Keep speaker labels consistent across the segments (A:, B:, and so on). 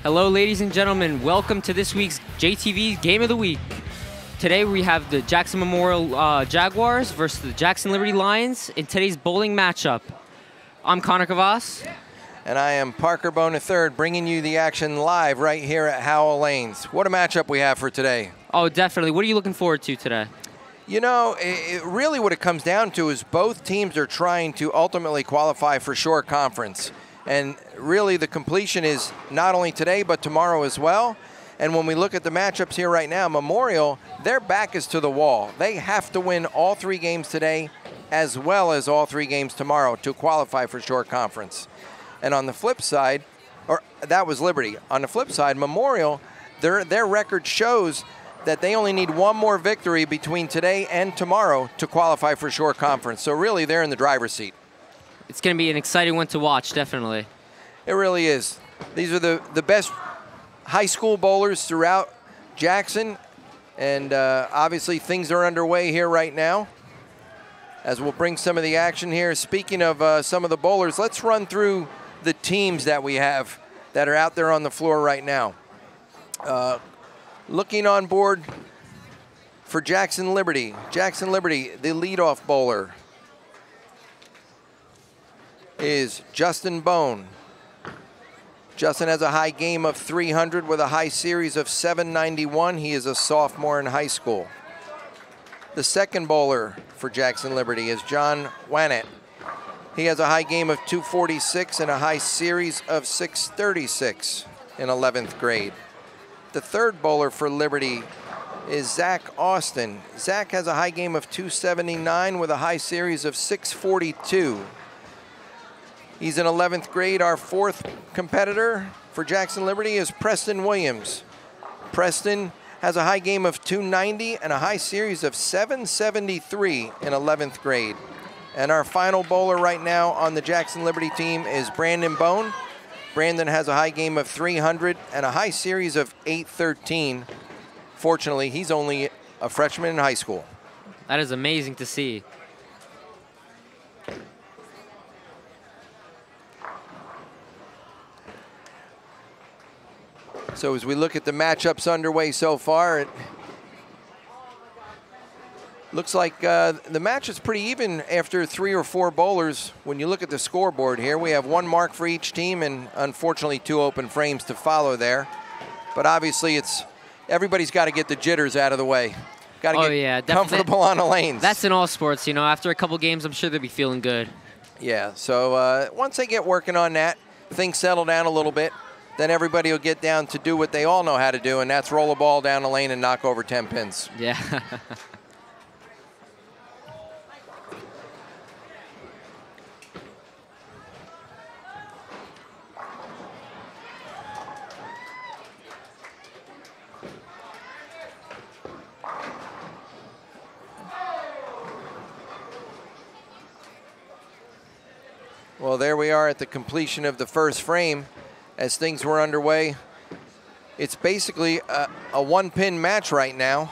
A: Hello, ladies and gentlemen. Welcome to this week's JTV Game of the Week. Today we have the Jackson Memorial Jaguars versus the Jackson Liberty Lions in today's bowling matchup. I'm Connor Kavas.
B: And I am Parker Bone III, bringing you the action live right here at Howell Lanes. What a matchup we have for today.
A: Oh, definitely. What are you looking forward to today?
B: You know, really what it comes down to is both teams are trying to ultimately qualify for Shore Conference. And really the completion is not only today, but tomorrow as well. And when we look at the matchups here right now, Memorial, their back is to the wall. They have to win all 3 games today as well as all 3 games tomorrow to qualify for Shore Conference. And on the flip side, or that was Liberty. On the flip side, Memorial, their record shows that they only need 1 more victory between today and tomorrow to qualify for Shore Conference. So really, they're in the driver's seat.
A: It's going to be an exciting one to watch, definitely.
B: It really is. These are the best high school bowlers throughout Jackson. And obviously, things are underway here right now, as we'll bring some of the action here. Speaking of some of the bowlers, let's run through the teams that we have that are out there on the floor right now. Looking on board for Jackson Liberty. Jackson Liberty, the leadoff bowler, is Justin Bone. Justin has a high game of 300 with a high series of 791. He is a sophomore in high school. The second bowler for Jackson Liberty is John Wannett. He has a high game of 246 and a high series of 636 in 11th grade. The third bowler for Liberty is Zach Austin. Zach has a high game of 279 with a high series of 642. He's in 11th grade. Our fourth competitor for Jackson Liberty is Preston Williams. Preston has a high game of 290 and a high series of 773 in 11th grade. And our final bowler right now on the Jackson Liberty team is Brandon Bone. Brandon has a high game of 300 and a high series of 813. Fortunately, he's only a freshman in high school.
A: That is amazing to see.
B: So as we look at the matchups underway so far, it looks like the match is pretty even after 3 or 4 bowlers. When you look at the scoreboard here, we have 1 mark for each team and unfortunately 2 open frames to follow there. But obviously everybody's got to get the jitters out of the way. Got to get comfortable on the lanes.
A: That's in all sports, you know. After a couple games, I'm sure they'll be feeling good.
B: Yeah, so once they get working on that, things settle down a little bit. Then everybody will get down to do what they all know how to do, and that's roll a ball down the lane and knock over 10 pins.
A: Yeah.
B: Well, there we are at the completion of the first frame. As things were underway, it's basically a 1-pin match right now,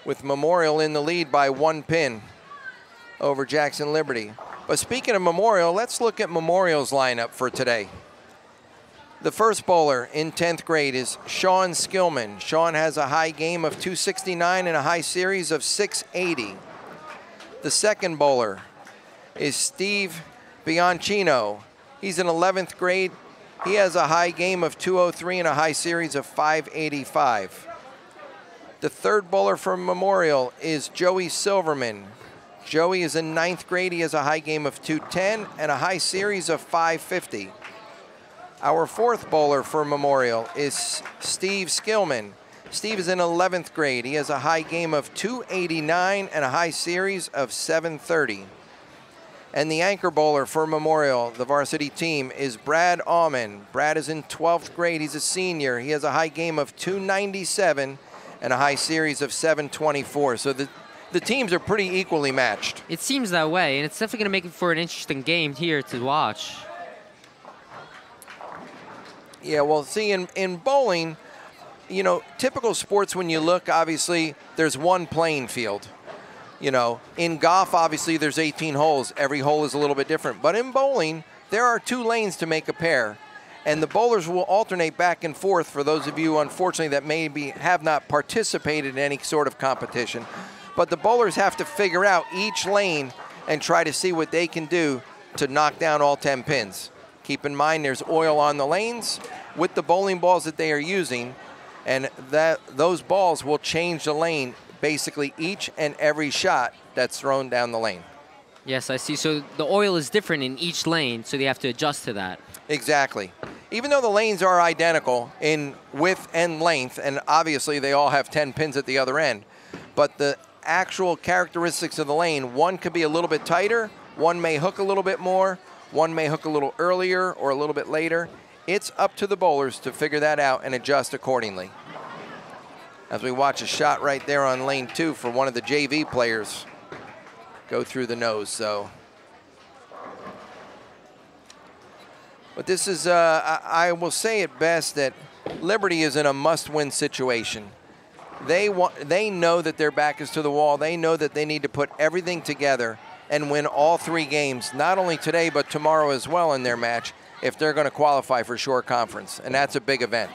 B: with Memorial in the lead by 1 pin over Jackson Liberty. But speaking of Memorial, let's look at Memorial's lineup for today. The first bowler in 10th grade is Sean Skillman. Sean has a high game of 269 and a high series of 680. The second bowler is Steve Bianchino. He's in 11th grade. He has a high game of 203 and a high series of 585. The third bowler from Memorial is Joey Silverman. Joey is in 9th grade. He has a high game of 210 and a high series of 550. Our fourth bowler for Memorial is Steve Skillman. Steve is in 11th grade. He has a high game of 289 and a high series of 730. And the anchor bowler for Memorial, the varsity team, is Brad Allman. Brad is in 12th grade. He's a senior. He has a high game of 297 and a high series of 724. So the teams are pretty equally matched.
A: It seems that way, and it's definitely going to make it for an interesting game here to watch.
B: Yeah, well, see, in bowling, you know, typical sports, when you look, obviously, there's one playing field. You know, in golf, obviously, there's 18 holes. Every hole is a little bit different. But in bowling, there are 2 lanes to make a pair. And the bowlers will alternate back and forth for those of you, unfortunately, that maybe have not participated in any sort of competition. But the bowlers have to figure out each lane and try to see what they can do to knock down all 10 pins. Keep in mind there's oil on the lanes with the bowling balls that they are using, and those balls will change the lane basically each and every shot that's thrown down the lane.
A: Yes, I see. So the oil is different in each lane, so they have to adjust to that.
B: Exactly. Even though the lanes are identical in width and length, and obviously they all have 10 pins at the other end, but the actual characteristics of the lane, one could be a little bit tighter, one may hook a little bit more, one may hook a little earlier or a little bit later. It's up to the bowlers to figure that out and adjust accordingly. As we watch a shot right there on lane 2 for one of the JV players go through the nose. So, but this is, I will say it best that Liberty is in a must-win situation. They know that their back is to the wall. They know that they need to put everything together and win all 3 games, not only today but tomorrow as well in their match, if they're going to qualify for Shore Conference, and that's a big event.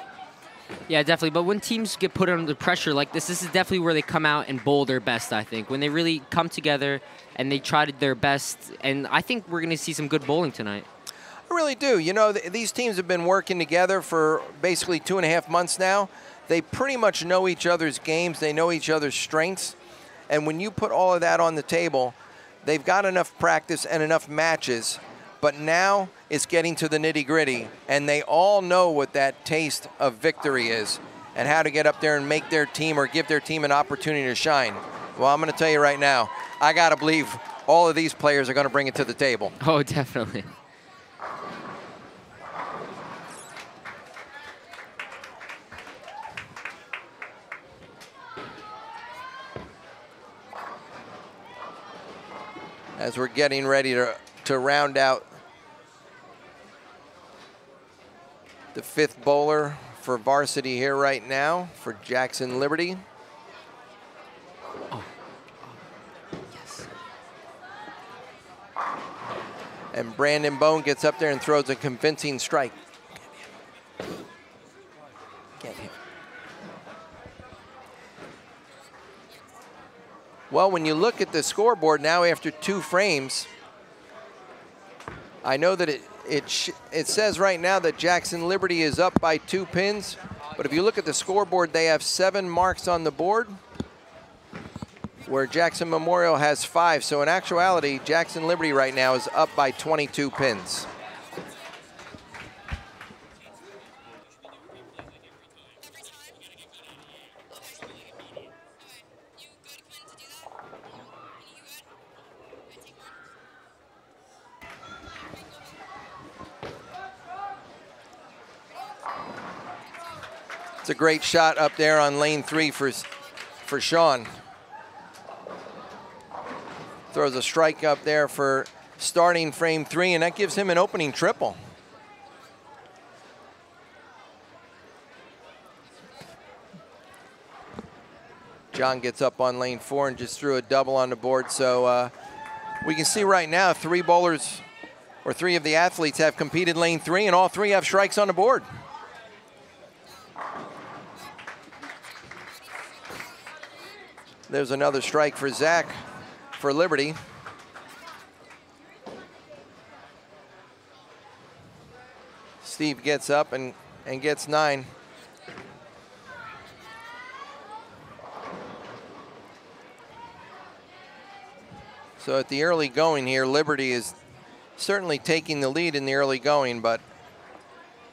A: Yeah, definitely. But when teams get put under pressure like this is definitely where they come out and bowl their best, I think. When they really come together and they try their best. And I think we're going to see some good bowling tonight.
B: I really do. You know, these teams have been working together for basically 2.5 months now. They pretty much know each other's games. They know each other's strengths. And when you put all of that on the table, they've got enough practice and enough matches. But now it's getting to the nitty-gritty, and they all know what that taste of victory is and how to get up there and make their team or give their team an opportunity to shine. Well, I'm going to tell you right now, I got to believe all of these players are going to bring it to the table.
A: Oh, definitely.
B: As we're getting ready to round out the 5th bowler for varsity here right now for Jackson Liberty.
A: Oh. Yes.
B: And Brandon Bone gets up there and throws a convincing strike. Get him. Well, when you look at the scoreboard now after 2 frames, I know that it says right now that Jackson Liberty is up by 2 pins, but if you look at the scoreboard, they have 7 marks on the board, where Jackson Memorial has 5. So in actuality, Jackson Liberty right now is up by 22 pins. It's a great shot up there on lane 3 for Sean. Throws a strike up there for starting frame 3, and that gives him an opening triple. John gets up on lane 4 and just threw a double on the board. So we can see right now 3 bowlers, or 3 of the athletes have competed lane 3, and all 3 have strikes on the board. There's another strike for Zach for Liberty. Steve gets up and gets 9. So at the early going here, Liberty is certainly taking the lead in the early going, but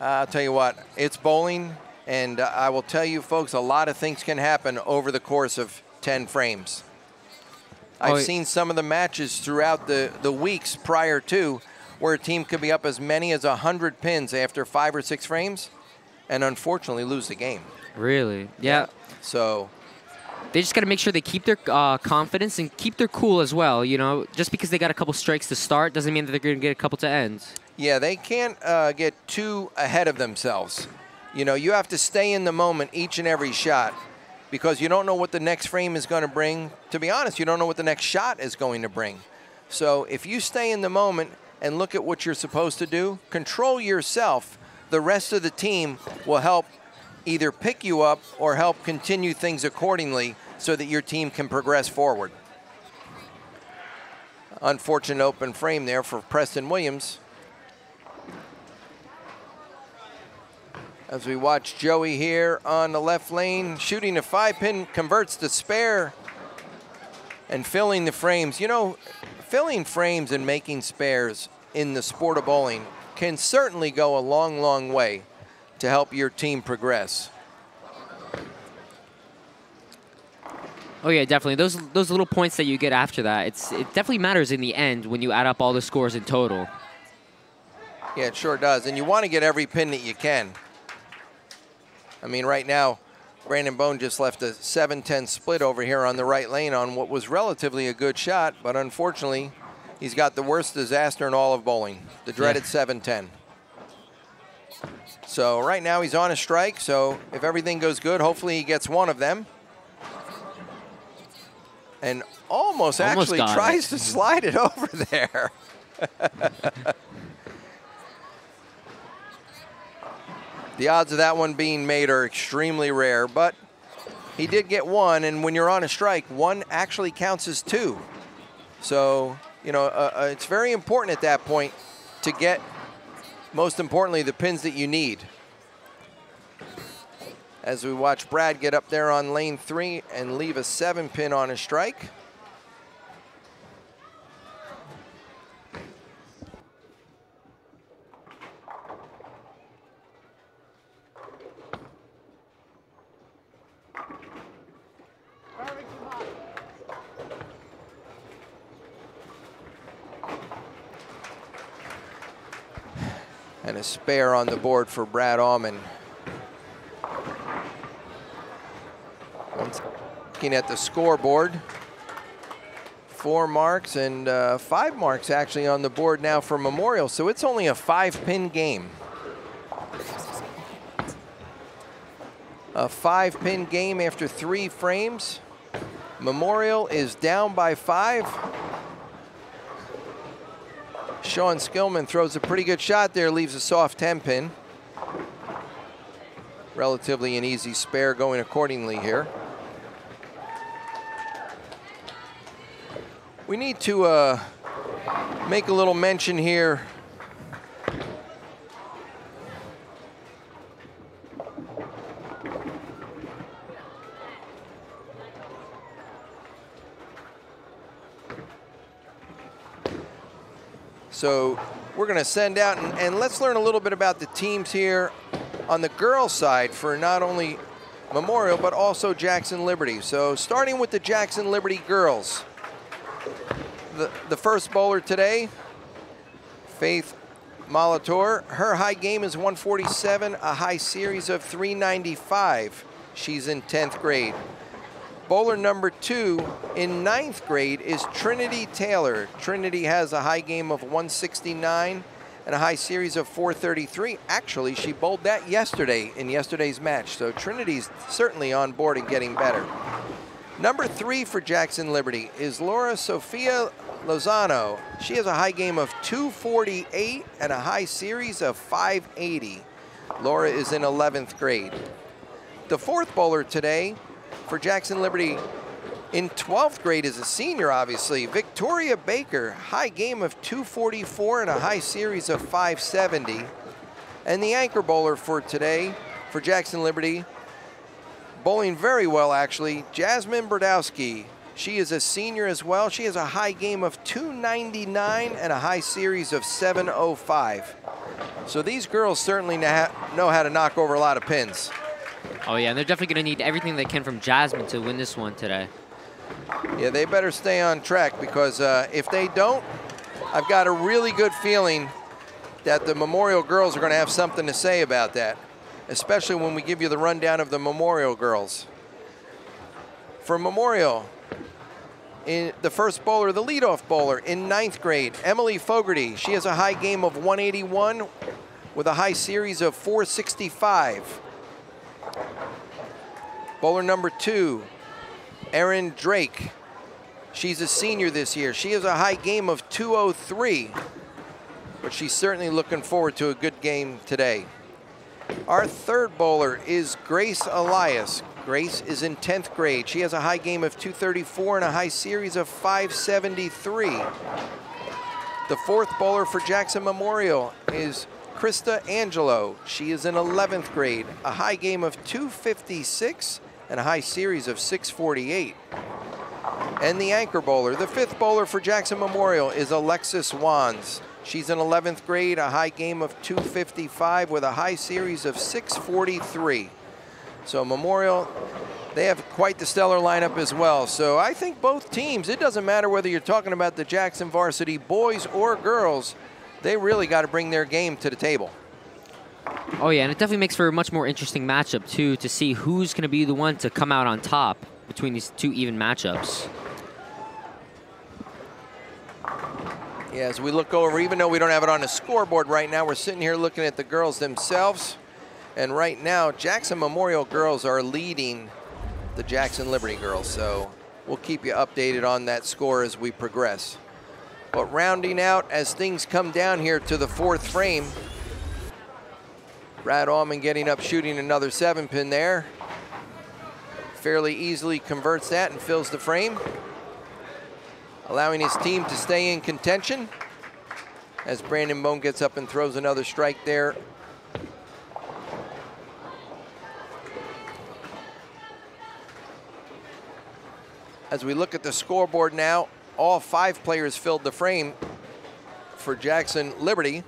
B: I'll tell you what, it's bowling, and I will tell you folks, a lot of things can happen over the course of 10 frames. I've seen some of the matches throughout the weeks prior to where a team could be up as many as 100 pins after 5 or 6 frames and unfortunately lose the game.
A: Really? Yeah.
B: So
A: they just got to make sure they keep their confidence and keep their cool as well. You know, just because they got a couple strikes to start doesn't mean that they're going to get a couple to end. Yeah,
B: they can't get too ahead of themselves. You know, you have to stay in the moment each and every shot, because you don't know what the next frame is going to bring. To be honest, you don't know what the next shot is going to bring. So if you stay in the moment and look at what you're supposed to do, control yourself, the rest of the team will help either pick you up or help continue things accordingly so that your team can progress forward. Unfortunate open frame there for Preston Williams. As we watch Joey here on the left lane, shooting a 5-pin, converts to spare, and filling the frames. You know, filling frames and making spares in the sport of bowling can certainly go a long, long way to help your team progress.
A: Oh yeah, definitely. Those little points that you get after that, it definitely matters in the end when you add up all the scores in total.
B: Yeah, it sure does. And you want to get every pin that you can. I mean, right now, Brandon Bone just left a 7-10 split over here on the right lane on what was relatively a good shot, but unfortunately, he's got the worst disaster in all of bowling, the dreaded 7-10. So right now he's on a strike, so if everything goes good, hopefully he gets one of them. And almost actually tries to slide it over there. The odds of that one being made are extremely rare, but he did get one, and when you're on a strike, one actually counts as two. So, you know, it's very important at that point to get, most importantly, the pins that you need. As we watch Brad get up there on lane 3 and leave a 7-pin on a strike. And a spare on the board for Brad Allman. Looking at the scoreboard, 4 marks and 5 marks actually on the board now for Memorial, so it's only a 5-pin game. A 5-pin game after 3 frames. Memorial is down by 5. Sean Skillman throws a pretty good shot there, leaves a soft 10-pin. Relatively an easy spare going accordingly here. We need to make a little mention here. So we're going to send out, and let's learn a little bit about the teams here on the girls' side for not only Memorial, but also Jackson Liberty. So starting with the Jackson Liberty girls. The first bowler today, Faith Molitor. Her high game is 147, a high series of 395. She's in 10th grade. Bowler number 2 in 9th grade is Trinity Taylor. Trinity has a high game of 169 and a high series of 433. Actually, she bowled that yesterday in yesterday's match, so Trinity's certainly on board and getting better. Number 3 for Jackson Liberty is Laura Sofia Lozano. She has a high game of 248 and a high series of 580. Laura is in 11th grade. The 4th bowler today for Jackson Liberty in 12th grade is a senior, obviously, Victoria Baker. High game of 244 and a high series of 570. And the anchor bowler for today for Jackson Liberty, bowling very well actually, Jasmine Brodowski. She is a senior as well. She has a high game of 299 and a high series of 705. So these girls certainly know how to knock over a lot of pins.
A: Oh yeah, and they're definitely going to need everything they can from Jasmine to win this one today.
B: Yeah, they better stay on track, because if they don't, I've got a really good feeling that the Memorial girls are going to have something to say about that, especially when we give you the rundown of the Memorial girls. For Memorial, in the first bowler, the leadoff bowler in 9th grade, Emily Fogarty. She has a high game of 181 with a high series of 465. Bowler number 2, Erin Drake. She's a senior this year. She has a high game of 203, but she's certainly looking forward to a good game today. Our third bowler is Grace Elias. Grace is in 10th grade. She has a high game of 234 and a high series of 573. The fourth bowler for Jackson Memorial is Krista Angelo. She is in 11th grade, a high game of 256 and a high series of 648. And the anchor bowler, the fifth bowler for Jackson Memorial, is Alexis Wands. She's in 11th grade, a high game of 255 with a high series of 643. So Memorial, they have quite the stellar lineup as well. So I think both teams, it doesn't matter whether you're talking about the Jackson varsity boys or girls, they really got to bring their game to the table.
A: Oh yeah, and it definitely makes for a much more interesting matchup too, to see who's going to be the one to come out on top between these two even matchups.
B: Yeah, as we look over, even though we don't have it on the scoreboard right now, we're sitting here looking at the girls themselves. And right now, Jackson Memorial girls are leading the Jackson Liberty girls. So we'll keep you updated on that score as we progress. But rounding out as things come down here to the fourth frame, Brad Allman getting up, shooting another 7-pin there. Fairly easily converts that and fills the frame, allowing his team to stay in contention as Brandon Bone gets up and throws another strike there. As we look at the scoreboard now, all 5 players filled the frame for Jackson Liberty.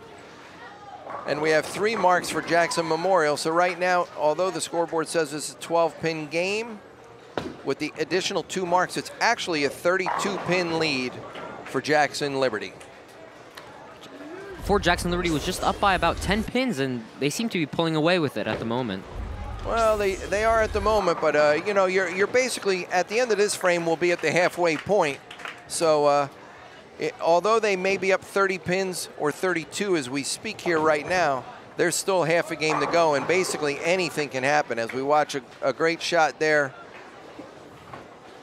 B: And we have 3 marks for Jackson Memorial. So right now, although the scoreboard says it's a 12-pin game, with the additional 2 marks, it's actually a 32-pin lead for Jackson Liberty.
A: Before, Jackson Liberty was just up by about 10 pins, and they seem to be pulling away with it at the moment.
B: Well, they are at the moment, but you know, you're basically at the end of this frame, we'll be at the halfway point. So although they may be up 30 pins or 32 as we speak here right now, there's still half a game to go, and basically anything can happen. As we watch a great shot there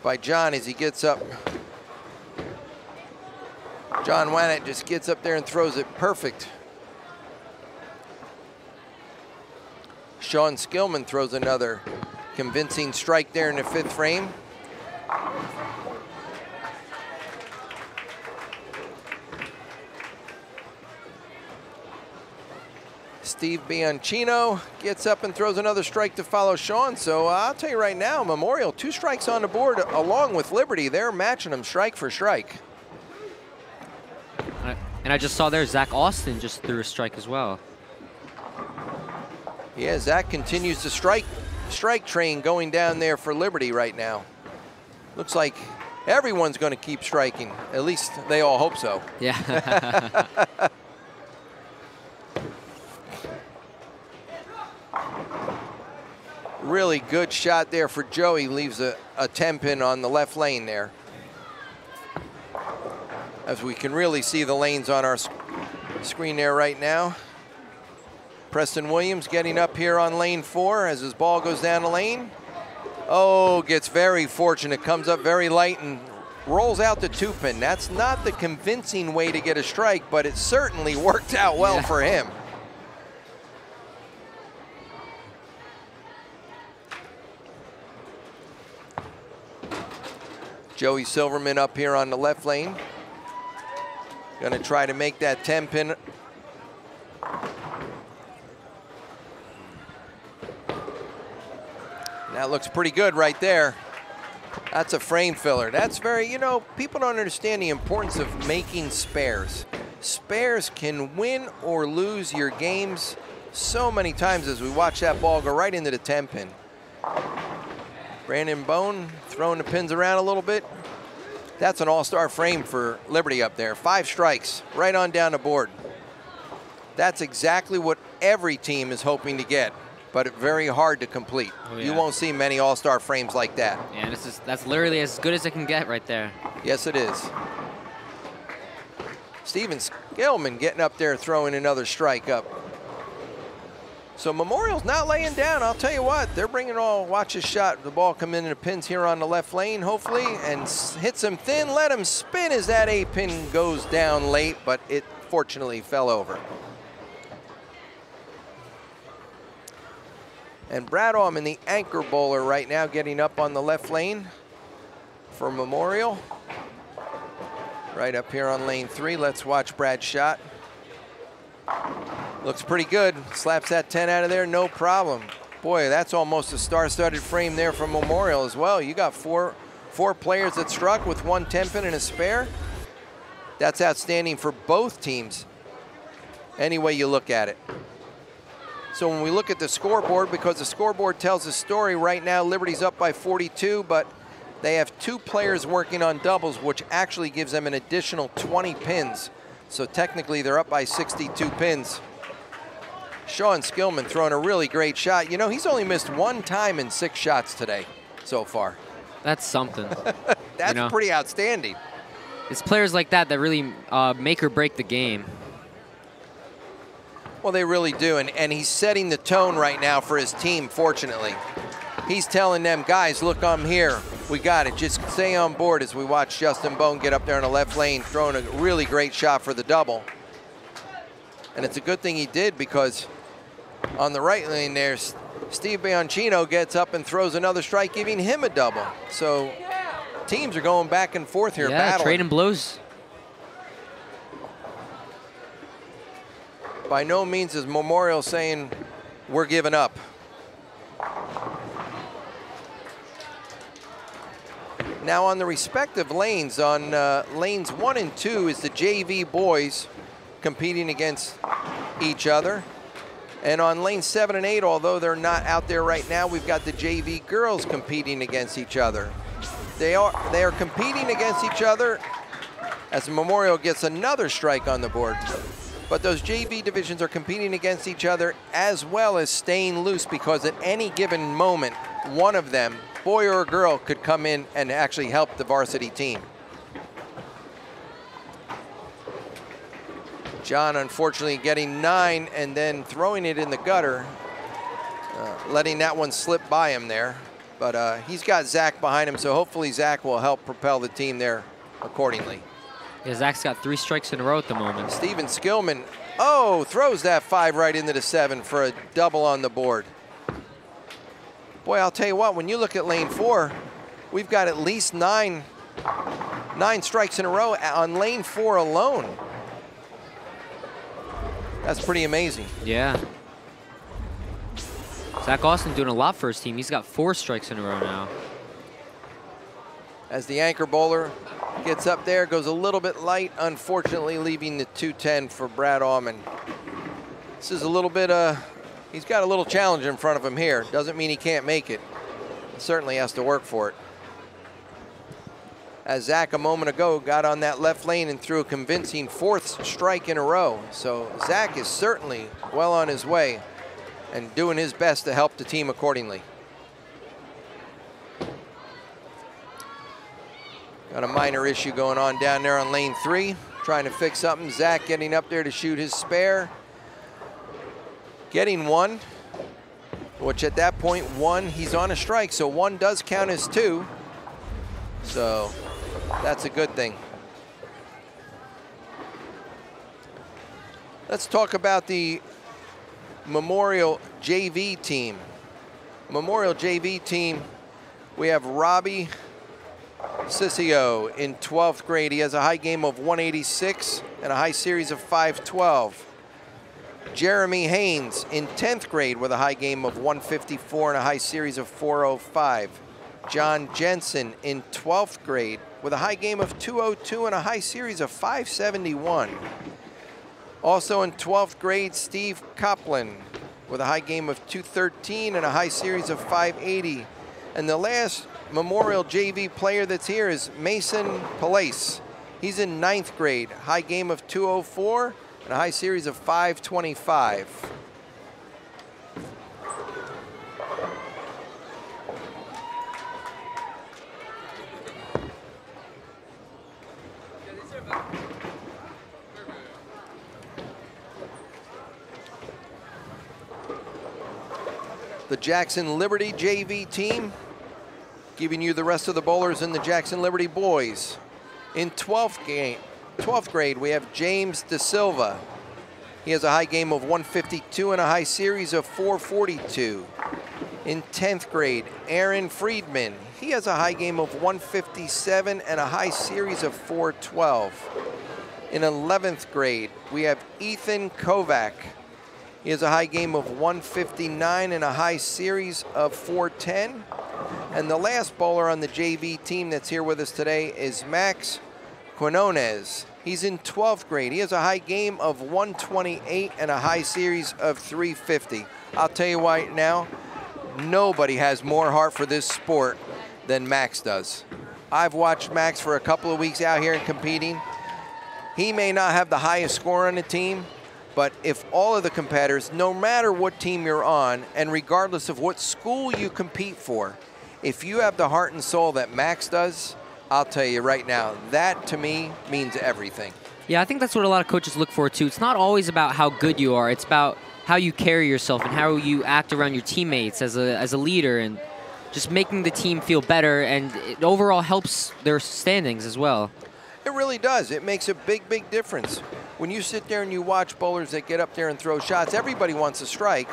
B: by John as he gets up. John Wannett just gets up there and throws it perfect. Sean Skillman throws another convincing strike there in the 5th frame. Steve Bianchino gets up and throws another strike to follow Sean. So I'll tell you right now, Memorial, 2 strikes on the board along with Liberty. They're matching them strike for strike.
A: And I just saw there Zach Austin just threw a strike as well.
B: Yeah, Zach continues the strike train going down there for Liberty right now. Looks like everyone's going to keep striking. At least they all hope so.
A: Yeah.
B: Really good shot there for Joey. Leaves a 10-pin on the left lane there. As we can really see the lanes on our screen there right now. Preston Williams getting up here on lane 4 as his ball goes down the lane. Oh, gets very fortunate, comes up very light and rolls out the 2-pin. That's not the convincing way to get a strike, but it certainly worked out well for him. Joey Silverman up here on the left lane. Gonna try to make that 10-pin. That looks pretty good right there. That's a frame filler. That's very, you know, people don't understand the importance of making spares. Spares can win or lose your games so many times as we watch that ball go right into the 10-pin. Brandon Bone throwing the pins around a little bit. That's an all-star frame for Liberty up there. 5 strikes, right on down the board. That's exactly what every team is hoping to get, but very hard to complete. Oh, yeah. You won't see many all-star frames like that.
A: Yeah, that's literally as good as it can get right there.
B: Yes, it is. Steven Skillman getting up there throwing another strike up. So Memorial's not laying down. I'll tell you what, they're bringing all, watch his shot. The ball come into the pins here on the left lane, hopefully, and hits him thin. Let him spin as that 8-pin goes down late, but it fortunately fell over. And Brad Allman, the anchor bowler right now, getting up on the left lane for Memorial. Right up here on lane 3. Let's watch Brad's shot. Looks pretty good. Slaps that 10 out of there, no problem. Boy, that's almost a star-studded frame there from Memorial as well. You got four players that struck with 1 10-pin and a spare. That's outstanding for both teams, any way you look at it. So when we look at the scoreboard, because the scoreboard tells a story, right now Liberty's up by 42, but they have 2 players working on doubles, which actually gives them an additional 20 pins. So technically they're up by 62 pins. Sean Skillman throwing a really great shot. You know, he's only missed 1 time in 6 shots today so far.
A: That's something.
B: That's pretty outstanding.
A: It's players like that that really make or break the game.
B: Well, they really do, and he's setting the tone right now for his team, fortunately. He's telling them, guys, look, I'm here. We got it. Just stay on board as we watch Justin Bone get up there in the left lane, throwing a really great shot for the double. And it's a good thing he did, because on the right lane there, Steve Bianchino gets up and throws another strike, giving him a double. So teams are going back and forth here, battling.
A: Trading blows.
B: By no means is Memorial saying we're giving up. Now on the respective lanes, on lanes 1 and 2 is the JV boys competing against each other. And on lane 7 and 8, although they're not out there right now, we've got the JV girls competing against each other. They are competing against each other as Memorial gets another strike on the board. But those JV divisions are competing against each other as well as staying loose, because at any given moment, one of them, boy or girl, could come in and actually help the varsity team. John, unfortunately, getting 9 and then throwing it in the gutter, letting that one slip by him there. But he's got Zach behind him, so hopefully Zach will help propel the team there accordingly.
A: Yeah, Zach's got 3 strikes in a row at the moment.
B: Steven Skillman, throws that 5 right into the 7 for a double on the board. Boy, I'll tell you what, when you look at lane 4, we've got at least 9 strikes in a row on lane 4 alone. That's pretty amazing.
A: Yeah. Zach Austin doing a lot for his team. He's got 4 strikes in a row now. As
B: the anchor bowler gets up there, goes a little bit light, unfortunately leaving the 210 for Brad Allman. This is a little bit, he's got a little challenge in front of him here. Doesn't mean he can't make it. He certainly has to work for it. As Zach a moment ago got on that left lane and threw a convincing 4th strike in a row. So Zach is certainly well on his way and doing his best to help the team accordingly. Got a minor issue going on down there on lane 3, trying to fix something. Zach getting up there to shoot his spare. Getting 1, which at that point, 1, he's on a strike, so 1 does count as 2. So that's a good thing. Let's talk about the Memorial JV team. Memorial JV team, we have Robbie Ciccio in 12th grade. He has a high game of 186 and a high series of 512. Jeremy Haynes in 10th grade with a high game of 154 and a high series of 405. John Jensen in 12th grade with a high game of 202 and a high series of 571. Also in 12th grade, Steve Copland with a high game of 213 and a high series of 580. And the last Memorial JV player that's here is Mason Palace. He's in 9th grade, high game of 204 and a high series of 525. The Jackson Liberty JV team, giving you the rest of the bowlers in the Jackson Liberty boys. In 12th grade, we have James De Silva. He has a high game of 152 and a high series of 442. In 10th grade, Aaron Friedman. He has a high game of 157 and a high series of 412. In 11th grade, we have Ethan Kovac. He has a high game of 159 and a high series of 410. And the last bowler on the JV team that's here with us today is Max Quinones. He's in 12th grade. He has a high game of 128 and a high series of 350. I'll tell you right now, nobody has more heart for this sport than Max does. I've watched Max for a couple of weeks out here and competing. He may not have the highest score on the team, but if all of the competitors, no matter what team you're on, and regardless of what school you compete for, if you have the heart and soul that Max does, I'll tell you right now, that to me means everything.
A: Yeah, I think that's what a lot of coaches look for too. It's not always about how good you are. It's about how you carry yourself and how you act around your teammates as a leader, and just making the team feel better, and it overall helps their standings as well.
B: It really does. It makes a big, big difference. When you sit there and you watch bowlers that get up there and throw shots, everybody wants to strike.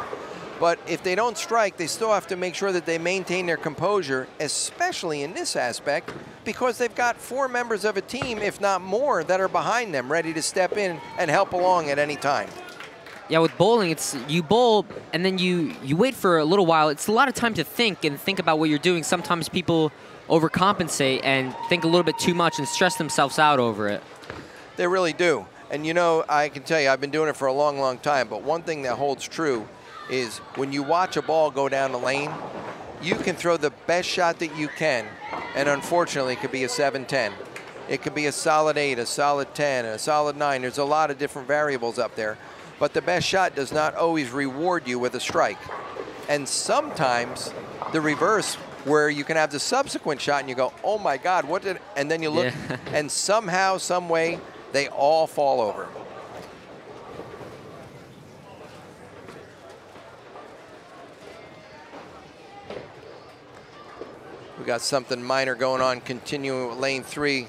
B: But if they don't strike, they still have to make sure that they maintain their composure, especially in this aspect, because they've got 4 members of a team, if not more, that are behind them, ready to step in and help along at any time.
A: Yeah, with bowling, it's you bowl and then you wait for a little while. It's a lot of time to think about what you're doing. Sometimes people overcompensate and think a little bit too much and stress themselves out over it.
B: They really do. And you know, I can tell you, I've been doing it for a long, long time, but one thing that holds true is when you watch a ball go down the lane, you can throw the best shot that you can, and unfortunately it could be a 7-10. It could be a solid 8, a solid 10, a solid 9. There's a lot of different variables up there. But the best shot does not always reward you with a strike. And sometimes the reverse, where you can have the subsequent shot and you go, oh my God, what did, and then you look, and somehow, some way, they all fall over. We got something minor going on, continuing with lane 3.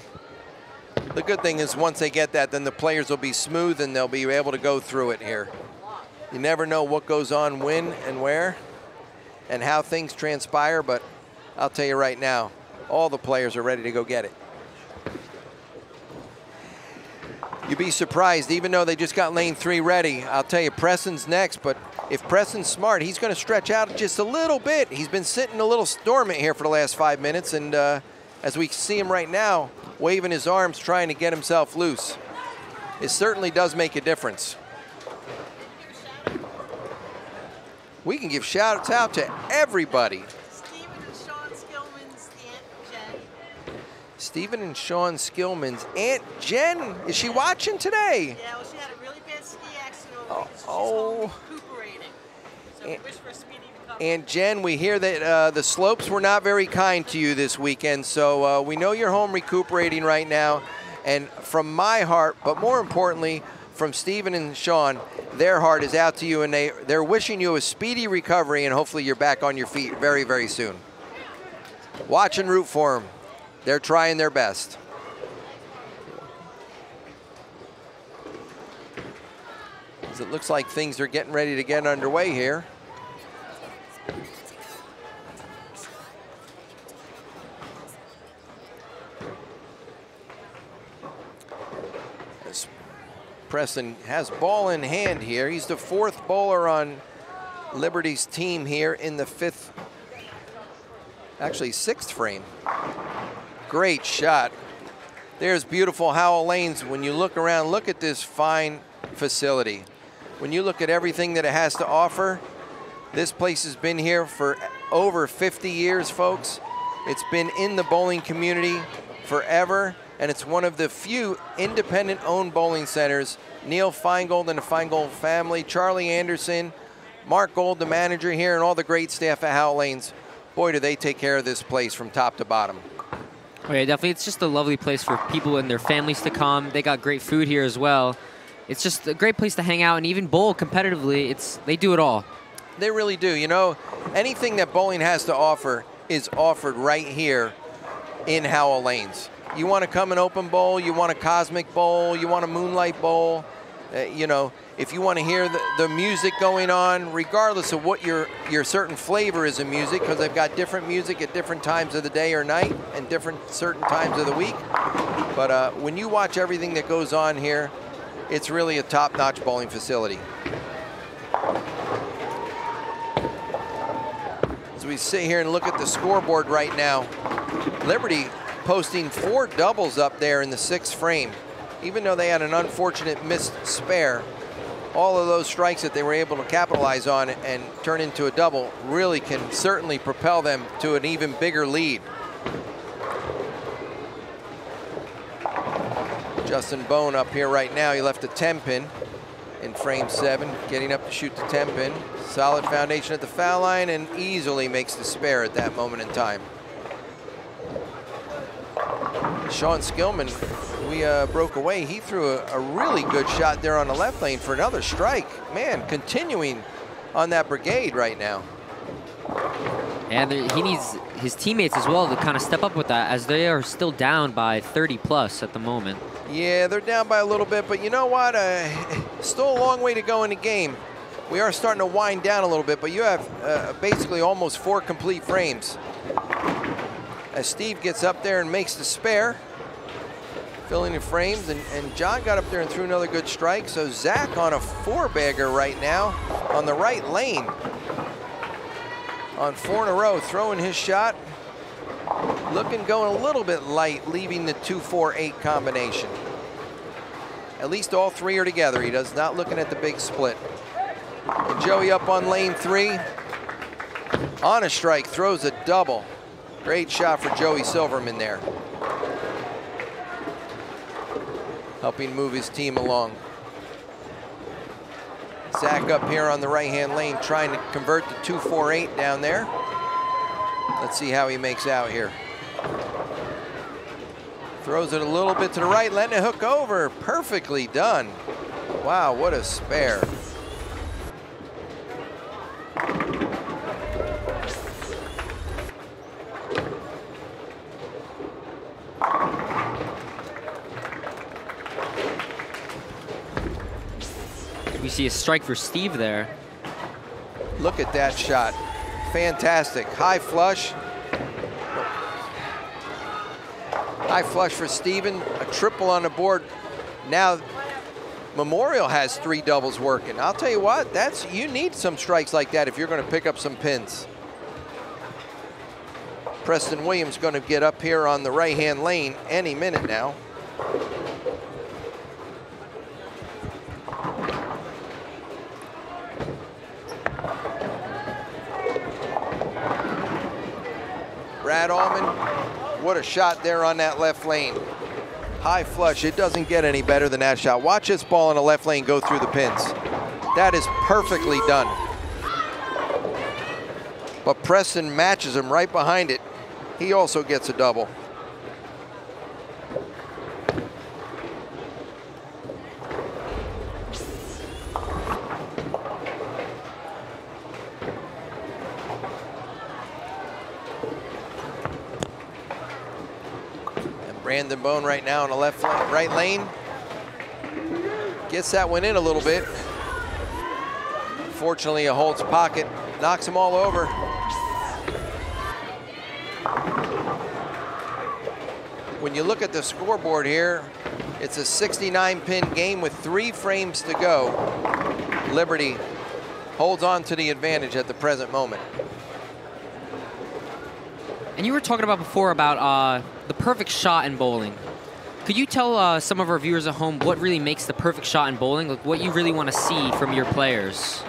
B: The good thing is once they get that, then the players will be smooth and they'll be able to go through it here. You never know what goes on when and where and how things transpire, but I'll tell you right now, all the players are ready to go get it. You'd be surprised, even though they just got lane 3 ready. I'll tell you, Preston's next, but if Preston's smart, he's going to stretch out just a little bit. He's been sitting a little dormant here for the last 5 minutes, and as we see him right now, waving his arms, trying to get himself loose. It certainly does make a difference. We can give shout-outs out to everybody.
C: Stephen and Sean Skillman's Aunt Jen.
B: Stephen and Sean Skillman's Aunt Jen. Is she watching today?
C: Yeah, well, she had a really bad ski accident over week, so she's
B: Oh.
C: home recuperating. So we wish for a speedy recovery.
B: And Jen, we hear that the slopes were not very kind to you this weekend, so we know you're home recuperating right now. And from my heart, but more importantly, from Stephen and Sean, their heart is out to you, and they're wishing you a speedy recovery, and hopefully you're back on your feet very, very soon. Watch and root for them. They're trying their best. As it looks like things are getting ready to get underway here. As Preston has ball in hand here. He's the 4th bowler on Liberty's team here in the 5th, actually 6th frame. Great shot. There's beautiful Howell Lanes. When you look around, look at this fine facility. When you look at everything that it has to offer, this place has been here for over 50 years, folks. It's been in the bowling community forever, and it's one of the few independent-owned bowling centers. Neil Feingold and the Feingold family, Charlie Anderson, Mark Gold, the manager here, and all the great staff at Howell Lanes. Boy, do they take care of this place from top to bottom.
A: Oh yeah, definitely. It's just a lovely place for people and their families to come. They got great food here as well. It's just a great place to hang out and even bowl competitively. They do it all.
B: They really do. You know, anything that bowling has to offer is offered right here in Howell Lanes. You want to come and open bowl, you want a cosmic bowl, you want a moonlight bowl, You know, if you want to hear the music going on, regardless of what your certain flavor is of music, because they've got different music at different times of the day or night and different certain times of the week. But when you watch everything that goes on here, it's really a top-notch bowling facility. As we sit here and look at the scoreboard right now, Liberty posting 4 doubles up there in the 6th frame. Even though they had an unfortunate missed spare, all of those strikes that they were able to capitalize on and turn into a double really can certainly propel them to an even bigger lead. Justin Bone up here right now. He left a 10-pin in frame 7, getting up to shoot the 10-pin. Solid foundation at the foul line and easily makes the spare at that moment in time. Sean Skillman, we broke away. He threw a really good shot there on the left lane for another strike. Man, continuing on that brigade right now.
A: And he needs his teammates as well to kind of step up with that, as they are still down by 30 plus at the moment.
B: Yeah, they're down by a little bit, but you know what? Still a long way to go in the game. We are starting to wind down a little bit, but you have basically almost 4 complete frames. As Steve gets up there and makes the spare, filling the frames, and John got up there and threw another good strike. So Zach on a 4-bagger right now on the right lane. On 4 in a row, throwing his shot. Looking going a little bit light, leaving the 2-4-8 combination. At least all 3 are together. He does not looking at the big split. And Joey up on lane 3. On a strike, throws a double. Great shot for Joey Silverman there. Helping move his team along. Zach up here on the right-hand lane trying to convert the 2-4-8 down there. Let's see how he makes out here. Throws it a little bit to the right, letting it hook over. Perfectly done. Wow, what a spare.
A: We see a strike for Steve there.
B: Look at that shot. Fantastic. High flush. High flush for Steven. A triple on the board. Now Memorial has 3 doubles working. I'll tell you what, you need some strikes like that if you're going to pick up some pins. Preston Williams going to get up here on the right-hand lane any minute now. Brad Allman, what a shot there on that left lane. High flush, it doesn't get any better than that shot. Watch this ball in the left lane go through the pins. That is perfectly done. But Preston matches him right behind it. He also gets a double. Brandon Bone right now on the right lane. Gets that one in a little bit. Fortunately, a Holtz pocket knocks him all over. When you look at the scoreboard here, it's a 69-pin game with 3 frames to go. Liberty holds on to the advantage at the present moment.
A: And you were talking about before about the perfect shot in bowling. Could you tell some of our viewers at home what really makes the perfect shot in bowling, like what you really want to see from your players?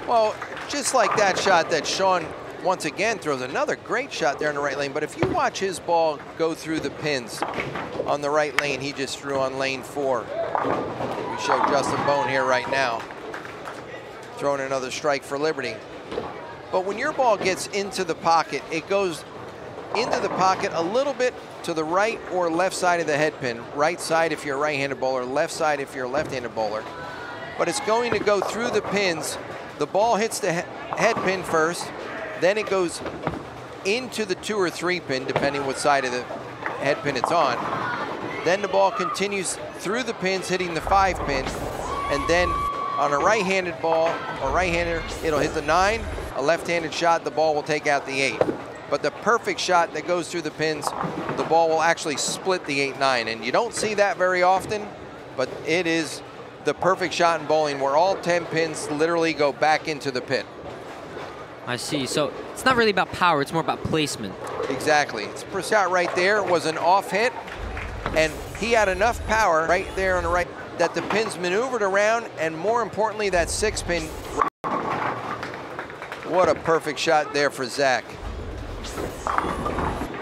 B: Well, just like that shot that Sean once again throws, another great shot there in the right lane. But if you watch his ball go through the pins on the right lane, he just threw on lane 4. We show Justin Bone here right now, throwing another strike for Liberty. But when your ball gets into the pocket, it goes into the pocket a little bit to the right or left side of the head pin. Right side if you're a right-handed bowler, left side if you're a left-handed bowler. But it's going to go through the pins. The ball hits the head pin first, then it goes into the 2 or 3 pin, depending what side of the head pin it's on. Then the ball continues through the pins, hitting the 5 pin, And then on a right-handed ball, or right-hander, it'll hit the 9. A left-handed shot, the ball will take out the 8. But the perfect shot that goes through the pins, the ball will actually split the 8-9. And you don't see that very often, but it is the perfect shot in bowling where all 10 pins literally go back into the pit.
A: I see. So it's not really about power, it's more about placement.
B: Exactly. His shot right there was an off hit, and he had enough power right there on the right that the pins maneuvered around, and more importantly, that 6-pin. What a perfect shot there for Zach.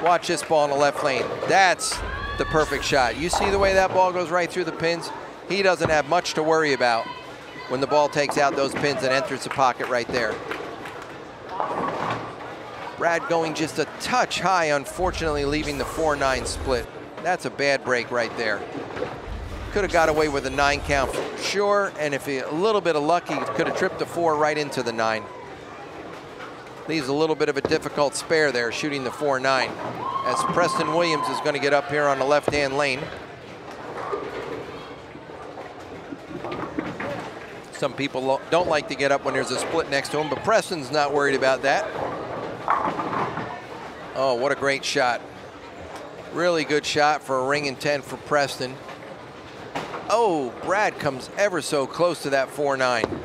B: Watch this ball in the left lane. That's the perfect shot. You see the way that ball goes right through the pins? He doesn't have much to worry about when the ball takes out those pins and enters the pocket right there. Brad going just a touch high, unfortunately leaving the 4-9 split. That's a bad break right there. Could have got away with a 9 count for sure, and if he a little bit of luck, he could have tripped the 4 right into the 9. Leaves a little bit of a difficult spare there, shooting the 4-9. As Preston Williams is going to get up here on the left-hand lane. Some people don't like to get up when there's a split next to him, but Preston's not worried about that. Oh, what a great shot. Really good shot for a ring and 10 for Preston. Oh, Brad comes ever so close to that 4-9.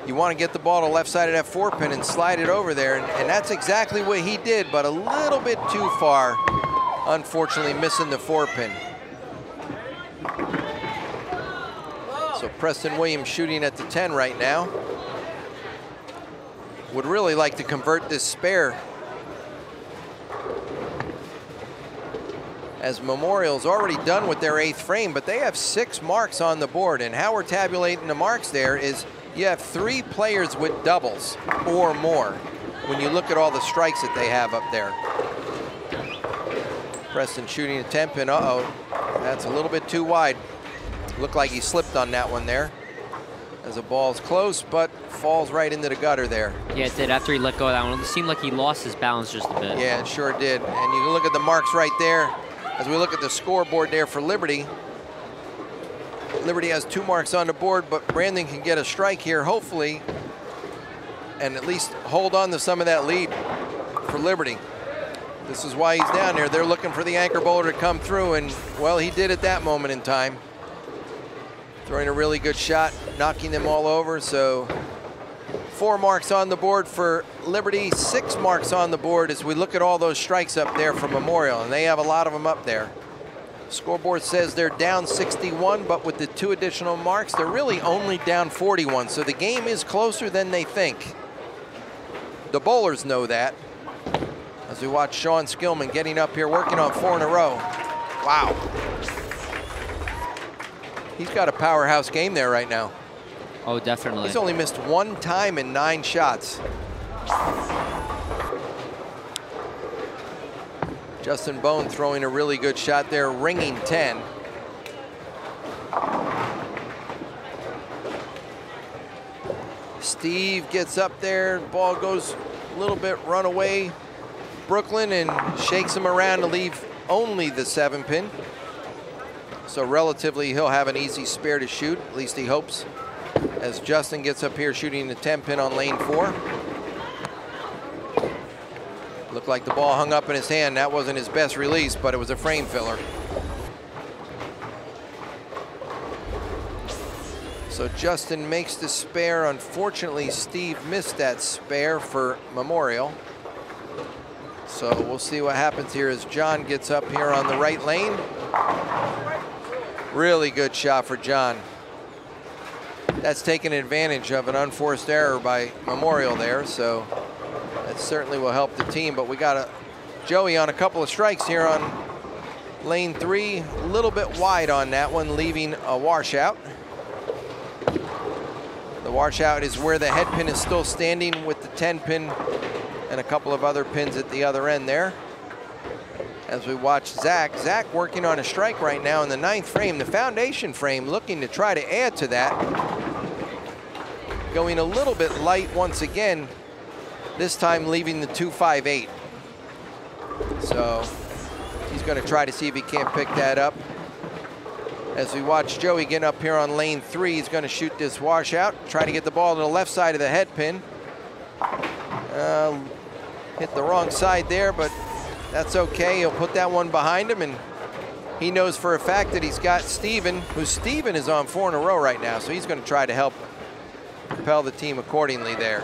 B: You want to get the ball to the left side of that 4-pin and slide it over there, and that's exactly what he did, but a little bit too far, unfortunately missing the 4-pin. So Preston Williams shooting at the 10 right now. Would really like to convert this spare, as Memorial's already done with their 8th frame, but they have 6 marks on the board, and how we're tabulating the marks there is you have 3 players with doubles or more when you look at all the strikes that they have up there. Preston shooting a 10-pin. Uh-oh, that's a little bit too wide. Looked like he slipped on that one there, as the ball's close, but falls right into the gutter there.
A: Yeah, it did. After he let go of that one, it seemed like he lost his balance just a bit.
B: Yeah, it sure did. And you look at the marks right there. As we look at the scoreboard there for Liberty, Liberty has 2 marks on the board, but Brandon can get a strike here, hopefully, and at least hold on to some of that lead for Liberty. This is why he's down there. They're looking for the anchor bowler to come through, and, well, he did at that moment in time. Throwing a really good shot, knocking them all over. So 4 marks on the board for Liberty, 6 marks on the board as we look at all those strikes up there for Memorial, and they have a lot of them up there. Scoreboard says they're down 61, but with the 2 additional marks, they're really only down 41. So the game is closer than they think. The bowlers know that. As we watch Sean Skillman getting up here, working on 4 in a row. Wow. He's got a powerhouse game there right now.
A: Oh, definitely.
B: He's only missed 1 time in 9 shots. Justin Bone throwing a really good shot there, ringing 10. Steve gets up there, ball goes a little bit run away. Brooklyn and shakes him around to leave only the 7-pin. So relatively, he'll have an easy spare to shoot, at least he hopes, as Justin gets up here shooting the 10-pin on lane 4. Looked like the ball hung up in his hand. That wasn't his best release, but it was a frame filler. So Justin makes the spare. Unfortunately, Steve missed that spare for Memorial. So we'll see what happens here as John gets up here on the right lane. Really good shot for John. That's taking advantage of an unforced error by Memorial there, so that certainly will help the team. But we got a Joey on a couple of strikes here on lane 3. A little bit wide on that one, leaving a washout. The washout is where the head pin is still standing with the 10-pin and a couple of other pins at the other end there. As we watch Zach working on a strike right now in the 9th frame, the foundation frame, looking to try to add to that. Going a little bit light once again, this time leaving the 258. So he's going to try to see if he can't pick that up. As we watch Joey get up here on lane 3, he's going to shoot this washout, try to get the ball to the left side of the head pin. Hit the wrong side there, but that's okay. He'll put that one behind him, and he knows for a fact that he's got Steven, Steven is on 4 in a row right now, so he's going to try to help propel the team accordingly there.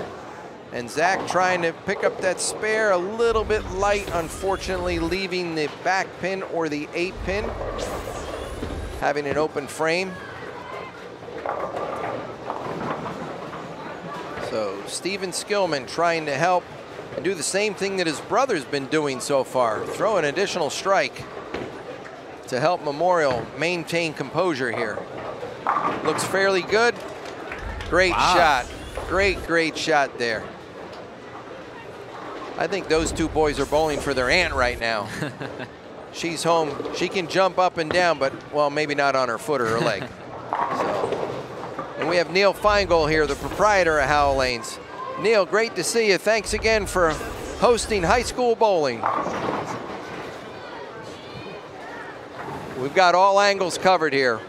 B: And Zach trying to pick up that spare, a little bit light, unfortunately, leaving the back pin or the 8 pin, having an open frame. So Steven Skillman trying to help and do the same thing that his brother's been doing so far, throw an additional strike to help Memorial maintain composure here. Looks fairly good. Great shot. Great shot there. I think those two boys are bowling for their aunt right now. She's home. She can jump up and down, but, well, maybe not on her foot or her leg. So, and we have Neil Feingold here, the proprietor of Howell Lanes. Neil, great to see you. Thanks again for hosting high school bowling. We've got all angles covered here.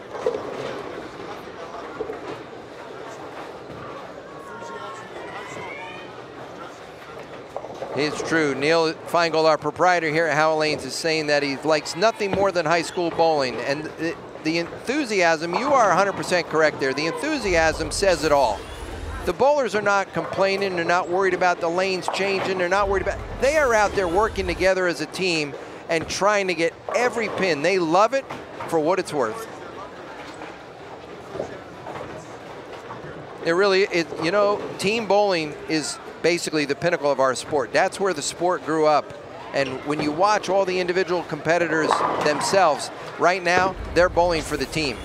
B: It's true. Neil Feingold, our proprietor here at Howell Lanes, is saying that he likes nothing more than high school bowling. And the enthusiasm, you are 100% correct there. The enthusiasm says it all. The bowlers are not complaining. They're not worried about the lanes changing. They're not worried about, they are out there working together as a team and trying to get every pin. They love it for what it's worth. It really, you know, team bowling is basically the pinnacle of our sport. That's where the sport grew up. And when you watch all the individual competitors themselves, right now, they're bowling for the team.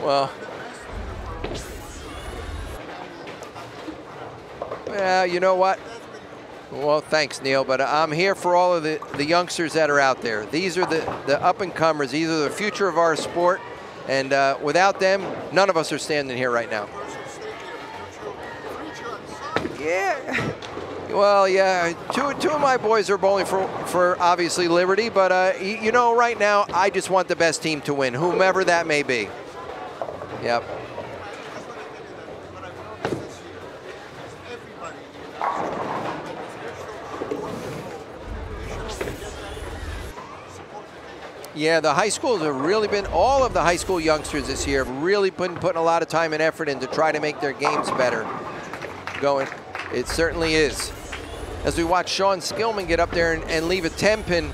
B: Well, yeah, you know what? Well, thanks, Neil, but I'm here for all of the youngsters that are out there. These are the up-and-comers. These are the future of our sport, and without them, none of us are standing here right now. Yeah. Well, yeah, two of my boys are bowling for obviously Liberty, but you know, right now, I just want the best team to win, whomever that may be. Yep. Yeah, the high schools have really been, all of the high school youngsters this year have really been putting a lot of time and effort in to try to make their games better. It certainly is. As we watch Sean Skillman get up there and leave a 10-pin,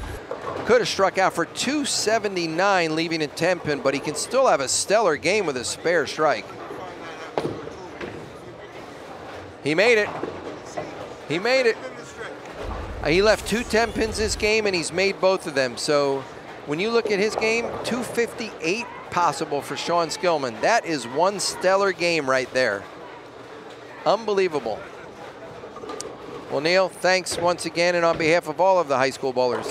B: could have struck out for 279 leaving a 10-pin, but he can still have a stellar game with a spare strike. He made it. He made it. He left 2 10-pins this game, and he's made both of them. So when you look at his game, 258 possible for Sean Skillman. That is one stellar game right there. Unbelievable. Well, Neil, thanks once again, and on behalf of all of the high school bowlers,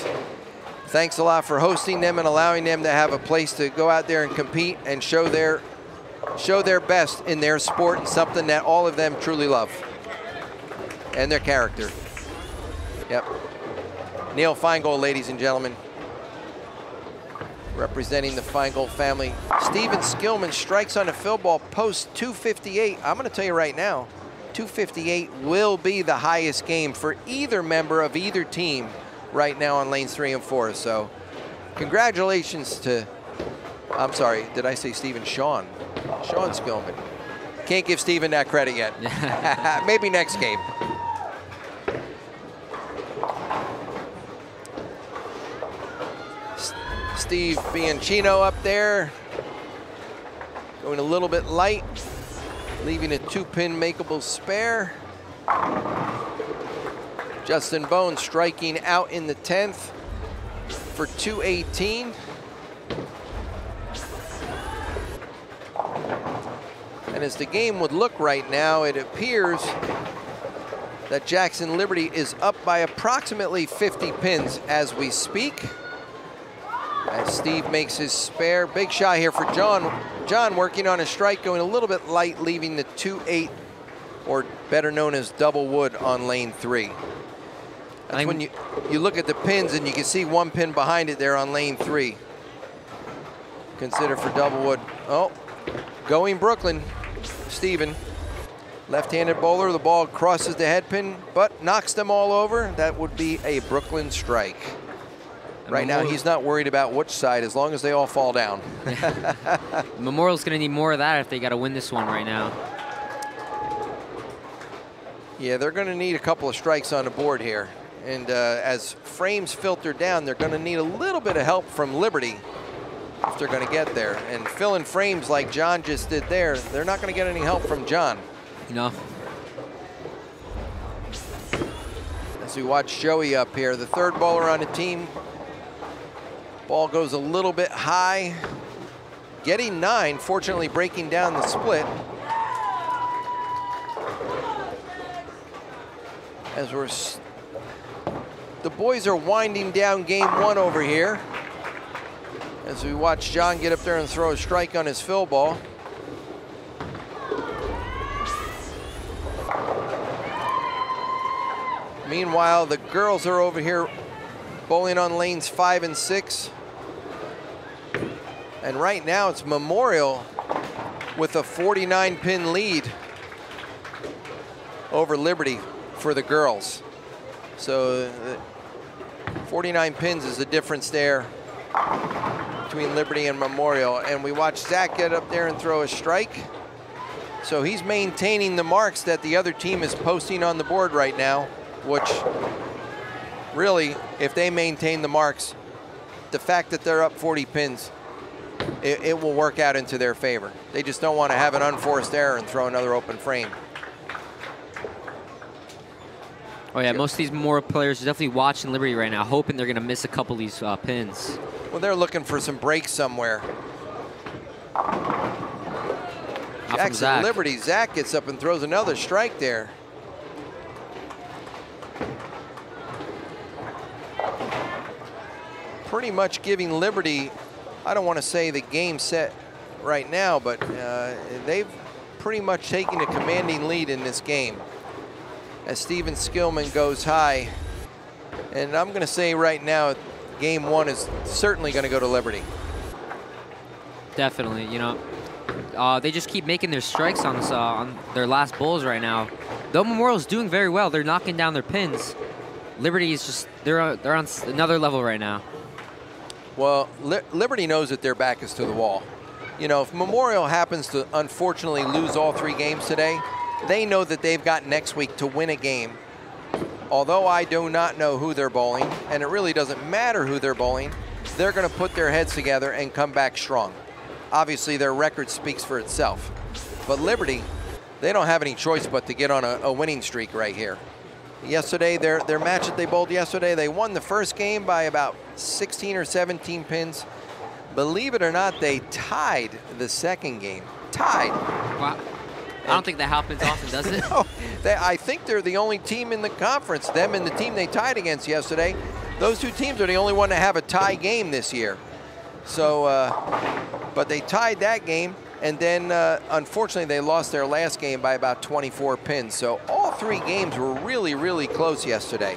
B: thanks a lot for hosting them and allowing them to have a place to go out there and compete and show their best in their sport, and something that all of them truly love, and their character. Yep. Neil Feingold, ladies and gentlemen, representing the Feingold family. Steven Skillman strikes on a field ball post 258. I'm going to tell you right now, 258 will be the highest game for either member of either team right now on lanes 3 and 4. So congratulations to, I'm sorry, did I say Steven? Sean Skillman. Can't give Steven that credit yet. Maybe next game. Steve Bianchino up there, going a little bit light, leaving a 2-pin makeable spare. Justin Bone striking out in the 10th for 218. And as the game would look right now, it appears that Jackson Liberty is up by approximately 50 pins as we speak. As Steve makes his spare. Big shot here for John. John working on a strike, going a little bit light, leaving the 2-8 or better known as double wood on lane 3. That's when you look at the pins and you can see one pin behind it there on lane 3. Consider for double wood. Oh, going Brooklyn, Steven. Left-handed bowler, the ball crosses the head pin, but knocks them all over. That would be a Brooklyn strike. Right now, he's not worried about which side, as long as they all fall down.
A: Memorial's going to need more of that if they got to win this one right now.
B: Yeah, they're going to need a couple of strikes on the board here. And as frames filter down, they're going to need a little bit of help from Liberty if they're going to get there. And filling frames like John just did there, they're not going to get any help from John.
A: No.
B: As we watch Joey up here, the third bowler on the team. Ball goes a little bit high. Getting 9, fortunately breaking down the split. As the boys are winding down game 1 over here. As we watch John get up there and throw a strike on his fill ball. Meanwhile, the girls are over here bowling on lanes 5 and 6. And right now it's Memorial with a 49-pin lead over Liberty for the girls. So 49 pins is the difference there between Liberty and Memorial. And we watch Zach get up there and throw a strike. So he's maintaining the marks that the other team is posting on the board right now, which really, if they maintain the marks, the fact that they're up 40 pins, it will work out into their favor. They just don't want to have an unforced error and throw another open frame.
A: Oh yeah, most of these Memorial players are definitely watching Liberty right now, hoping they're going to miss a couple of these pins.
B: Well, they're looking for some breaks somewhere. Jackson Liberty, Zach gets up and throws another strike there. Pretty much giving Liberty, I don't want to say the game set right now, but they've pretty much taken a commanding lead in this game. As Steven Skillman goes high. And I'm going to say right now, game 1 is certainly going to go to Liberty.
A: Definitely, you know. They just keep making their strikes on this, on their last bowls right now. Though Memorial's doing very well, they're knocking down their pins. Liberty is just, they're on another level right now.
B: Well, Liberty knows that their back is to the wall. You know, if Memorial happens to unfortunately lose all 3 games today, they know that they've got next week to win a game. Although I do not know who they're bowling, and it really doesn't matter who they're bowling, they're going to put their heads together and come back strong. Obviously, their record speaks for itself. But Liberty, they don't have any choice but to get on a winning streak right here. Yesterday, their match that they bowled yesterday, they won the first game by about 16 or 17 pins. Believe it or not, they tied the second game. Tied.
A: Wow. I don't think that happens often, does it?
B: No, I think they're the only team in the conference, them and the team they tied against yesterday. Those 2 teams are the only one to have a tie game this year. So, but they tied that game, and then unfortunately they lost their last game by about 24 pins. So all 3 games were really, really close yesterday.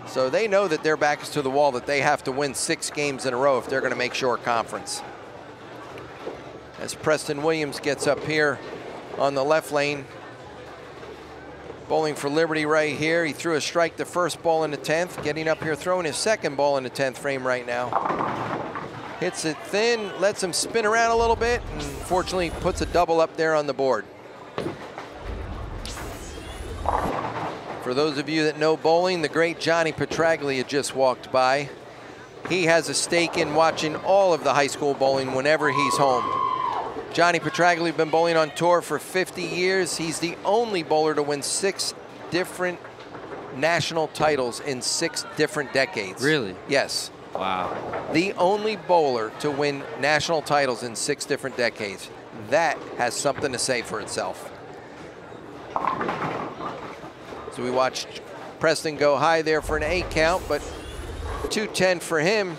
B: So they know that their back is to the wall, that they have to win 6 games in a row if they're going to make short conference. As Preston Williams gets up here on the left lane, bowling for Liberty right here. He threw a strike the first ball in the 10th, getting up here throwing his second ball in the 10th frame right now. Hits it thin, lets him spin around a little bit, and fortunately puts a double up there on the board. For those of you that know bowling, the great Johnny Petraglia just walked by. He has a stake in watching all of the high school bowling whenever he's home. Johnny Petraglia has been bowling on tour for 50 years. He's the only bowler to win 6 different national titles in 6 different decades.
A: Really?
B: Yes.
A: Wow.
B: The only bowler to win national titles in 6 different decades. That has something to say for itself. So we watched Preston go high there for an 8 count, but 210 for him.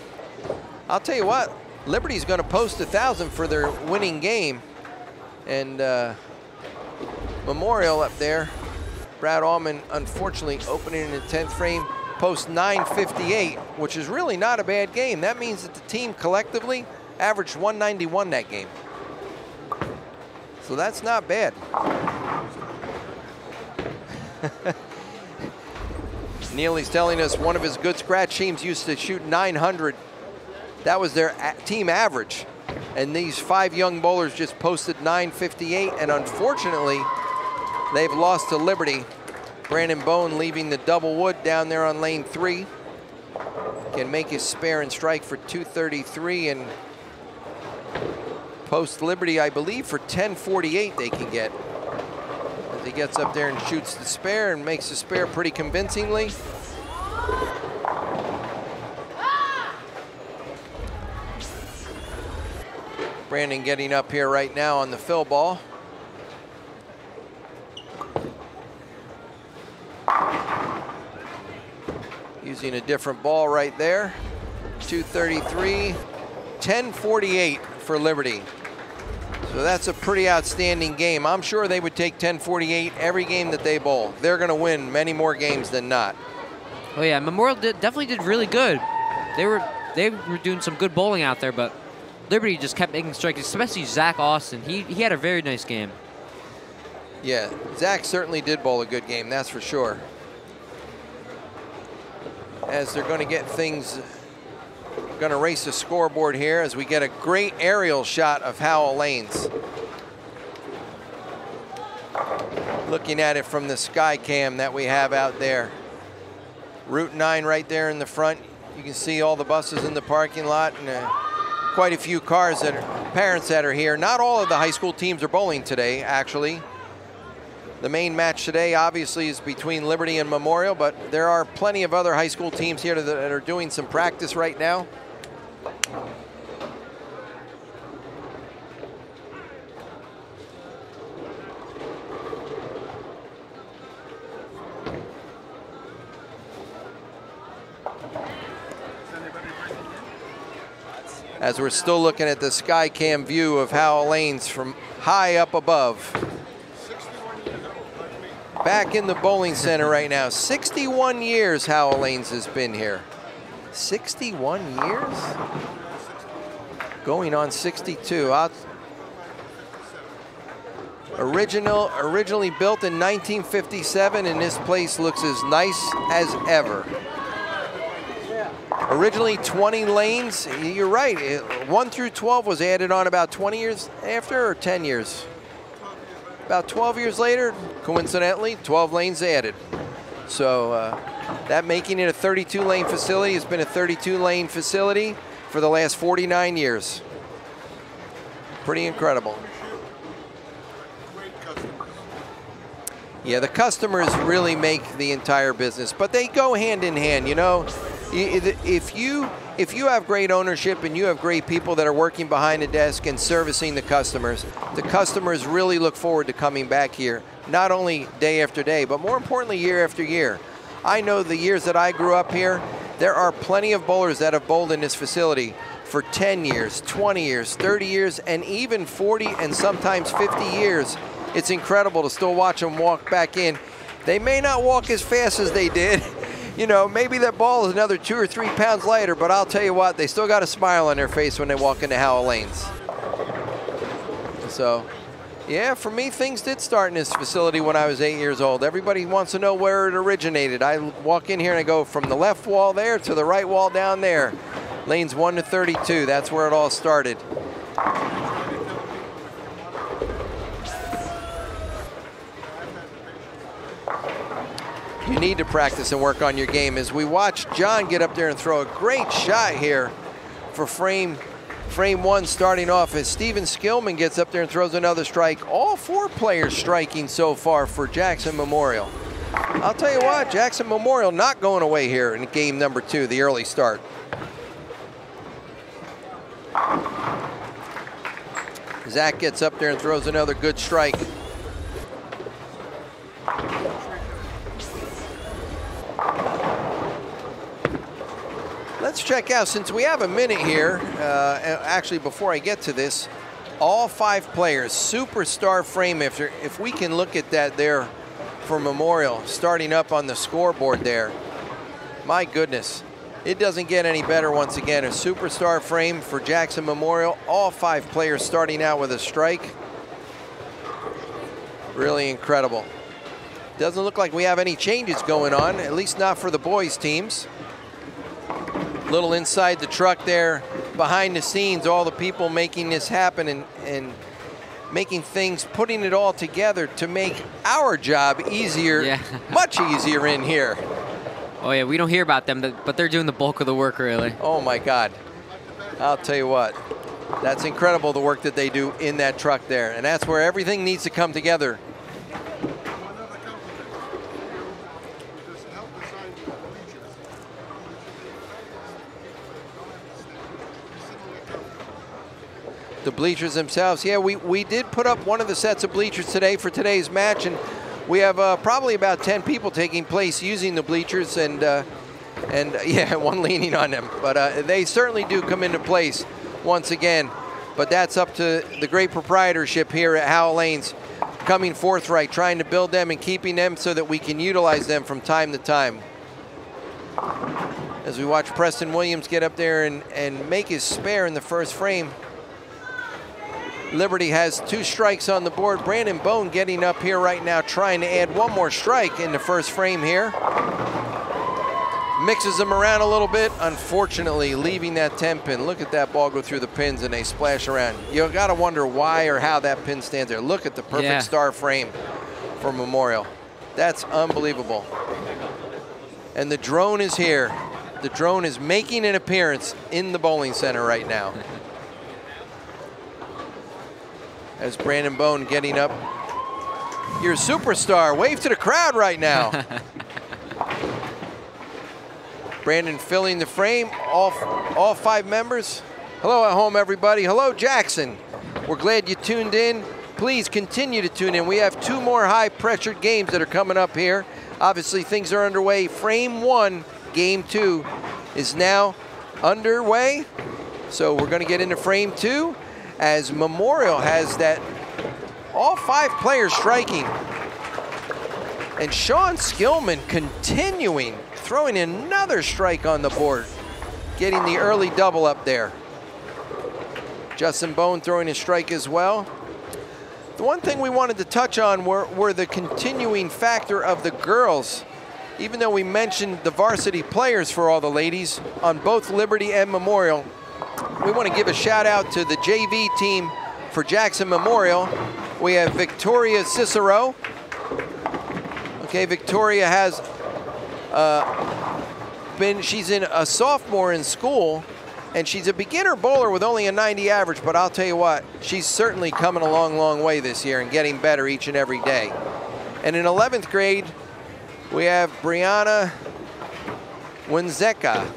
B: I'll tell you what, Liberty's going to post 1,000 for their winning game. And Memorial up there. Brad Allman, unfortunately, opening in the 10th frame, post 958, which is really not a bad game. That means that the team collectively averaged 191 that game. So that's not bad. Neely's telling us one of his good scratch teams used to shoot 900. That was their team average. And these 5 young bowlers just posted 958, and unfortunately, they've lost to Liberty. Brandon Bone leaving the double wood down there on lane 3. Can make his spare and strike for 233, and post Liberty, I believe, for 1048 they can get. As he gets up there and shoots the spare and makes the spare pretty convincingly. Brandon getting up here right now on the fill ball. Using a different ball right there. 233, 1048 for Liberty. So that's a pretty outstanding game. I'm sure they would take 1048 every game that they bowl. They're going to win many more games than not.
A: Oh yeah, Memorial definitely did really good. They were doing some good bowling out there, but Liberty just kept making strikes, especially Zach Austin. He had a very nice game.
B: Yeah, Zach certainly did bowl a good game, that's for sure. As they're going to get things, going to race the scoreboard here as we get a great aerial shot of Howell Lanes. Looking at it from the sky cam that we have out there. Route 9 right there in the front. You can see all the buses in the parking lot, and quite a few cars that are parents that are here. Not all of the high school teams are bowling today, actually. The main match today obviously is between Liberty and Memorial, but there are plenty of other high school teams here that are doing some practice right now. As we're still looking at the sky cam view of Howell Lanes from high up above. Back in the bowling center right now. 61 years Howell Lanes has been here. 61 years? Going on 62. Originally built in 1957, and this place looks as nice as ever. Originally 20 lanes. You're right. 1 through 12 was added on about 20 years after, or 10 years? About 12 years later, coincidentally, 12 lanes added. So that making it a 32-lane facility has been a 32-lane facility for the last 49 years. Pretty incredible. Yeah, the customers really make the entire business, but they go hand in hand, you know. If you have great ownership and you have great people that are working behind the desk and servicing the customers really look forward to coming back here, not only day after day, but more importantly, year after year. I know the years that I grew up here, there are plenty of bowlers that have bowled in this facility for 10 years, 20 years, 30 years, and even 40 and sometimes 50 years. It's incredible to still watch them walk back in. They may not walk as fast as they did. You know, maybe that ball is another 2 or 3 pounds lighter, but I'll tell you what, they still got a smile on their face when they walk into Howell Lanes. So, yeah, for me, things did start in this facility when I was 8 years old. Everybody wants to know where it originated. I walk in here and I go from the left wall there to the right wall down there. Lanes 1 to 32, that's where it all started. You need to practice and work on your game. As we watch John get up there and throw a great shot here for frame 1 starting off, as Steven Skillman gets up there and throws another strike. All 4 players striking so far for Jackson Memorial. I'll tell you what, Jackson Memorial not going away here in game number 2, the early start. Zach gets up there and throws another good strike. Let's check out, since we have a minute here, actually before I get to this, All 5 players, superstar frame. If we can look at that there for Memorial, starting up on the scoreboard there. My goodness, it doesn't get any better once again. A superstar frame for Jackson Memorial. All 5 players starting out with a strike. Really incredible. Doesn't look like we have any changes going on, at least not for the boys teams. Little inside the truck there, behind the scenes, all the people making this happen and making things, putting it all together to make our job easier, much easier in here.
A: Oh yeah, we don't hear about them, but they're doing the bulk of the work, really.
B: Oh my God. I'll tell you what, that's incredible, the work that they do in that truck there. And that's where everything needs to come together. The bleachers themselves, yeah, we did put up one of the sets of bleachers today for today's match, and we have probably about 10 people taking place using the bleachers, and yeah, one leaning on them. But they certainly do come into place once again. But that's up to the great proprietorship here at Howell Lanes, coming forthright, trying to build them and keeping them so that we can utilize them from time to time. As we watch Preston Williams get up there and make his spare in the first frame. Liberty has 2 strikes on the board. Brandon Bone getting up here right now, trying to add 1 more strike in the first frame here. Mixes them around a little bit, unfortunately leaving that 10-pin. Look at that ball go through the pins and they splash around. You gotta wonder why or how that pin stands there. Look at the perfect star frame for Memorial. That's unbelievable. And the drone is here. The drone is making an appearance in the bowling center right now. As Brandon Bone getting up. Your superstar, wave to the crowd right now. Brandon filling the frame, all 5 members. Hello at home, everybody. Hello, Jackson. We're glad you tuned in. Please continue to tune in. We have 2 more high-pressured games that are coming up here. Obviously, things are underway. Frame 1, game 2 is now underway. So we're gonna get into frame 2. As Memorial has that, all 5 players striking. And Sean Skillman continuing, throwing another strike on the board, getting the early double up there. Justin Bone throwing a strike as well. The one thing we wanted to touch on were the continuing factor of the girls. Even though we mentioned the varsity players for all the ladies on both Liberty and Memorial, we want to give a shout out to the JV team for Jackson Memorial. We have Victoria Cicero. Okay, Victoria has she's in a sophomore in school, and she's a beginner bowler with only a 90 average, but I'll tell you what, she's certainly coming a long, long way this year and getting better each and every day. And in 11th grade, we have Brianna Wenzeka.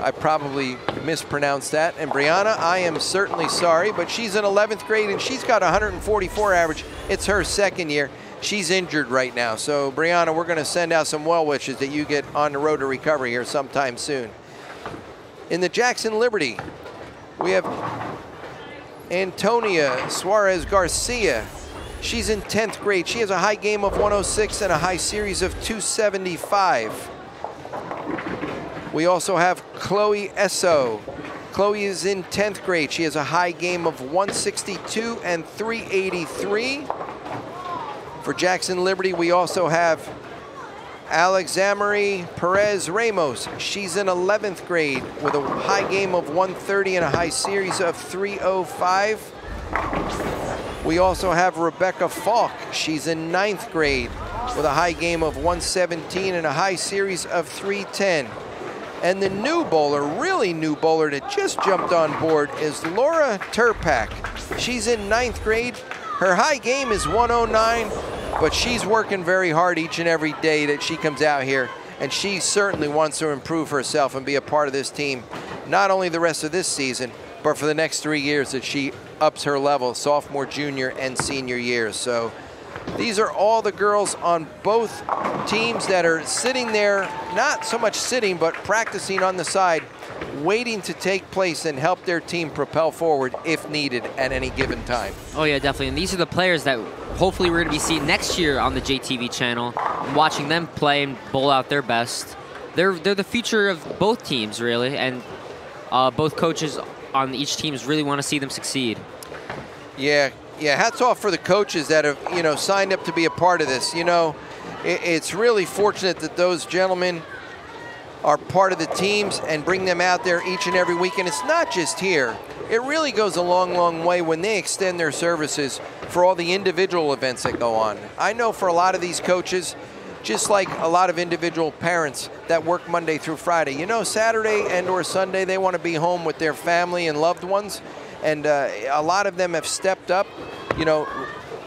B: I probably mispronounced that. And Brianna, I am certainly sorry, but she's in 11th grade and she's got 144 average. It's her second year. She's injured right now. So Brianna, we're gonna send out some well wishes that you get on the road to recovery here sometime soon. In the Jackson Liberty, we have Antonia Suarez Garcia. She's in 10th grade. She has a high game of 106 and a high series of 275. We also have Chloe Esso. Chloe is in 10th grade. She has a high game of 162 and 383. For Jackson Liberty, we also have Alex Amory Perez Ramos. She's in 11th grade with a high game of 130 and a high series of 305. We also have Rebecca Falk. She's in 9th grade with a high game of 117 and a high series of 310. And the new bowler, really new bowler that just jumped on board is Laura Turpak. She's in 9th grade. Her high game is 109, but she's working very hard each and every day that she comes out here. And she certainly wants to improve herself and be a part of this team, not only the rest of this season, but for the next 3 years that she ups her level, sophomore, junior, and senior years. So these are all the girls on both teams that are sitting there, not so much sitting, but practicing on the side, waiting to take place and help their team propel forward if needed at any given time.
A: Oh yeah, definitely. And these are the players that hopefully we're going to be seeing next year on the JTV channel, watching them play and bowl out their best. They're the future of both teams, really, and both coaches on each teams really want to see them succeed.
B: Yeah, hats off for the coaches that have, signed up to be a part of this. It's really fortunate that those gentlemen are part of the teams and bring them out there each and every week. And it's not just here. It really goes a long, long way when they extend their services for all the individual events that go on. I know for a lot of these coaches, just like a lot of individual parents that work Monday through Friday, Saturday and or Sunday, they want to be home with their family and loved ones. And a lot of them have stepped up,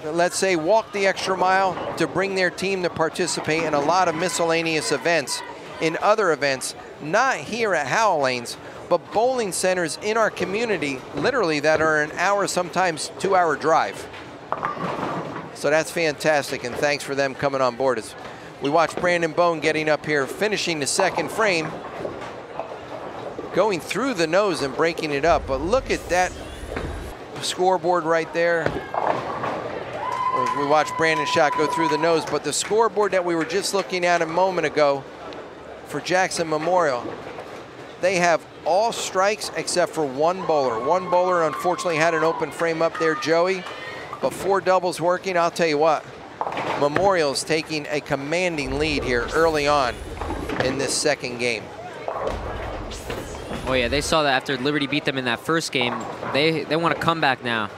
B: let's say walk the extra mile to bring their team to participate in a lot of miscellaneous events, in other events, not here at Howell Lanes, but bowling centers in our community, literally that are an hour, sometimes 2-hour drive. So that's fantastic, and thanks for them coming on board. As we watch Brandon Bone getting up here, finishing the second frame, going through the nose and breaking it up. But look at that scoreboard right there. We watched Brandon's shot go through the nose, but the scoreboard that we were just looking at a moment ago for Jackson Memorial, they have all strikes except for one bowler. One bowler unfortunately had an open frame up there, Joey, but 4 doubles working. I'll tell you what, Memorial's taking a commanding lead here early on in this second game.
A: Oh yeah, they saw that after Liberty beat them in that first game. They want to come back now.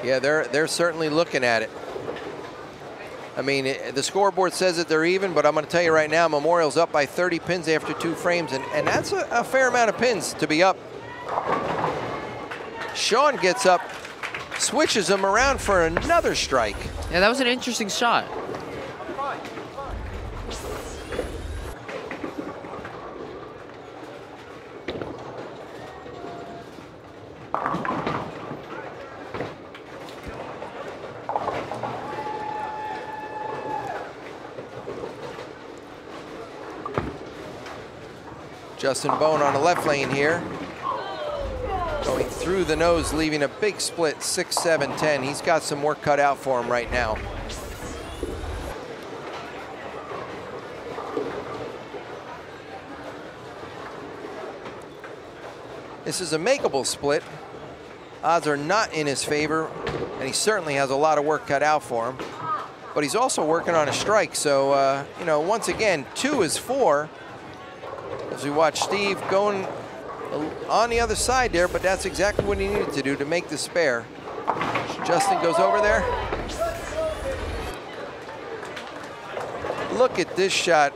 B: Yeah, they're certainly looking at it. I mean, the scoreboard says that they're even, but I'm going to tell you right now, Memorial's up by 30 pins after 2 frames, and that's a fair amount of pins to be up. Sean gets up, switches them around for another strike.
A: Yeah, that was an interesting shot.
B: Justin Bone on the left lane here. Going through the nose, leaving a big split, 6, 7, 10. He's got some work cut out for him right now. This is a makeable split. Odds are not in his favor, and he certainly has a lot of work cut out for him. But he's also working on a strike, so, once again, 2 is 4. As we watch Steve going on the other side there, but that's exactly what he needed to do to make the spare. Justin goes over there. Look at this shot.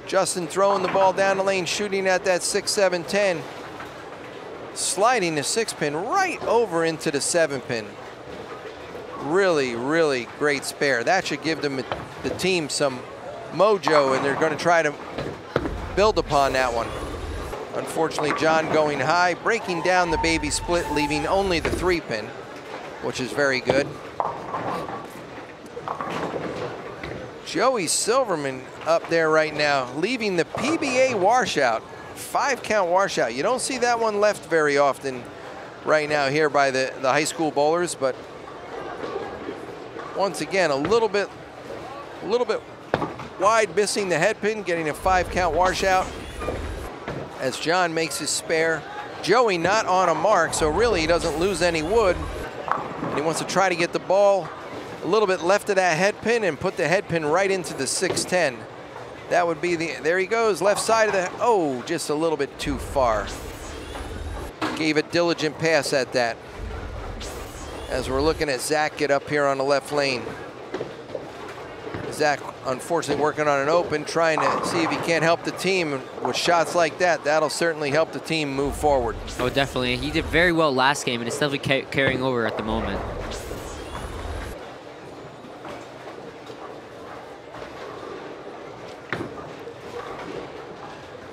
B: Justin throwing the ball down the lane, shooting at that 6, 7, 10. Sliding the 6-pin right over into the 7-pin. Really, really great spare. That should give them, the team, some mojo, and they're going to try to build upon that one. Unfortunately, John going high, breaking down the baby split, leaving only the 3-pin, which is very good. Joey Silverman up there right now, leaving the PBA washout, 5-count washout. You don't see that one left very often right now here by the high school bowlers, but once again, a little bit wide, missing the head pin, getting a 5-count washout as John makes his spare. Joey not on a mark, so really he doesn't lose any wood. And he wants to try to get the ball a little bit left of that head pin and put the head pin right into the 6-10. That would be there he goes, left side of the, oh, just a little bit too far. Gave a diligent pass at that. As we're looking at Zach get up here on the left lane. Zach, unfortunately, working on an open, trying to see if he can't help the team. With shots like that, that'll certainly help the team move forward.
A: Oh, definitely. He did very well last game, and it's definitely carrying over at the moment.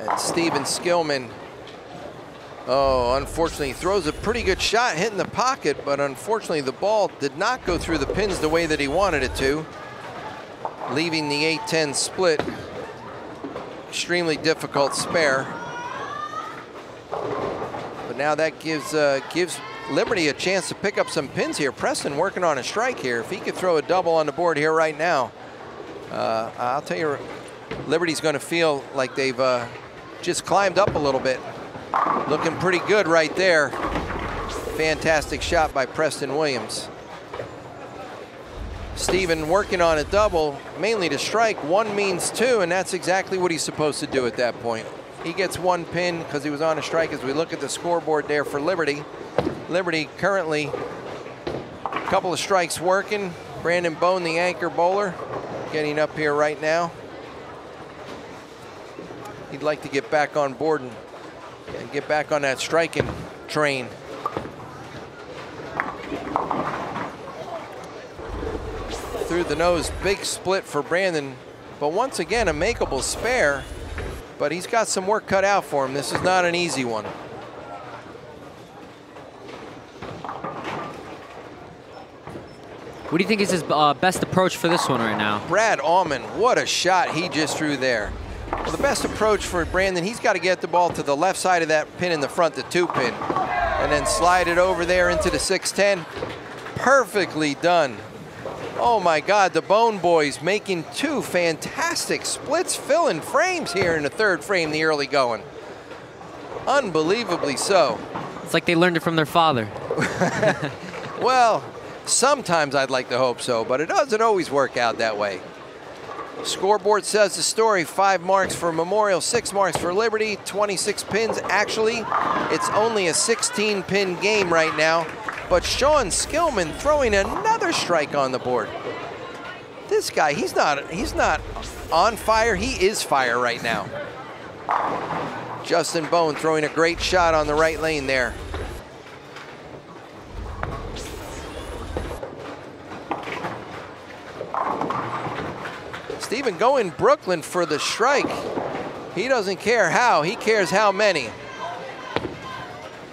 B: And Steven Skillman, oh, unfortunately, throws a pretty good shot hitting the pocket, but unfortunately, the ball did not go through the pins the way that he wanted it to, leaving the 8-10 split. Extremely difficult spare. now that gives Liberty a chance to pick up some pins here. Preston working on a strike here. If he could throw a double on the board here right now, I'll tell you, Liberty's going to feel like they've just climbed up a little bit. Looking pretty good right there. Fantastic shot by Preston Williams. Steven working on a double, mainly to strike. One means two, and that's exactly what he's supposed to do at that point. He gets one pin because he was on a strike. As we look at the scoreboard there for Liberty, Liberty currently a couple of strikes working. Brandon Bone, the anchor bowler, getting up here right now. He'd like to get back on board and get back on that striking train. Through the nose, big split for Brandon, but once again a makeable spare, but he's got some work cut out for him. This is not an easy one.
A: What do you think is his best approach for this one right now?
B: Brad Allman, what a shot he just threw there. Well, the best approach for Brandon, he's got to get the ball to the left side of that pin in the front, the 2-pin, and then slide it over there into the 610. Perfectly done. Oh my God, the Bone Boys making two fantastic splits, filling frames here in the third frame, the early going. Unbelievably so.
A: It's like they learned it from their father.
B: Well, sometimes I'd like to hope so, but it doesn't always work out that way. Scoreboard says the story, 5 marks for Memorial, 6 marks for Liberty, 26 pins. Actually, it's only a 16-pin game right now, but Sean Skillman throwing another strike on the board. This guy, he's not on fire, he is fire right now. Justin Bone throwing a great shot on the right lane there. Steven going Brooklyn for the strike. He doesn't care how, he cares how many.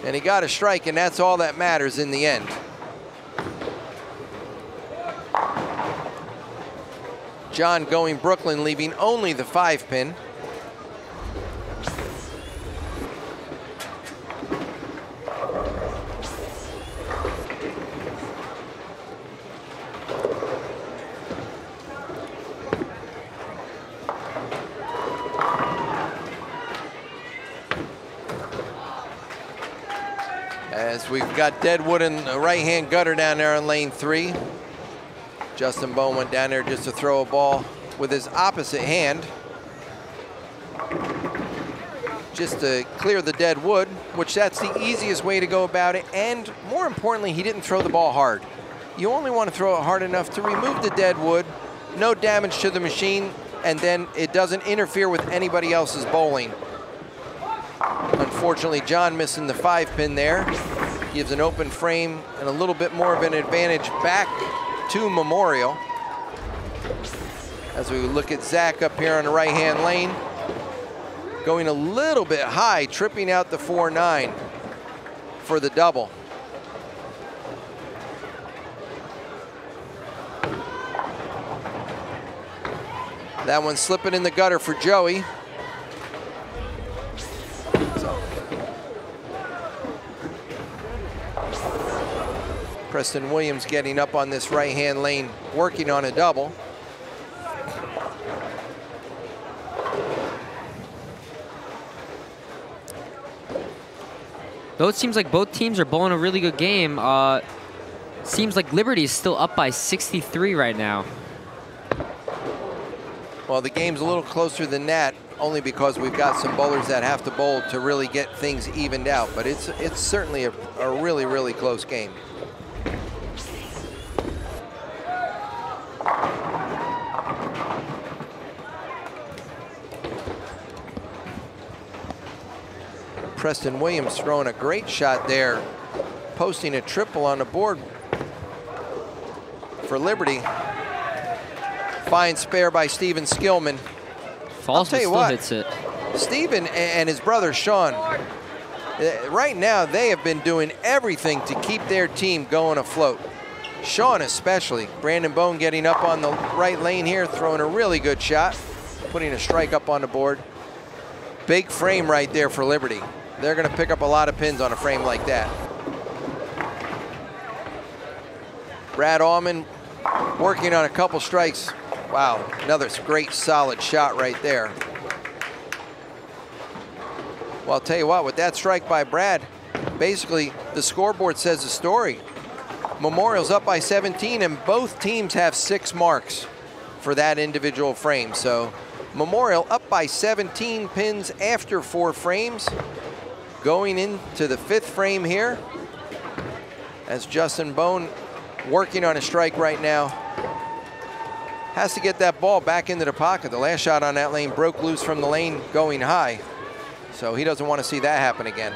B: And he got a strike, and that's all that matters in the end. John going Brooklyn, leaving only the 5-pin. As we've got Deadwood in the right-hand gutter down there on lane 3. Justin Bone went down there just to throw a ball with his opposite hand, just to clear the dead wood, which that's the easiest way to go about it. And more importantly, he didn't throw the ball hard. You only want to throw it hard enough to remove the dead wood, no damage to the machine, and then it doesn't interfere with anybody else's bowling. Unfortunately, John missing the 5-pin there. Gives an open frame and a little bit more of an advantage back to Memorial. As we look at Zach up here on the right-hand lane, going a little bit high, tripping out the 4-9 for the double. That one slipping in the gutter for Joey. Preston Williams getting up on this right-hand lane, working on a double.
A: Though it seems like both teams are bowling a really good game, seems like Liberty is still up by 63 right now.
B: Well, the game's a little closer than that, only because we've got some bowlers that have to bowl to really get things evened out. But it's certainly a really, really close game. Preston Williams throwing a great shot there, posting a triple on the board for Liberty. Fine spare by Steven Skillman.
A: Falls, but still hits it.
B: Steven and his brother Sean, right now they have been doing everything to keep their team going afloat. Sean especially. Brandon Bone getting up on the right lane here, throwing a really good shot, putting a strike up on the board. Big frame right there for Liberty. they're going to pick up a lot of pins on a frame like that. Brad Allman working on a couple strikes. Wow, another great solid shot right there. Well, I'll tell you what, with that strike by Brad, basically the scoreboard says the story. Memorial's up by 17, and both teams have 6 marks for that individual frame. So Memorial up by 17 pins after 4 frames, going into the 5th frame here, as Justin Bone working on a strike right now. Has to get that ball back into the pocket. The last shot on that lane broke loose from the lane going high, so he doesn't want to see that happen again.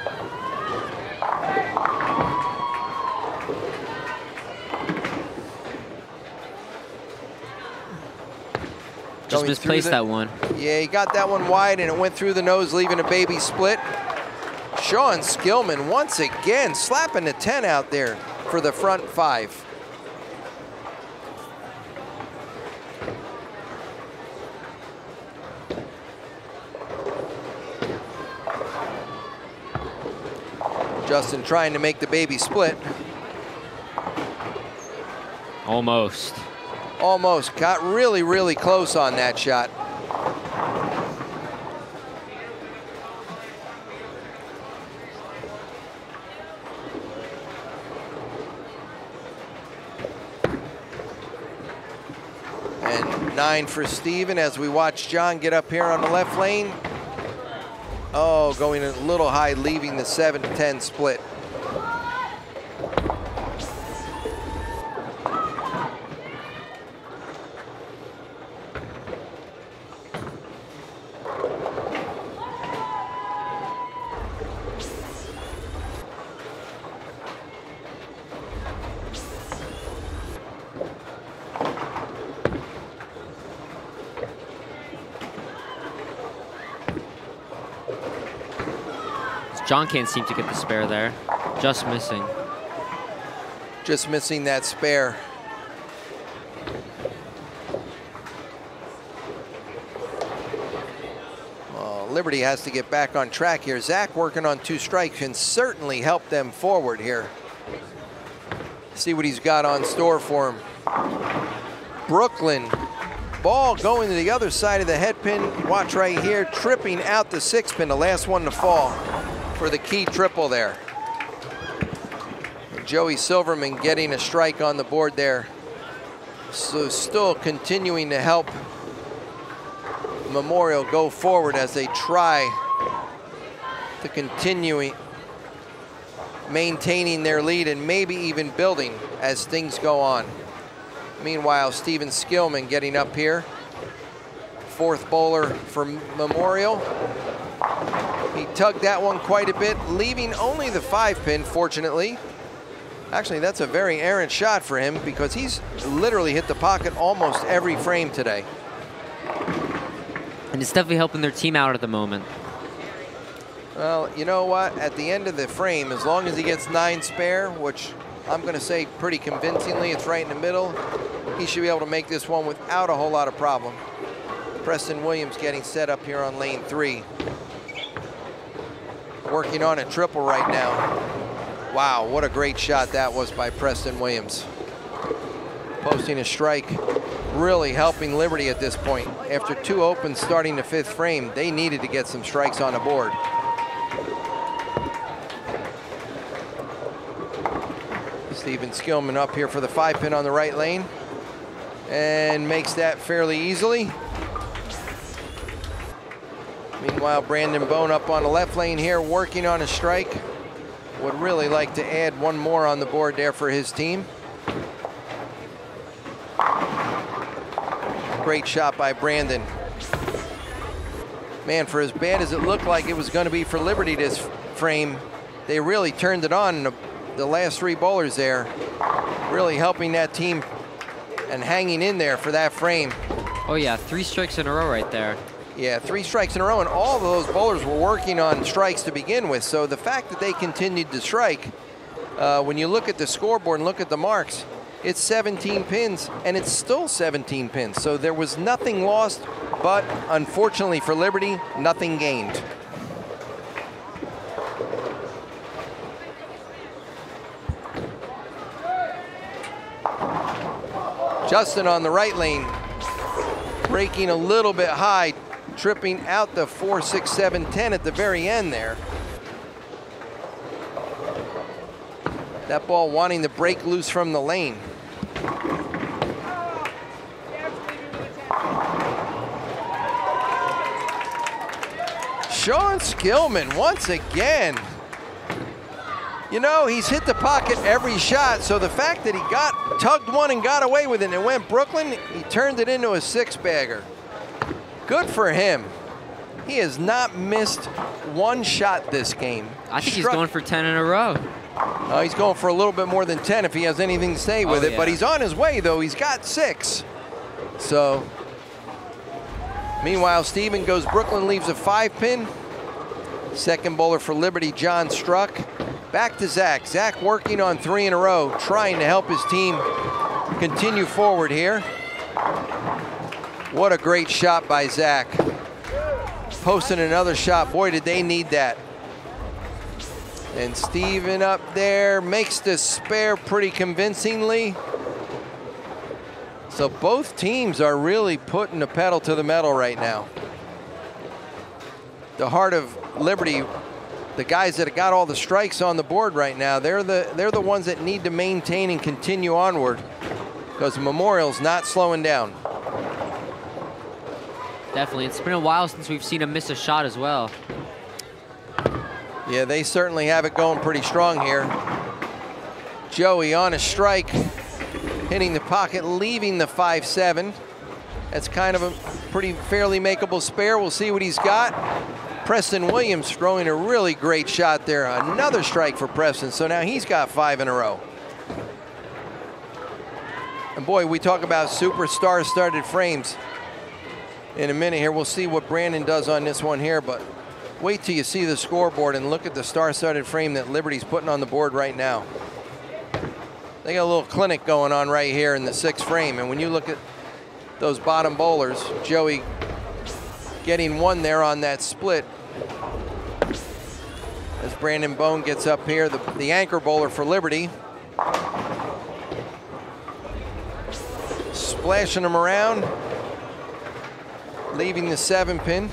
A: Just misplaced that one.
B: Yeah, he got that one wide, and it went through the nose, leaving a baby split. Sean Skillman once again slapping the 10 out there for the front 5. Justin trying to make the baby split.
A: Almost.
B: Almost. Got really, really close on that shot. And 9 for Steven as we watch John get up here on the left lane. Oh, going a little high, leaving the 7-10 split.
A: John can't seem to get the spare there. Just missing.
B: Just missing that spare. Well, Liberty has to get back on track here. Zach working on 2 strikes can certainly help them forward here. See what he's got on store for him. Brooklyn, ball going to the other side of the head pin. Watch right here, tripping out the 6 pin, the last one to fall for the key triple there. Joey Silverman getting a strike on the board there. So still continuing to help Memorial go forward as they try to continue maintaining their lead and maybe even building as things go on. Meanwhile, Steven Skillman getting up here. 4th bowler for Memorial. He tugged that one quite a bit, leaving only the 5 pin, fortunately. Actually, that's a very errant shot for him because he's literally hit the pocket almost every frame today.
A: And it's definitely helping their team out at the moment.
B: Well, you know what? At the end of the frame, as long as he gets 9 spare, which I'm going to say pretty convincingly, it's right in the middle, he should be able to make this one without a whole lot of problem. Preston Williams getting set up here on lane 3. Working on a triple right now. Wow, what a great shot that was by Preston Williams. Posting a strike, really helping Liberty at this point. After 2 opens starting the 5th frame, they needed to get some strikes on the board. Steven Skillman up here for the 5 pin on the right lane and makes that fairly easily. Meanwhile, Brandon Bone up on the left lane here working on a strike. Would really like to add 1 more on the board there for his team. Great shot by Brandon. Man, for as bad as it looked like it was going to be for Liberty this frame, they really turned it on. The last 3 bowlers there really helping that team and hanging in there for that frame.
A: Oh yeah, 3 strikes in a row right there.
B: Yeah, 3 strikes in a row, and all of those bowlers were working on strikes to begin with. So the fact that they continued to strike, when you look at the scoreboard and look at the marks, it's 17 pins, and it's still 17 pins. So there was nothing lost, but unfortunately for Liberty, nothing gained. Justin on the right lane, breaking a little bit high, tripping out the 4, 6, 7, 10 at the very end there. That ball wanting to break loose from the lane. Sean Skillman once again. You know, he's hit the pocket every shot, so the fact that he tugged one and got away with it and it went Brooklyn, he turned it into a 6-bagger. Good for him. He has not missed one shot this game.
A: I think he's going for 10 in a row.
B: He's going for a little bit more than 10 if he has anything to say with it, but he's on his way, though. He's got 6. So, meanwhile, Steven goes Brooklyn, leaves a 5-pin. Second bowler for Liberty, John Struck. Back to Zach. Zach working on 3 in a row, trying to help his team continue forward here. What a great shot by Zach. Posting another shot. Boy, did they need that. And Steven up there makes the spare pretty convincingly. So both teams are really putting the pedal to the metal right now. The heart of Liberty, the guys that have got all the strikes on the board right now, they're the ones that need to maintain and continue onward, because Memorial's not slowing down.
A: Definitely. It's been a while since we've seen him miss a shot as well.
B: Yeah, they certainly have it going pretty strong here. Joey on a strike, hitting the pocket, leaving the 5-7. That's kind of a pretty fairly makeable spare. We'll see what he's got. Preston Williams throwing a really great shot there. Another strike for Preston, so now he's got 5 in a row. And boy, we talk about superstar started frames. In a minute here, we'll see what Brandon does on this one here, but wait till you see the scoreboard and look at the star-studded frame that Liberty's putting on the board right now. They got a little clinic going on right here in the 6th frame, and when you look at those bottom bowlers, Joey getting 1 there on that split. As Brandon Bone gets up here, the anchor bowler for Liberty. Splashing them around, leaving the 7-pin.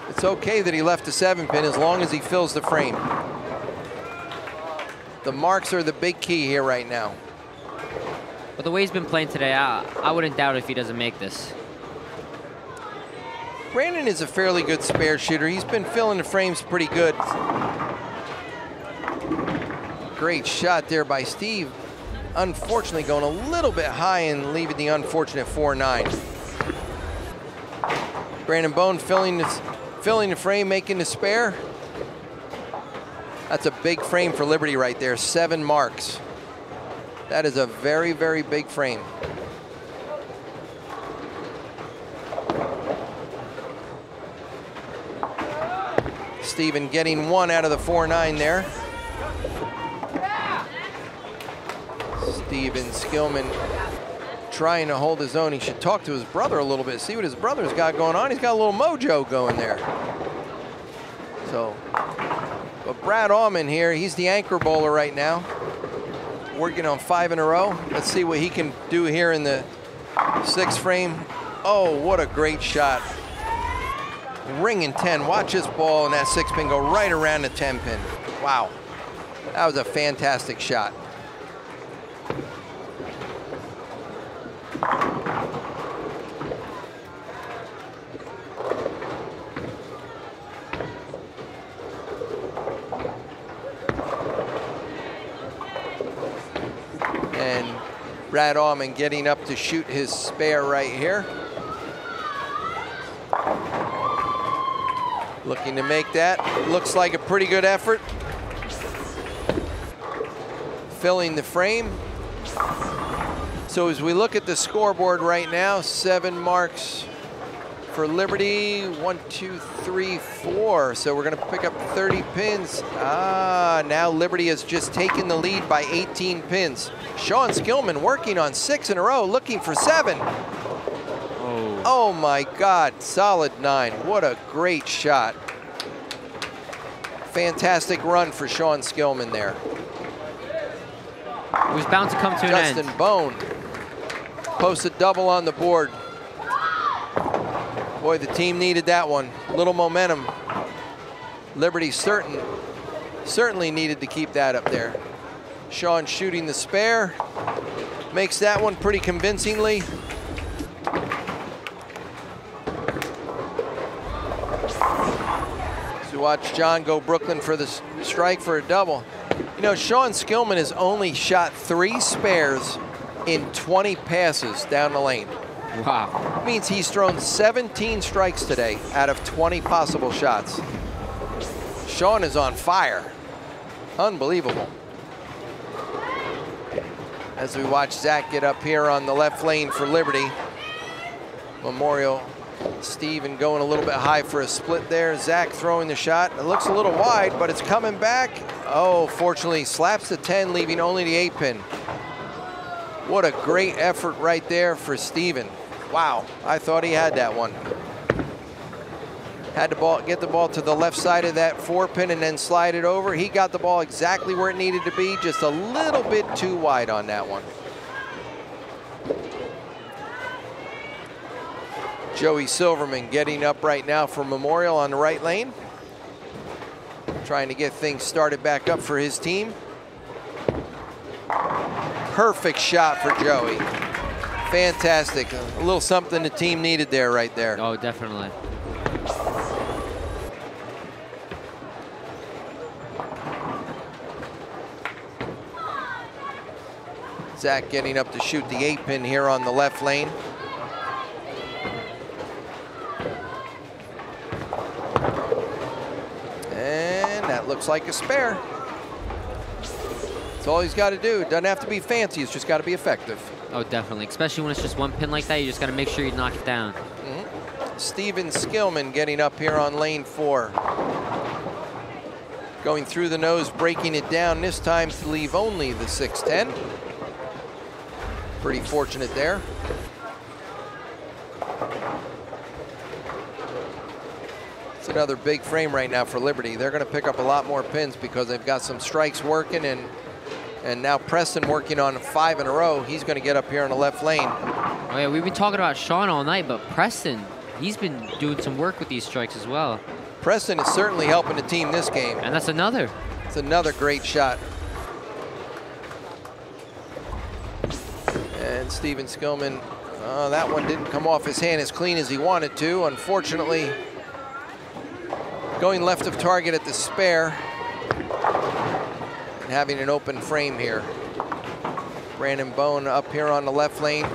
B: It's okay that he left the 7-pin as long as he fills the frame. The marks are the big key here right now.
A: But the way he's been playing today, I wouldn't doubt if he doesn't make this.
B: Brandon is a fairly good spare shooter. He's been filling the frames pretty good. Great shot there by Steve. Unfortunately going a little bit high and leaving the unfortunate 4-9. Brandon Bone filling the frame, making the spare. That's a big frame for Liberty right there, 7 marks. That is a very, very big frame. Steven getting 1 out of the 4-9 there. Steven Skillman trying to hold his own. He should talk to his brother a little bit, see what his brother's got going on. He's got a little mojo going there. So, but Brad Allman here, he's the anchor bowler right now, working on 5 in a row. Let's see what he can do here in the 6th frame. Oh, what a great shot. Ringing 10. Watch this ball and that 6-pin go right around the 10-pin. Wow. That was a fantastic shot. And Brad Allman getting up to shoot his spare right here. Looking to make that. Looks like a pretty good effort. Filling the frame. So as we look at the scoreboard right now, 7 marks for Liberty. 1, 2, 3, 4. So we're going to pick up 30 pins. Now Liberty has just taken the lead by 18 pins. Sean Skillman working on 6 in a row, looking for 7. Oh my God, solid 9. What a great shot. Fantastic run for Sean Skillman there.
A: It was bound to come to an end.
B: Justin Bone posted double on the board. Boy, the team needed that one. Little momentum. Liberty certainly needed to keep that up there. Sean shooting the spare. Makes that one pretty convincingly. So watch John go Brooklyn for the strike for a double. You know, Sean Skillman has only shot 3 spares in 20 passes down the lane.
A: Wow.
B: That means he's thrown 17 strikes today out of 20 possible shots. Sean is on fire. Unbelievable. As we watch Zach get up here on the left lane for Liberty. Memorial, Steven going a little bit high for a split there. Zach throwing the shot. It looks a little wide, but it's coming back. Oh, fortunately, slaps the 10, leaving only the 8-pin. What a great effort right there for Steven. Wow, I thought he had that one. Had to get the ball to the left side of that 4-pin and then slide it over. He got the ball exactly where it needed to be, just a little bit too wide on that one. Joey Silverman getting up right now for Memorial on the right lane. Trying to get things started back up for his team. Perfect shot for Joey. Fantastic. A little something the team needed there, right there.
A: Oh, definitely.
B: Zach getting up to shoot the 8-pin here on the left lane. And that looks like a spare. That's all he's got to do. Doesn't have to be fancy, it's just got to be effective.
A: Oh, definitely. Especially when it's just one pin like that, you just got to make sure you knock it down.
B: Steven Skillman getting up here on lane 4. Going through the nose, breaking it down, this time to leave only the 6-10. Pretty fortunate there. It's another big frame right now for Liberty. They're going to pick up a lot more pins because they've got some strikes working, and now Preston working on 5 in a row. He's going to get up here on the left lane.
A: Oh yeah, we've been talking about Sean all night, but Preston, he's been doing some work with these strikes as well.
B: Preston is certainly helping the team this game.
A: And that's another.
B: It's another great shot. And Steven Skillman, that one didn't come off his hand as clean as he wanted to. Unfortunately, going left of target at the spare and having an open frame here. Brandon Bone up here on the left lane,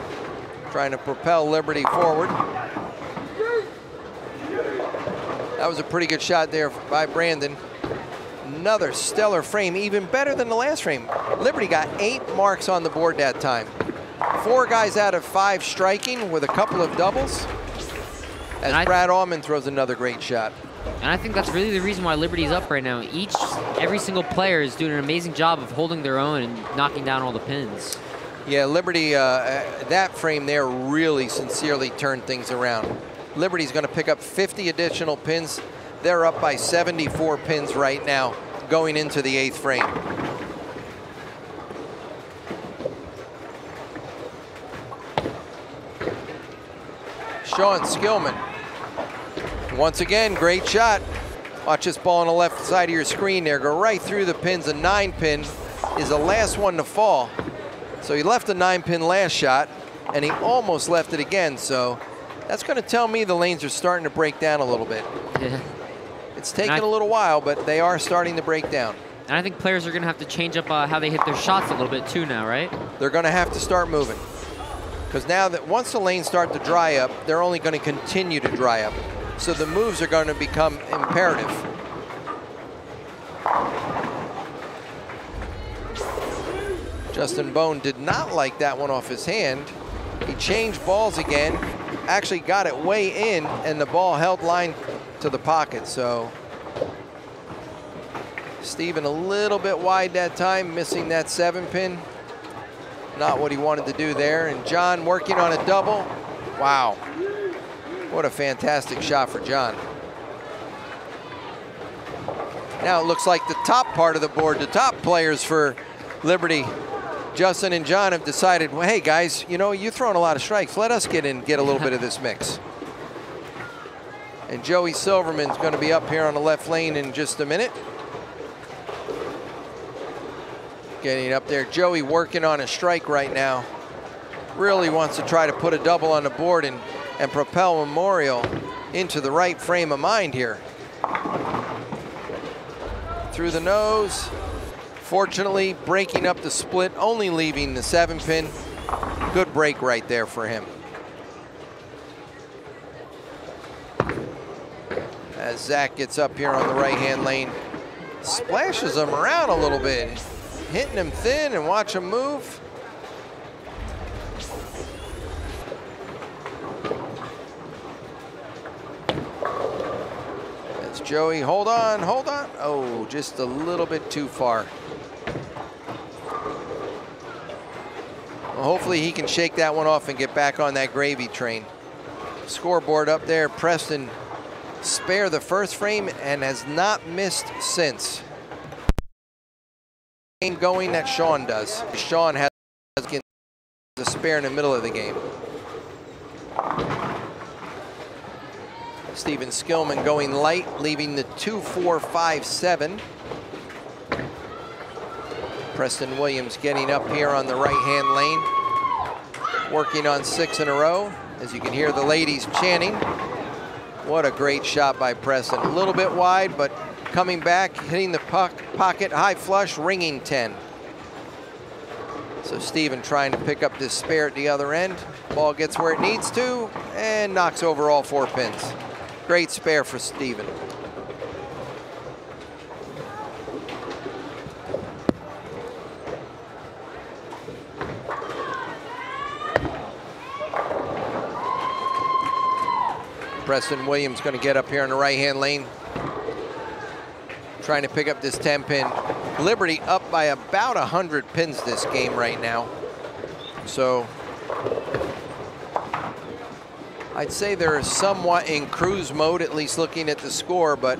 B: trying to propel Liberty forward. That was a pretty good shot there by Brandon. Another stellar frame, even better than the last frame. Liberty got 8 marks on the board that time. 4 guys out of 5 striking with a couple of doubles. As Brad Allman throws another great shot.
A: And I think that's really the reason why Liberty's up right now. Every single player is doing an amazing job of holding their own and knocking down all the pins.
B: Yeah, Liberty, that frame there really sincerely turned things around. Liberty's going to pick up 50 additional pins. They're up by 74 pins right now, going into the 8th frame. Sean Skillman. Once again, great shot. Watch this ball on the left side of your screen there. Go right through the pins. A 9-pin is the last one to fall. So he left the 9-pin last shot, and he almost left it again. So that's going to tell me the lanes are starting to break down a little bit.
A: Yeah.
B: It's taken a little while, but they are starting to break down.
A: And I think players are going to have to change up how they hit their shots a little bit too now, right?
B: They're going to have to start moving. Because now that once the lanes start to dry up, they're only going to continue to dry up. So the moves are going to become imperative. Justin Bone did not like that one off his hand. He changed balls again, actually got it way in, and the ball held line to the pocket. So Steven a little bit wide that time, missing that 7-pin. Not what he wanted to do there. And John working on a double. Wow. What a fantastic shot for John. Now it looks like the top part of the board, the top players for Liberty, Justin and John, have decided, well, hey guys, you know, you're throwing a lot of strikes. Let us get in, get a little bit of this mix. And Joey Silverman's going to be up here on the left lane in just a minute. Getting up there. Joey working on a strike right now. Really wants to try to put a double on the board and propel Memorial into the right frame of mind here. Through the nose. Fortunately, breaking up the split, only leaving the 7-pin. Good break right there for him. As Zach gets up here on the right-hand lane, splashes him around a little bit, hitting him thin, and watch him move. That's Joey, hold on, hold on. Oh, just a little bit too far. Well, hopefully he can shake that one off and get back on that gravy train. Scoreboard up there, Preston spare the first frame and has not missed since. Game going that Sean does. Sean has the spare in the middle of the game. Steven Skillman going light, leaving the 2-4-5-7. Preston Williams getting up here on the right-hand lane, working on 6 in a row. As you can hear the ladies chanting. What a great shot by Preston. A little bit wide, but coming back, hitting the pocket, high flush, ringing 10. So Steven trying to pick up this spare at the other end. Ball gets where it needs to and knocks over all 4 pins. Great spare for Steven. Preston Williams going to get up here in the right-hand lane, trying to pick up this 10-pin. Liberty up by about 100 pins this game right now. So I'd say they're somewhat in cruise mode, at least looking at the score, but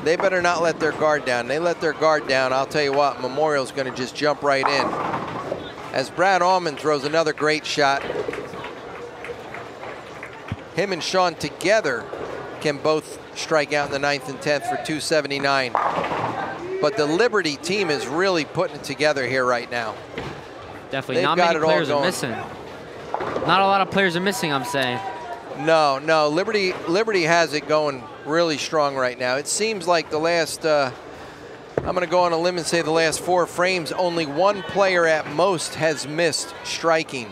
B: they better not let their guard down. They let their guard down, I'll tell you what, Memorial's going to just jump right in. As Brad Allman throws another great shot. Him and Sean together can both strike out in the 9th and 10th for 279. But the Liberty team is really putting it together here right now.
A: Definitely, not many players are missing. Not a lot of players are missing, I'm saying.
B: No, Liberty has it going really strong right now. It seems like the last, I'm going to go on a limb and say the last 4 frames, only 1 player at most has missed striking.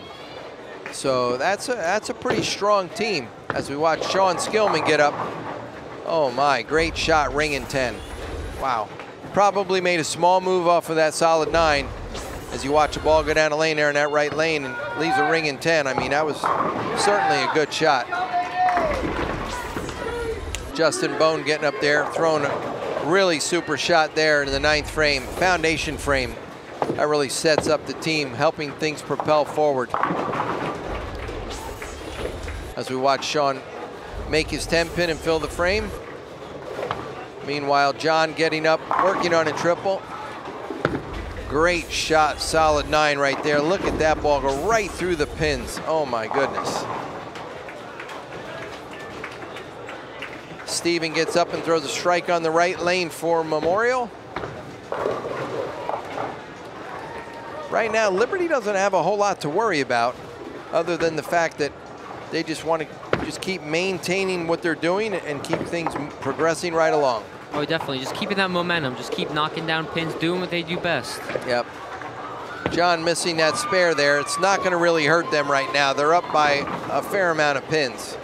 B: So that's a pretty strong team as we watch Sean Skillman get up. Oh my, great shot, ringing 10. Wow. Probably made a small move off of that solid 9 as you watch the ball go down the lane there in that right lane and leaves a ringing 10. I mean, that was certainly a good shot. Justin Bone getting up there, throwing a really super shot there in the 9th frame, foundation frame. That really sets up the team, helping things propel forward. As we watch Sean make his 10-pin and fill the frame. Meanwhile, John getting up, working on a triple. Great shot, solid 9 right there. Look at that ball go right through the pins. Oh my goodness. Steven gets up and throws a strike on the right lane for Memorial. Right now, Liberty doesn't have a whole lot to worry about other than the fact that they just want to just keep maintaining what they're doing and keep things progressing right along.
A: Oh, definitely. Just keeping that momentum. Just keep knocking down pins, doing what they do best.
B: Yep. John missing that spare there. It's not going to really hurt them right now. They're up by a fair amount of pins.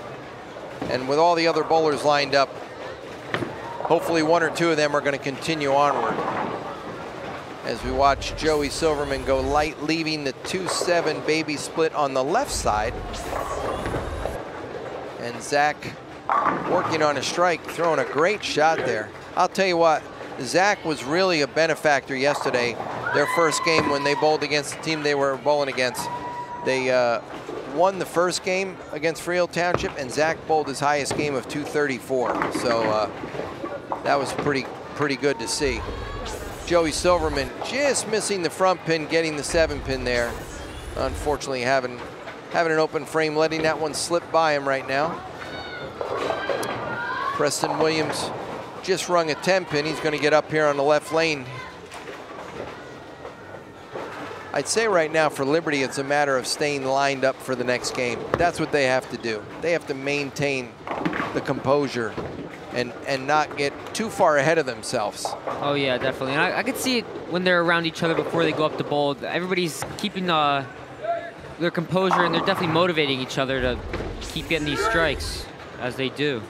B: And with all the other bowlers lined up, hopefully 1 or 2 of them are going to continue onward. As we watch Joey Silverman go light, leaving the 2-7 baby split on the left side. And Zach working on a strike, throwing a great shot there. I'll tell you what, Zach was really a benefactor yesterday. Their first game when they bowled against the team they were bowling against. They won the first game against Freehold Township, and Zach bowled his highest game of 234. So that was pretty pretty good to see. Joey Silverman just missing the front pin, getting the 7-pin there. Unfortunately, having an open frame, letting that one slip by him right now. Preston Williams just rung a 10-pin. He's going to get up here on the left lane. I'd say right now for Liberty, it's a matter of staying lined up for the next game. That's what they have to do. They have to maintain the composure and not get too far ahead of themselves.
A: Oh yeah, definitely. And I could see it when they're around each other before they go up to bowl. Everybody's keeping their composure, and they're definitely motivating each other to keep getting these strikes as they do.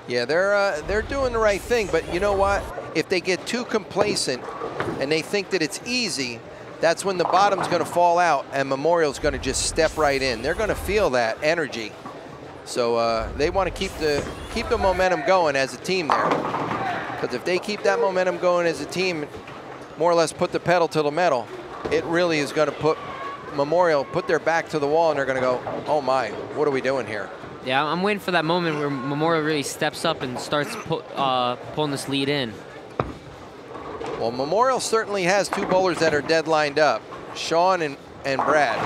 B: Yeah, they're doing the right thing, but you know what? If they get too complacent and they think that it's easy, that's when the bottom's going to fall out and Memorial's going to just step right in. They're going to feel that energy. So they want to keep the momentum going as a team there. Because if they keep that momentum going as a team, more or less put the pedal to the metal, it really is going to put Memorial, put their back to the wall, and they're going to go, oh my, what are we doing here?
A: Yeah, I'm waiting for that moment where Memorial really steps up and starts pulling this lead in.
B: Well, Memorial certainly has two bowlers that are dead lined up, Sean and Brad.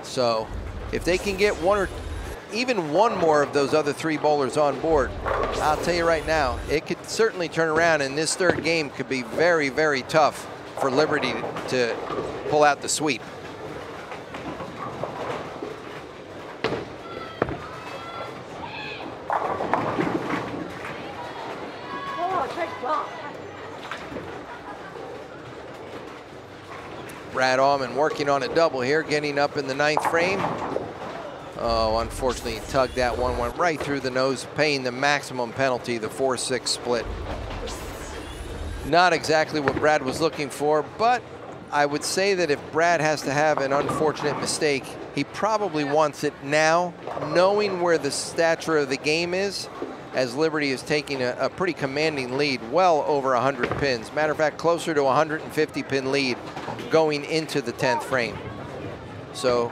B: So if they can get one or even one more of those other three bowlers on board, I'll tell you right now, it could certainly turn around, and this third game could be very, very tough for Liberty to pull out the sweep. Brad Allman working on a double here, getting up in the 9th frame. Oh, unfortunately, he tugged that one, went right through the nose, paying the maximum penalty, the 4-6 split. Not exactly what Brad was looking for, but I would say that if Brad has to have an unfortunate mistake, he probably wants it now, knowing where the stature of the game is, as Liberty is taking a pretty commanding lead, well over 100 pins. Matter of fact, closer to 150 pin lead going into the 10th frame. So,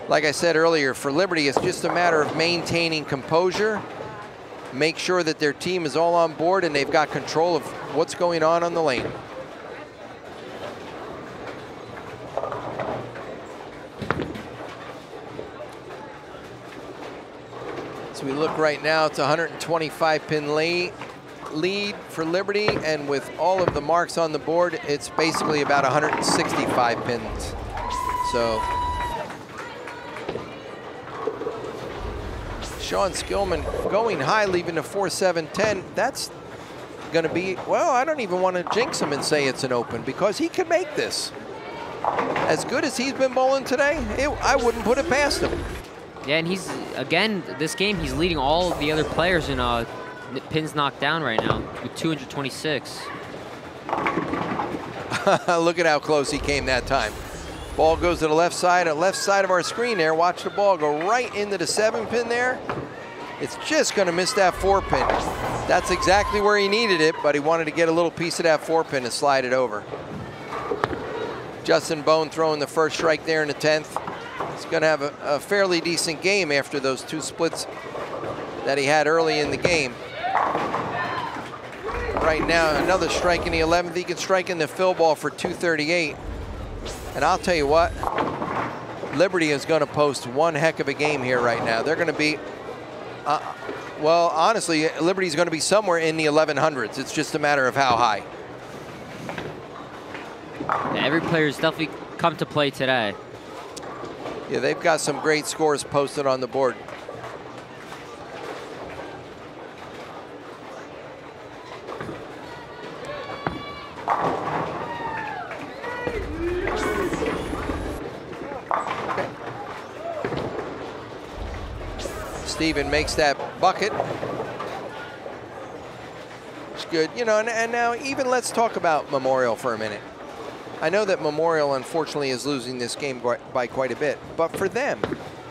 B: like I said earlier, for Liberty, it's just a matter of maintaining composure, make sure that their team is all on board and they've got control of what's going on the lane. So we look right now, it's 125 pin lead for Liberty, and with all of the marks on the board, it's basically about 165 pins. So Sean Skillman going high, leaving a 4-7-10. That's going to be, well, I don't even want to jinx him and say it's an open, because he could make this. As good as he's been bowling today, I wouldn't put it past him.
A: Yeah, and he's, again, this game, he's leading all of the other players in pins knocked down right now with 226.
B: Look at how close he came that time. Ball goes to the left side of our screen there. Watch the ball go right into the 7-pin there. It's just going to miss that 4-pin. That's exactly where he needed it, but he wanted to get a little piece of that 4-pin and slide it over. Justin Bone throwing the first strike there in the 10th. He's going to have a fairly decent game after those two splits that he had early in the game. Right now, another strike in the 11th. He can strike in the fill ball for 238. And I'll tell you what, Liberty is going to post one heck of a game here right now. They're going to be, well, honestly, Liberty's going to be somewhere in the 1100s. It's just a matter of how high.
A: Yeah, every player's definitely come to play today.
B: Yeah, they've got some great scores posted on the board. Steven makes that bucket. It's good, you know, and now even let's talk about Memorial for a minute. I know that Memorial, unfortunately, is losing this game by quite a bit, but for them,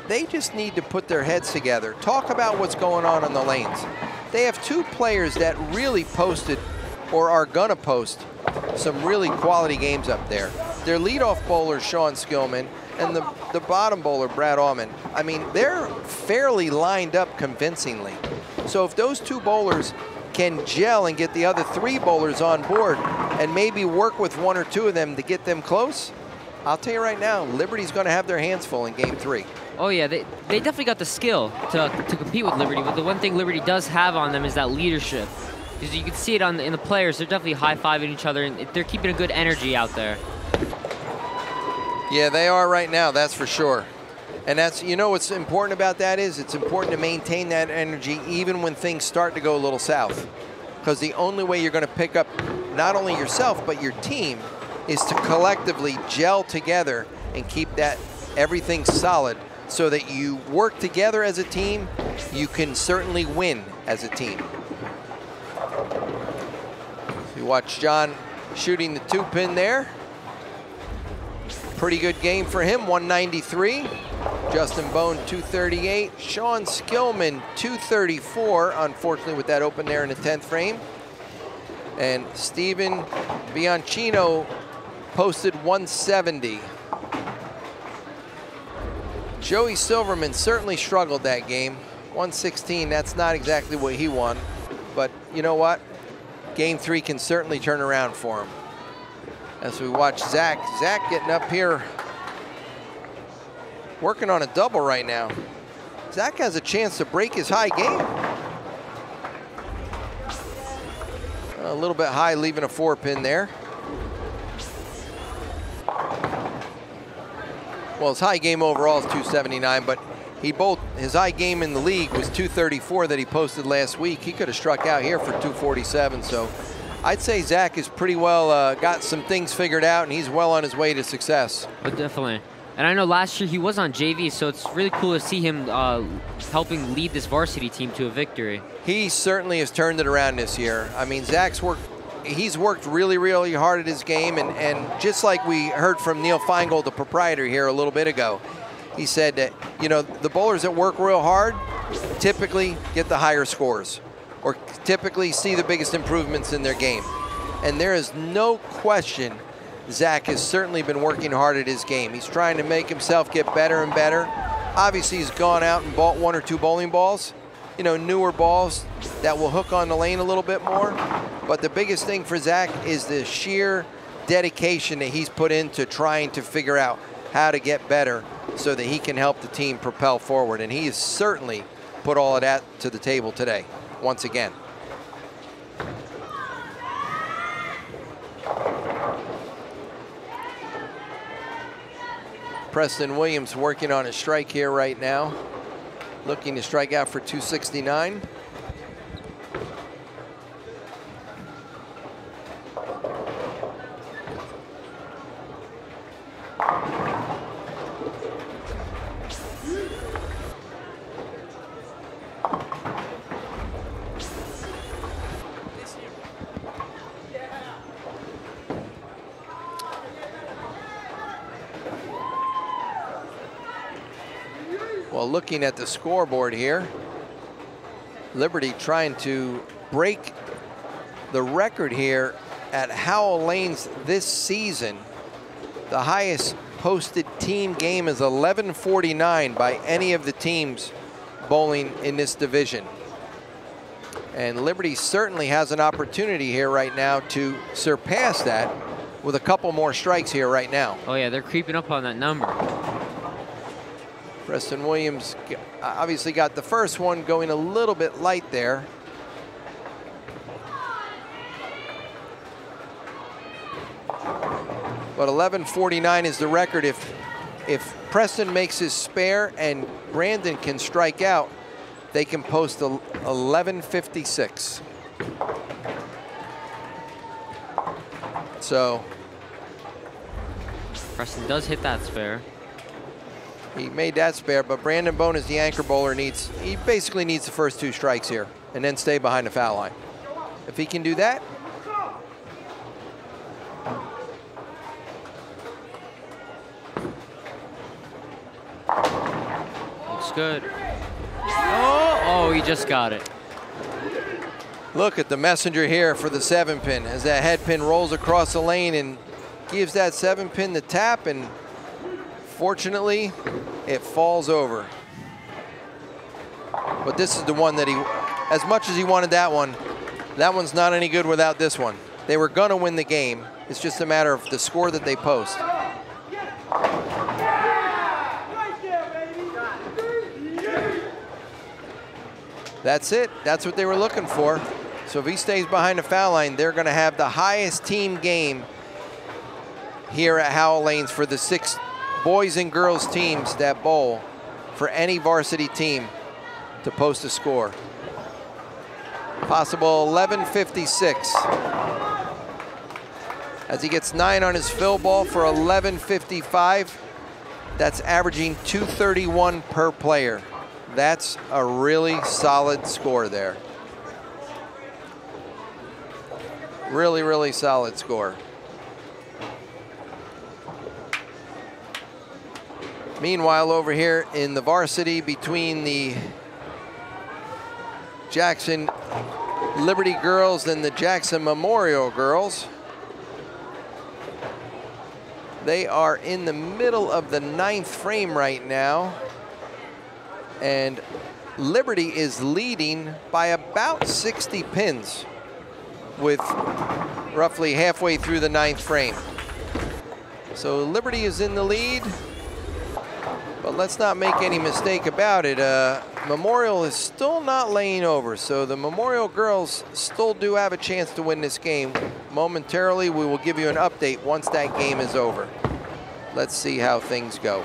B: they just need to put their heads together, talk about what's going on the lanes. They have two players that really posted or are gonna post some really quality games up there. Their leadoff bowler, Sean Skillman, and the bottom bowler, Brad Allman. I mean, they're fairly lined up convincingly. So if those two bowlers can gel and get the other 3 bowlers on board and maybe work with 1 or 2 of them to get them close, I'll tell you right now, Liberty's going to have their hands full in Game 3.
A: Oh yeah, they definitely got the skill to compete with Liberty, but the one thing Liberty does have on them is that leadership. Because you can see it in the players, they're definitely high-fiving each other, and they're keeping a good energy out there.
B: Yeah, they are right now, that's for sure. And that's, you know what's important about that is, it's important to maintain that energy even when things start to go a little south. Because the only way you're going to pick up not only yourself, but your team, is to collectively gel together and keep that everything solid so that you work together as a team. You can certainly win as a team. You watch John shooting the 2-pin there. Pretty good game for him, 193. Justin Bone, 238. Sean Skillman, 234, unfortunately with that open there in the 10th frame. And Steven Bianchino posted 170. Joey Silverman certainly struggled that game. 116, that's not exactly what he won. But you know what? Game 3 can certainly turn around for him. As we watch Zach getting up here, working on a double right now. Zach has a chance to break his high game. A little bit high, leaving a 4-pin there. Well, his high game overall is 279, but his high game in the league was 234 that he posted last week. He could have struck out here for 247, so I'd say Zach is pretty well got some things figured out, and he's well on his way to success.
A: But definitely. And I know last year he was on JV, so it's really cool to see him helping lead this varsity team to a victory.
B: He certainly has turned it around this year. I mean, he's worked really, really hard at his game, and just like we heard from Neil Feingold, the proprietor here a little bit ago, he said that, you know, the bowlers that work real hard typically get the higher scores or typically see the biggest improvements in their game. And there is no question Zach has certainly been working hard at his game. He's trying to make himself get better and better. Obviously, he's gone out and bought 1 or 2 bowling balls, you know, newer balls that will hook on the lane a little bit more. But the biggest thing for Zach is the sheer dedication that he's put into trying to figure out how to get better so that he can help the team propel forward. And he has certainly put all of that to the table today, once again. Preston Williams working on a strike here right now, looking to strike out for 269. Well, looking at the scoreboard here, Liberty trying to break the record here at Howell Lanes this season. The highest posted team game is 1149 by any of the teams bowling in this division. And Liberty certainly has an opportunity here right now to surpass that with a couple more strikes here right now.
A: Oh yeah, they're creeping up on that number.
B: Preston Williams obviously got the first one going a little bit light there. But 1149 is the record. If Preston makes his spare and Brandon can strike out, they can post 1156. So
A: Preston does hit that spare.
B: He made that spare, but Brandon Bone as the anchor bowler he basically needs the first 2 strikes here and then stay behind the foul line. If he can do that,
A: looks good. Oh, he just got it.
B: look at the messenger here for the 7-pin as that head pin rolls across the lane and gives that 7-pin the tap, and fortunately it falls over. But this is the one that as much as he wanted that one, That one's not any good without this one. They were going to win the game. It's just a matter of the score that they post. That's it. That's what they were looking for. So if he stays behind the foul line, they're going to have the highest team game here at Howell Lanes for the 6 boys and girls teams that bowl for any varsity team to post a score. Possible 11:56. As he gets 9 on his fill ball for 11:55. That's averaging 231 per player. That's a really solid score there. Really, really solid score. Meanwhile, over here in the varsity between the Jackson Liberty girls and the Jackson Memorial girls, they are in the middle of the 9th frame right now. And Liberty is leading by about 60 pins with roughly halfway through the 9th frame. So Liberty is in the lead, but let's not make any mistake about it. Memorial is still not laying over, so the Memorial girls still do have a chance to win this game. Momentarily, we will give you an update once that game is over. Let's see how things go.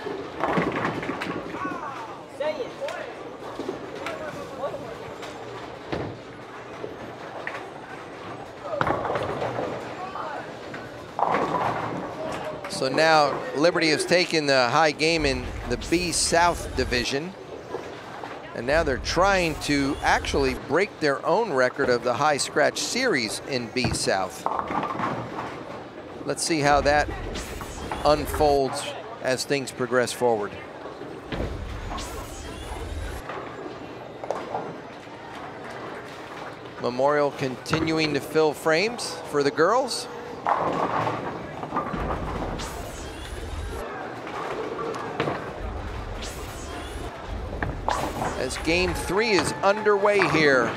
B: So now Liberty has taken the high game in the B South division. And now they're trying to actually break their own record of the high scratch series in B South. Let's see how that unfolds as things progress forward. Memorial continuing to fill frames for the girls. As game 3 is underway here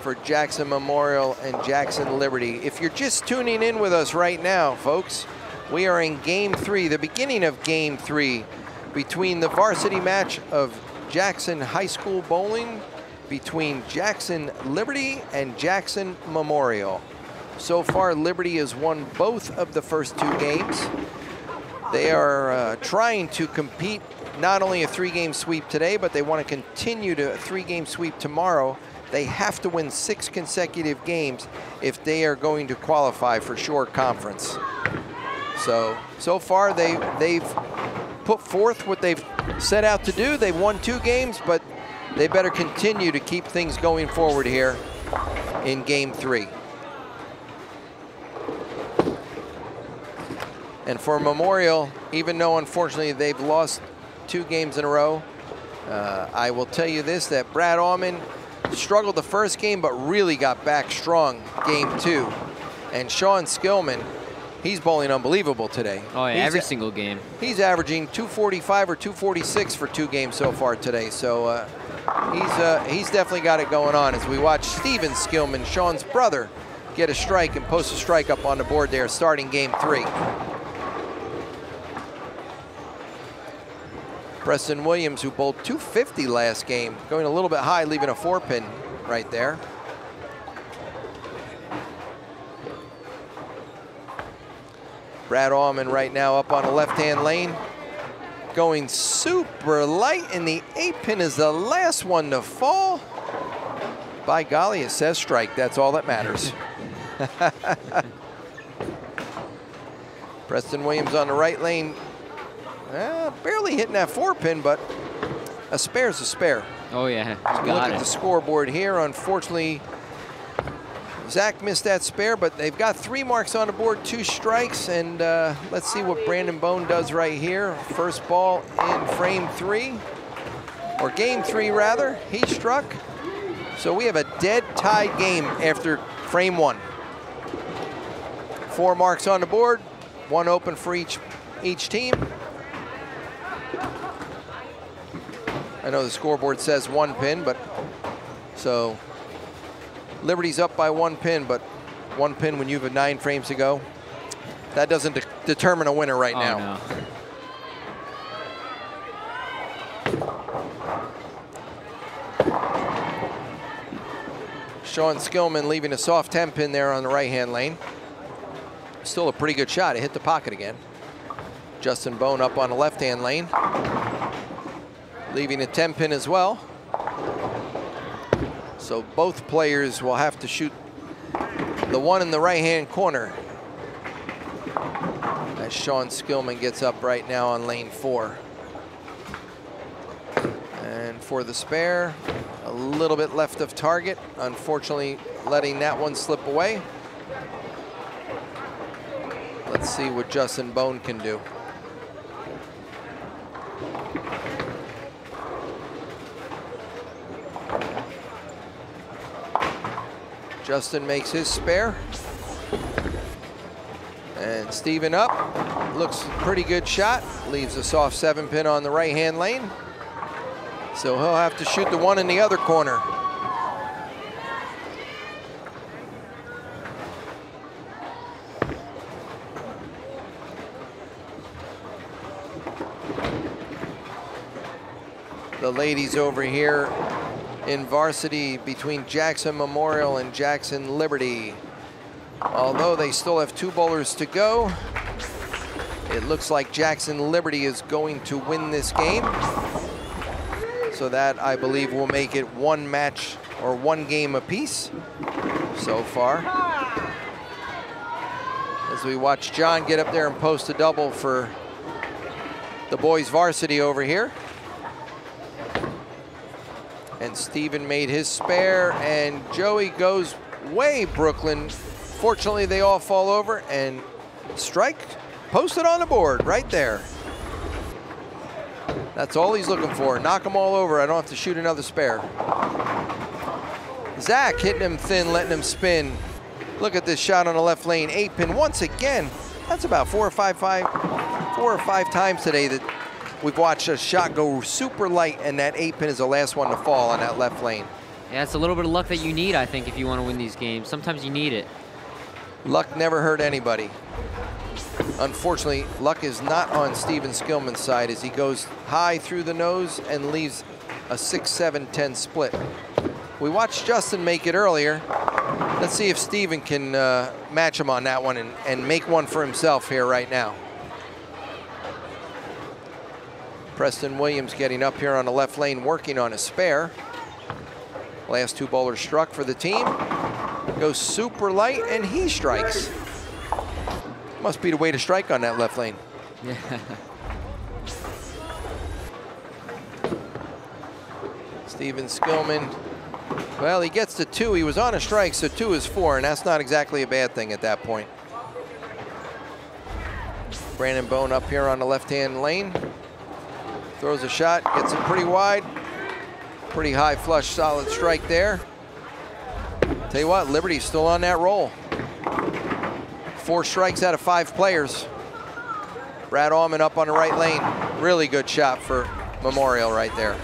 B: for Jackson Memorial and Jackson Liberty. If you're just tuning in with us right now, folks, we are in game 3, the beginning of game 3 between the varsity match of Jackson High School bowling between Jackson Liberty and Jackson Memorial. So far, Liberty has won both of the first 2 games. They are trying to compete not only a 3-game sweep today, but they want to continue to a 3-game sweep tomorrow. They have to win 6 consecutive games if they are going to qualify for Shore Conference. So far they've put forth what they've set out to do. They've won 2 games, but they better continue to keep things going forward here in game 3. And for Memorial, even though unfortunately they've lost 2 games in a row, I will tell you this, that Brad Allman struggled the first game, but really got back strong game 2. And Sean Skillman, he's bowling unbelievable today.
A: Oh yeah, every single game.
B: He's averaging 245 or 246 for 2 games so far today. So he's definitely got it going on as we watch Steven Skillman, Sean's brother, get a strike and post a strike up on the board there starting game 3. Preston Williams, who bowled 250 last game, going a little bit high, leaving a 4-pin right there. Brad Allman right now up on the left-hand lane, going super light, and the 8-pin is the last one to fall. By golly, it says strike. That's all that matters. Preston Williams on the right lane, barely hitting that 4-pin, but a spare's a spare.
A: Oh yeah,
B: Look at the scoreboard here. Unfortunately, Zach missed that spare, but they've got 3 marks on the board, 2 strikes, and let's see what Brandon Bone does right here. First ball in frame 3, or game 3 rather, he struck. So we have a dead tied game after frame 1. 4 marks on the board, 1 open for each team. I know the scoreboard says 1 pin, but so Liberty's up by 1 pin, but 1 pin when you have 9 frames to go, that doesn't determine a winner right now.
A: No.
B: Sean Skillman leaving a soft 10 pin there on the right-hand lane. Still a pretty good shot. It hit the pocket again. Justin Bone up on the left-hand lane, leaving a 10 pin as well. So both players will have to shoot the one in the right-hand corner as Sean Skillman gets up right now on lane 4. And for the spare, a little bit left of target. Unfortunately, letting that one slip away. Let's see what Justin Bone can do. Justin makes his spare. And Steven up. Looks a pretty good shot. Leaves a soft 7 pin on the right-hand lane. So he'll have to shoot the one in the other corner. The ladies over here in varsity between Jackson Memorial and Jackson Liberty. Although they still have 2 bowlers to go, it looks like Jackson Liberty is going to win this game. So that, I believe, will make it 1 match or 1 game apiece so far. As we watch John get up there and post a double for the boys varsity over here. And Steven made his spare, and Joey goes way Brooklyn. Fortunately, they all fall over, and strike posted on the board right there. That's all he's looking for. Knock them all over. I don't have to shoot another spare. Zach hitting him thin, letting him spin. Look at this shot on the left lane. 8 pin once again. That's about 4 or 5 times today that we've watched a shot go super light, and that 8 pin is the last one to fall on that left lane.
A: Yeah, it's a little bit of luck that you need, I think, if you want to win these games. Sometimes you need it.
B: Luck never hurt anybody. Unfortunately, luck is not on Steven Skillman's side as he goes high through the nose and leaves a 6-7-10 split. We watched Justin make it earlier. Let's see if Steven can match him on that one and make one for himself here right now. Preston Williams getting up here on the left lane, working on a spare. Last 2 bowlers struck for the team. Goes super light, and he strikes. Must be the way to strike on that left lane.
A: Yeah.
B: Steven Skillman, well, he gets to 2. He was on a strike, so 2 is 4, and that's not exactly a bad thing at that point. Brandon Bone up here on the left-hand lane. Throws a shot, gets it pretty wide. Pretty high flush, solid strike there. Tell you what, Liberty's still on that roll. 4 strikes out of 5 players. Brad Allman up on the right lane. Really good shot for Memorial right there.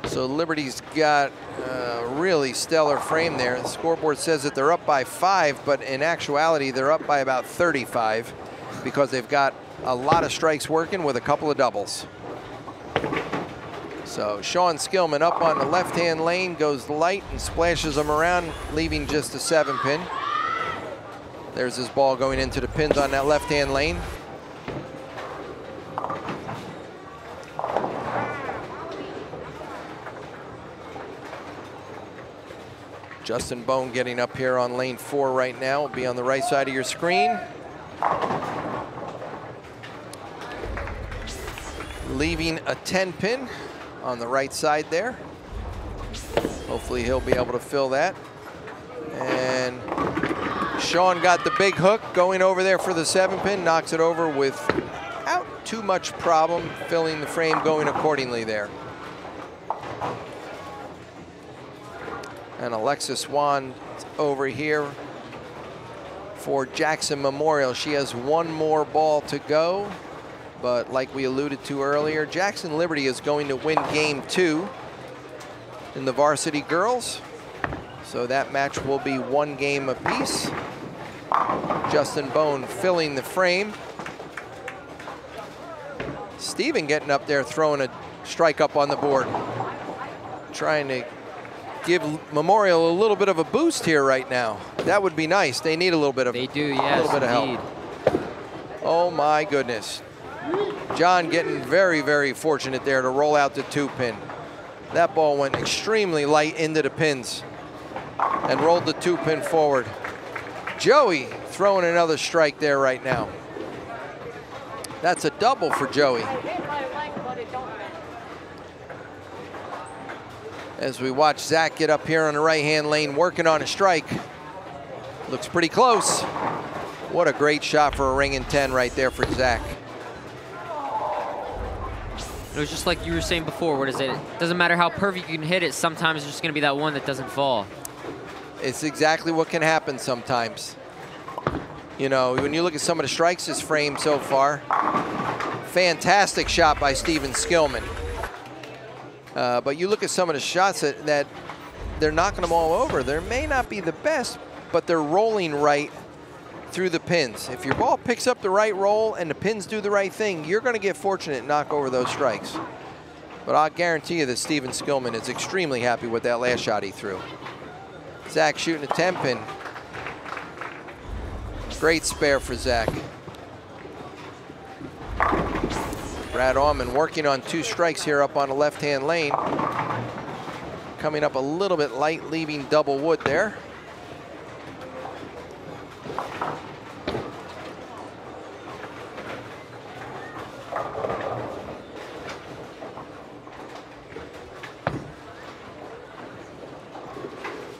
B: So Liberty's got a really stellar frame there. The scoreboard says that they're up by 5, but in actuality, they're up by about 35 because they've got a lot of strikes working with a couple of doubles. So Sean Skillman up on the left-hand lane, goes light and splashes them around, leaving just a 7 pin. There's his ball going into the pins on that left-hand lane. Justin Bone getting up here on lane 4 right now. Will be on the right side of your screen. Leaving a 10 pin on the right side there. Hopefully he'll be able to fill that. And Sean got the big hook going over there for the 7 pin, knocks it over without too much problem, filling the frame going accordingly there. And Alexis Swan over here for Jackson Memorial. She has 1 more ball to go. But like we alluded to earlier, Jackson Liberty is going to win game 2 in the varsity girls. So that match will be 1 game apiece. Justin Bone filling the frame. Steven getting up there, throwing a strike up on the board. Trying to give Memorial a little bit of a boost here right now. That would be nice. They need a little bit of
A: They do, yes,
B: a little bit of help. Oh my goodness. John getting very, very fortunate there to roll out the 2-pin. That ball went extremely light into the pins and rolled the 2-pin forward. Joey throwing another strike there right now. That's a double for Joey. As we watch Zach get up here on the right-hand lane, working on a strike. Looks pretty close. What a great shot for a ring in 10 right there for Zach.
A: It was just like you were saying before, what is it? It doesn't matter how perfect you can hit it, sometimes there's just gonna be that one that doesn't fall.
B: It's exactly what can happen sometimes. You know, when you look at some of the strikes this frame so far, fantastic shot by Steven Skillman. But you look at some of the shots that they're knocking them all over. They may not be the best, but they're rolling right through the pins. If your ball picks up the right roll and the pins do the right thing, you're going to get fortunate and knock over those strikes. But I'll guarantee you that Steven Skillman is extremely happy with that last shot he threw. Zach shooting a 10-pin. Great spare for Zach. Brad Allman working on 2 strikes here up on the left-hand lane. Coming up a little bit light, leaving double wood there.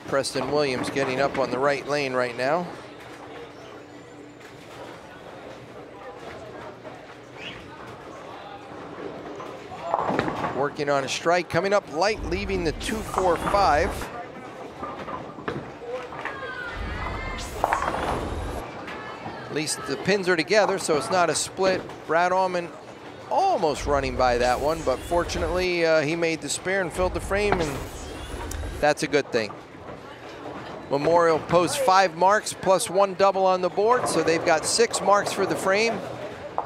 B: Preston Williams getting up on the right lane right now. Working on a strike, coming up light, leaving the 2-4-5. At least the pins are together, so it's not a split. Brad Allman almost running by that one, but fortunately he made the spare and filled the frame, and that's a good thing. Memorial posts 5 marks plus 1 double on the board, so they've got 6 marks for the frame.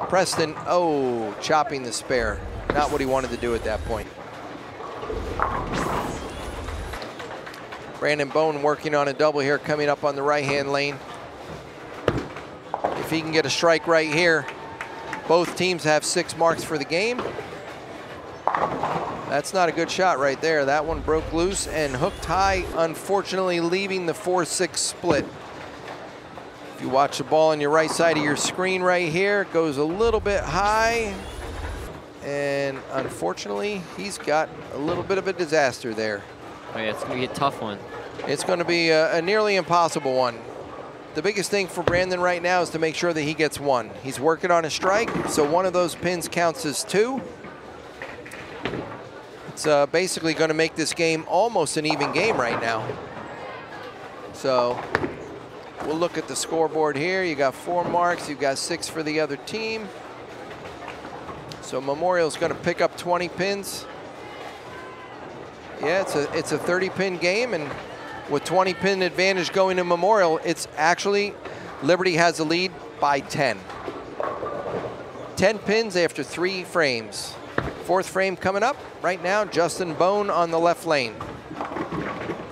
B: Preston, oh, chopping the spare. Not what he wanted to do at that point. Brandon Bone working on a double here, coming up on the right-hand lane. If he can get a strike right here, both teams have 6 marks for the game. That's not a good shot right there. That one broke loose and hooked high, unfortunately leaving the 4-6 split. If you watch the ball on your right side of your screen right here, it goes a little bit high. And unfortunately, he's got a little bit of a disaster there.
A: Oh yeah, it's gonna be a tough one.
B: It's gonna be a nearly impossible one. The biggest thing for Brandon right now is to make sure that he gets 1. He's working on a strike, so one of those pins counts as 2. It's basically gonna make this game almost an even game right now. So we'll look at the scoreboard here. You got 4 marks, you've got 6 for the other team. So Memorial's going to pick up 20 pins. Yeah, it's a 30-pin game, and with 20-pin advantage going to Memorial, it's actually Liberty has a lead by 10. 10 pins after 3 frames. 4th frame coming up right now. Justin Bone on the left lane.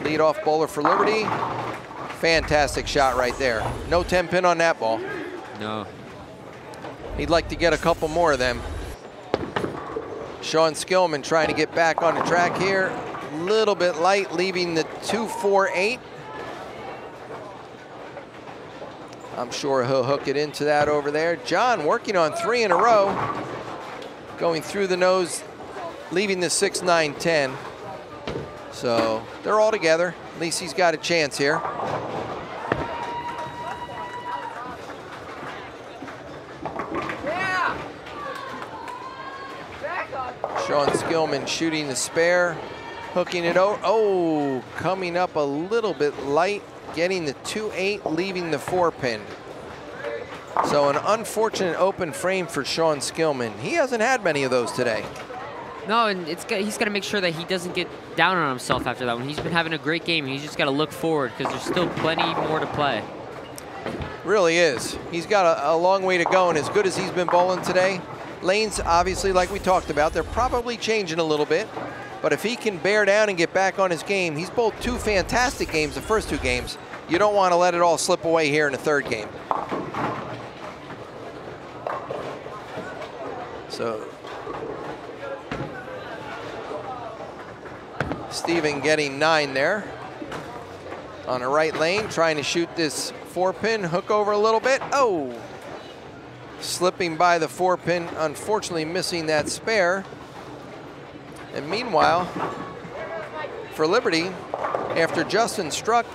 B: Leadoff bowler for Liberty. Fantastic shot right there. No 10-pin on that ball.
A: No.
B: He'd like to get a couple more of them. Sean Skillman trying to get back on the track here. Little bit light, leaving the 2-4-8. I'm sure he'll hook it into that over there. John working on 3 in a row. Going through the nose, leaving the 6-9-10. So they're all together. At least he's got a chance here. Sean Skillman shooting the spare, hooking it out. Oh, coming up a little bit light, getting the 2-8, leaving the 4-pin. So an unfortunate open frame for Sean Skillman. He hasn't had many of those today.
A: No, and he's got to make sure that he doesn't get down on himself after that one. He's been having a great game. He's just got to look forward because there's still plenty more to play.
B: Really is. He's got a long way to go, and as good as he's been bowling today, lanes, obviously, like we talked about, they're probably changing a little bit. But if he can bear down and get back on his game, he's bowled 2 fantastic games the first 2 games. You don't want to let it all slip away here in the 3rd game. So Steven getting 9 there on the right lane, trying to shoot this 4-pin, hook over a little bit. Oh, slipping by the 4-pin, unfortunately missing that spare. And meanwhile, for Liberty, after Justin struck,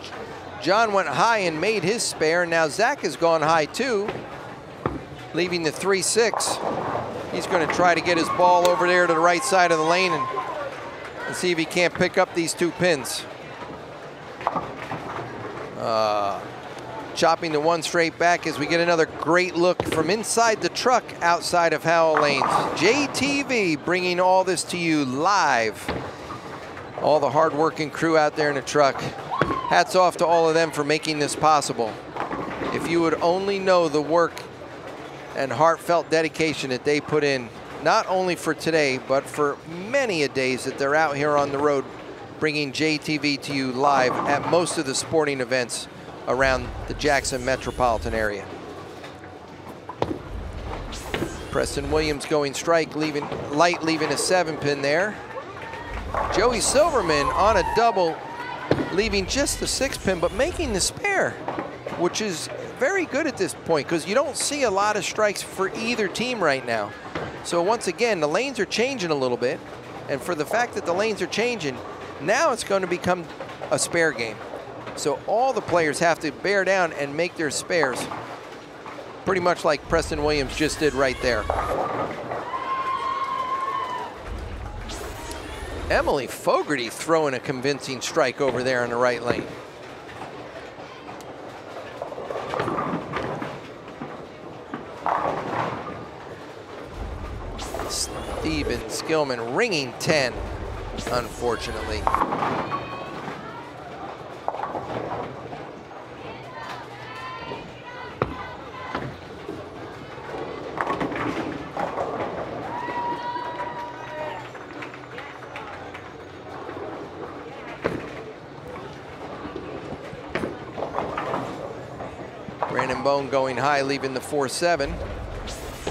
B: John went high and made his spare. Now Zach has gone high too, leaving the 3-6. He's going to try to get his ball over there to the right side of the lane and see if he can't pick up these 2 pins. Chopping the 1 straight back as we get another great look from inside the truck outside of Howell Lanes. JTV bringing all this to you live. All the hard-working crew out there in the truck. Hats off to all of them for making this possible. If you would only know the work and heartfelt dedication that they put in, not only for today, but for many a days that they're out here on the road bringing JTV to you live at most of the sporting events around the Jackson metropolitan area. Preston Williams going strike, leaving a 7-pin there. Joey Silverman on a double, leaving just the 6-pin, but making the spare, which is very good at this point because you don't see a lot of strikes for either team right now. So once again, the lanes are changing a little bit, and for the fact that the lanes are changing, now it's going to become a spare game. So all the players have to bear down and make their spares, pretty much like Preston Williams just did right there. Emily Fogarty throwing a convincing strike over there in the right lane. Steven Skillman ringing 10, unfortunately. Brandon Bone going high, leaving the 4-7.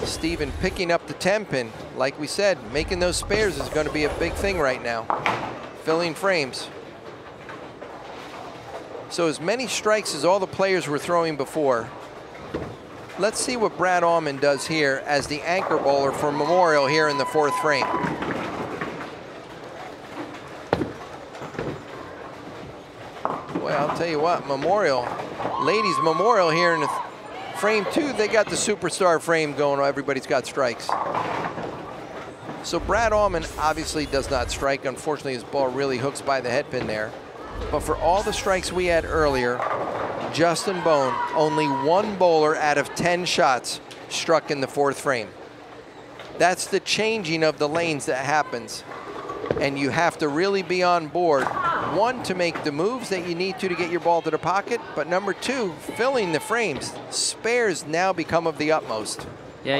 B: Steven picking up the 10-pin. Like we said, making those spares is going to be a big thing right now. Filling frames. So as many strikes as all the players were throwing before. Let's see what Brad Allman does here as the anchor bowler for Memorial here in the 4th frame. Well, I'll tell you what, Memorial, ladies Memorial here in the frame 2, they got the superstar frame going. Everybody's got strikes. So Brad Allman obviously does not strike. Unfortunately, his ball really hooks by the head pin there. But for all the strikes we had earlier, Justin Bone, only 1 bowler out of 10 shots struck in the 4th frame. That's the changing of the lanes that happens. And you have to really be on board. 1, to make the moves that you need to get your ball to the pocket, but number 2, filling the frames. Spares now become of the utmost.
A: Yeah,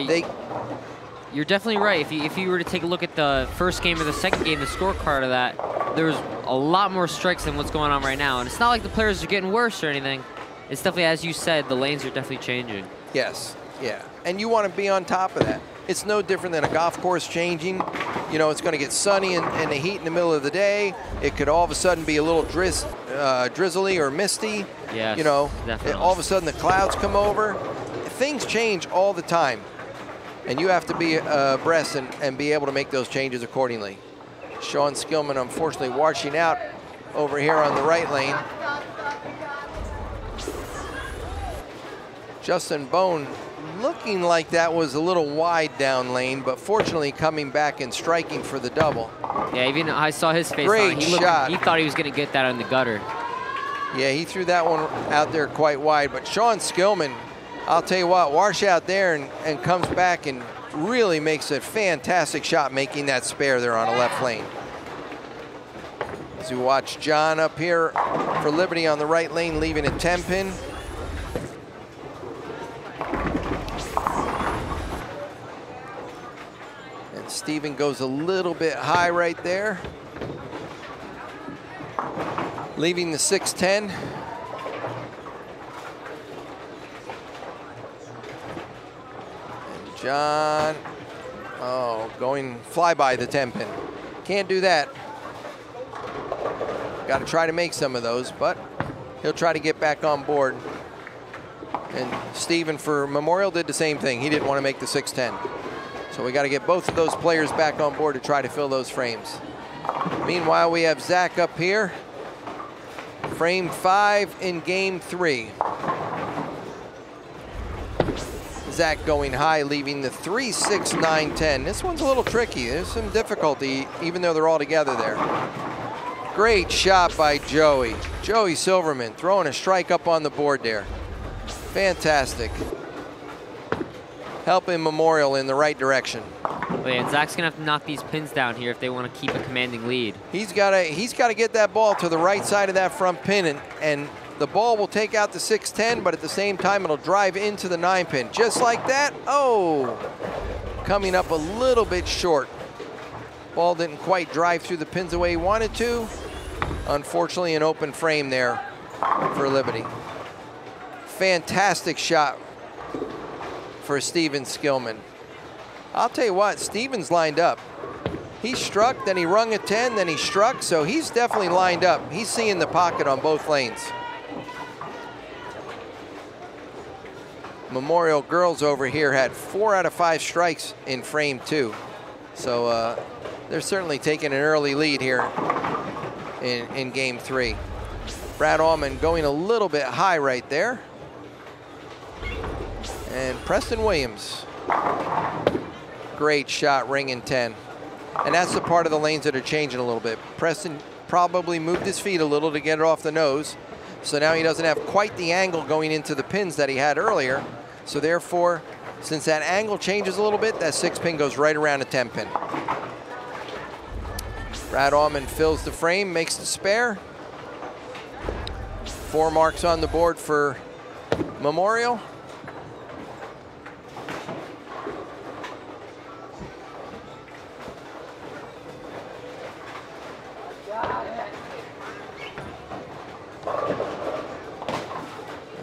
A: you're definitely right. If you were to take a look at the first game or the second game, the scorecard of that, there was a lot more strikes than what's going on right now. And it's not like the players are getting worse or anything. It's definitely, as you said, the lanes are definitely changing.
B: Yes, yeah. And you want to be on top of that. It's no different than a golf course changing. You know, it's going to get sunny and the heat in the middle of the day. It could all of a sudden be a little drizzly or misty.
A: Yes,
B: you know,
A: definitely.
B: All of a sudden the clouds come over. Things change all the time. And you have to be abreast and be able to make those changes accordingly. Sean Skillman, unfortunately, washing out over here on the right lane. Justin Bone looking like that was a little wide down lane, but fortunately coming back and striking for the double.
A: Yeah, even I saw his face.
B: Great shot.
A: He thought he was going to get that in the gutter.
B: Yeah, he threw that one out there quite wide, but Sean Skillman I'll tell you what, Washout there and comes back and really makes a fantastic shot making that spare there on the left lane. As we watch John up here for Liberty on the right lane, leaving a 10-pin. And Steven goes a little bit high right there, leaving the 6-10. And John, going fly by the 10-pin. Can't do that. Got to try to make some of those, but he'll try to get back on board. And Steven for Memorial did the same thing. He didn't want to make the 6-10. So we got to get both of those players back on board to try to fill those frames. Meanwhile, we have Zach up here. Frame 5 in game 3. Zach going high, leaving the 3, 6, 9, 10. This one's a little tricky. There's some difficulty, even though they're all together there. Great shot by Joey. Joey Silverman throwing a strike up on the board there. Fantastic. Helping Memorial in the right direction.
A: Oh, yeah, and Zach's gonna have to knock these pins down here if they want to keep a commanding lead.
B: He's got to get that ball to the right side of that front pin, and the ball will take out the 6-10, but at the same time it'll drive into the 9-pin. Just like that. Oh, coming up a little bit short. Ball didn't quite drive through the pins the way he wanted to. Unfortunately, an open frame there for Liberty. Fantastic shot for Steven Skillman. I'll tell you what, Steven's lined up. He struck, then he rung a 10, then he struck, so he's definitely lined up. He's seeing the pocket on both lanes. Memorial girls over here had 4 out of 5 strikes in frame 2. So they're certainly taking an early lead here in game 3. Brad Allman going a little bit high right there. And Preston Williams. Great shot, ringing 10. And that's the part of the lanes that are changing a little bit. Preston probably moved his feet a little to get it off the nose. So now he doesn't have quite the angle going into the pins that he had earlier. So therefore, since that angle changes a little bit, that 6-pin goes right around the 10-pin. Brad Allman fills the frame, makes the spare. 4 marks on the board for Memorial.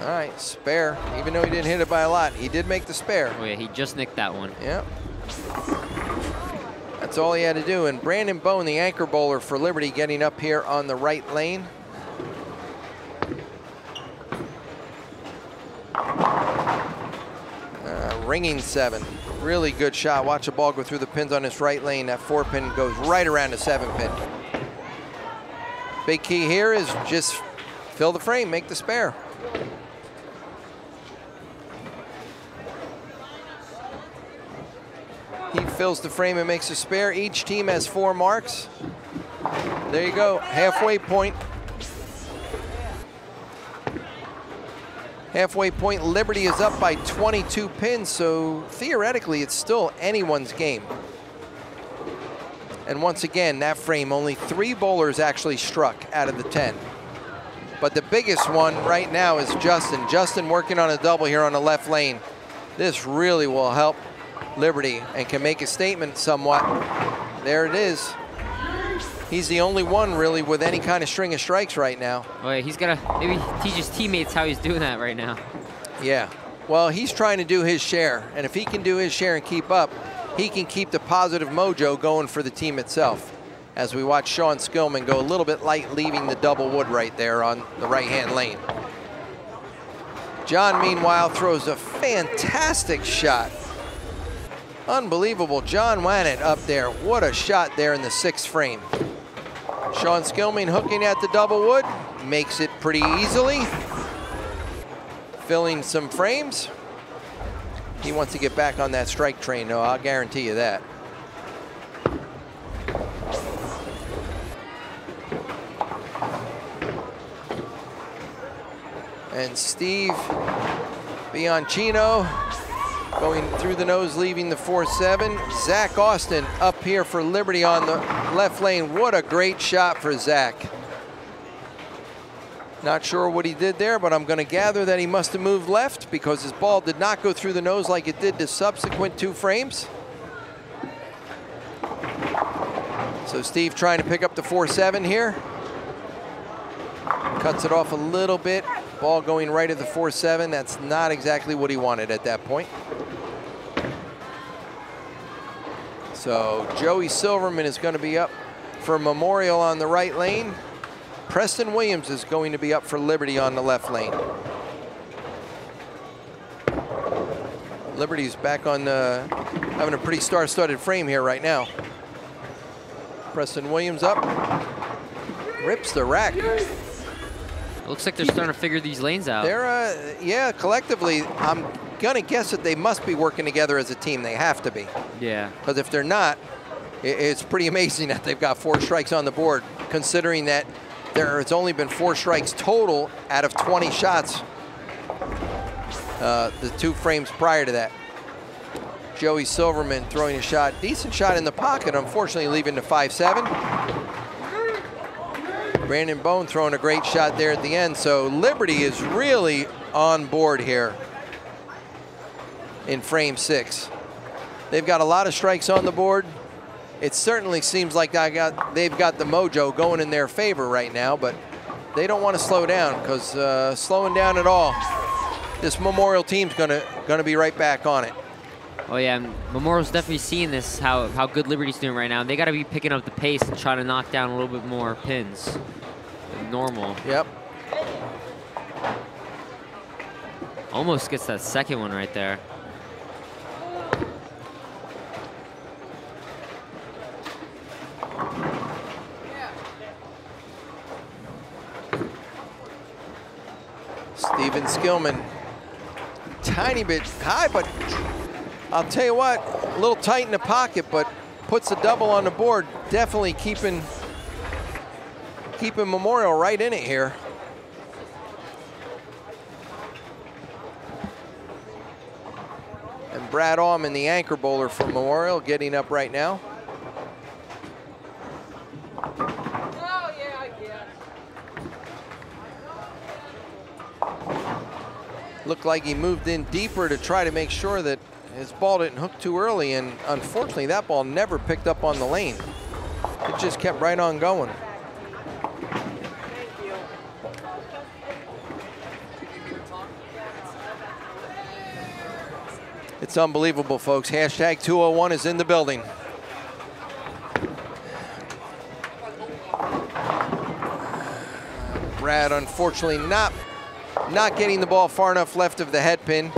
B: All right, spare. Even though he didn't hit it by a lot, he did make the spare.
A: Oh yeah, he just nicked that one.
B: Yep. That's all he had to do. And Brandon Bone, the anchor bowler for Liberty, getting up here on the right lane. Ringing 7. Really good shot. Watch the ball go through the pins on this right lane. That 4-pin goes right around the 7-pin. Big key here is just fill the frame, make the spare. He fills the frame and makes a spare. Each team has 4 marks. There you go, halfway point. Halfway point, Liberty is up by 22 pins, so theoretically it's still anyone's game. And once again, that frame, only 3 bowlers actually struck out of the 10. But the biggest one right now is Justin. Justin working on a double here on the left lane. This really will help Liberty and can make a statement somewhat. There it is. He's the only one really with any kind of string of strikes right now.
A: Oh yeah, he's gotta maybe teach his teammates how he's doing that right now.
B: Yeah, well, he's trying to do his share, and if he can do his share and keep up, he can keep the positive mojo going for the team itself. As we watch Sean Skillman go a little bit light, leaving the double wood right there on the right-hand lane. John, meanwhile, throws a fantastic shot. Unbelievable, John Wannett up there. What a shot there in the 6th frame. Sean Skillman hooking at the double wood, makes it pretty easily. Filling some frames. He wants to get back on that strike train, though, I'll guarantee you that. And Steve Bianchino going through the nose, leaving the 4-7. Zach Austin up here for Liberty on the left lane. What a great shot for Zach. Not sure what he did there, but I'm going to gather that he must have moved left because his ball did not go through the nose like it did the subsequent 2 frames. So Steve trying to pick up the 4-7 here. Cuts it off a little bit. Ball going right at the 4-7. That's not exactly what he wanted at that point. So Joey Silverman is going to be up for Memorial on the right lane. Preston Williams is going to be up for Liberty on the left lane. Liberty's back on having a pretty star-studded frame here right now. Preston Williams up. Rips the rack.
A: Looks like they're starting to figure these lanes out.
B: They're, yeah, collectively, I'm gonna guess that they must be working together as a team. They have to be.
A: Yeah.
B: Because if they're not, it's pretty amazing that they've got 4 strikes on the board, considering that it's only been 4 strikes total out of 20 shots. The 2 frames prior to that. Joey Silverman throwing a shot, decent shot in the pocket, unfortunately leaving the 5-7. Brandon Bone throwing a great shot there at the end. So Liberty is really on board here in frame 6. They've got a lot of strikes on the board. It certainly seems like they've got the mojo going in their favor right now, but they don't want to slow down because slowing down at all, this Memorial team's gonna be right back on it.
A: Oh yeah, and Memorial's definitely seeing this, how good Liberty's doing right now. They got to be picking up the pace and trying to knock down a little bit more pins than normal.
B: Yep.
A: Almost gets that second one right there.
B: Steven Skillman, tiny bit high, but I'll tell you what, a little tight in the pocket, but puts a double on the board. Definitely keeping Memorial right in it here. And Brad Allman, the anchor bowler for Memorial, getting up right now.
C: Oh, yeah, I guess.
B: Looked like he moved in deeper to try to make sure that his ball didn't hook too early, and unfortunately that ball never picked up on the lane. It just kept right on going.
C: Thank you.
B: It's unbelievable, folks. Hashtag 201 is in the building. Brad, unfortunately, not getting the ball far enough left of the head pin,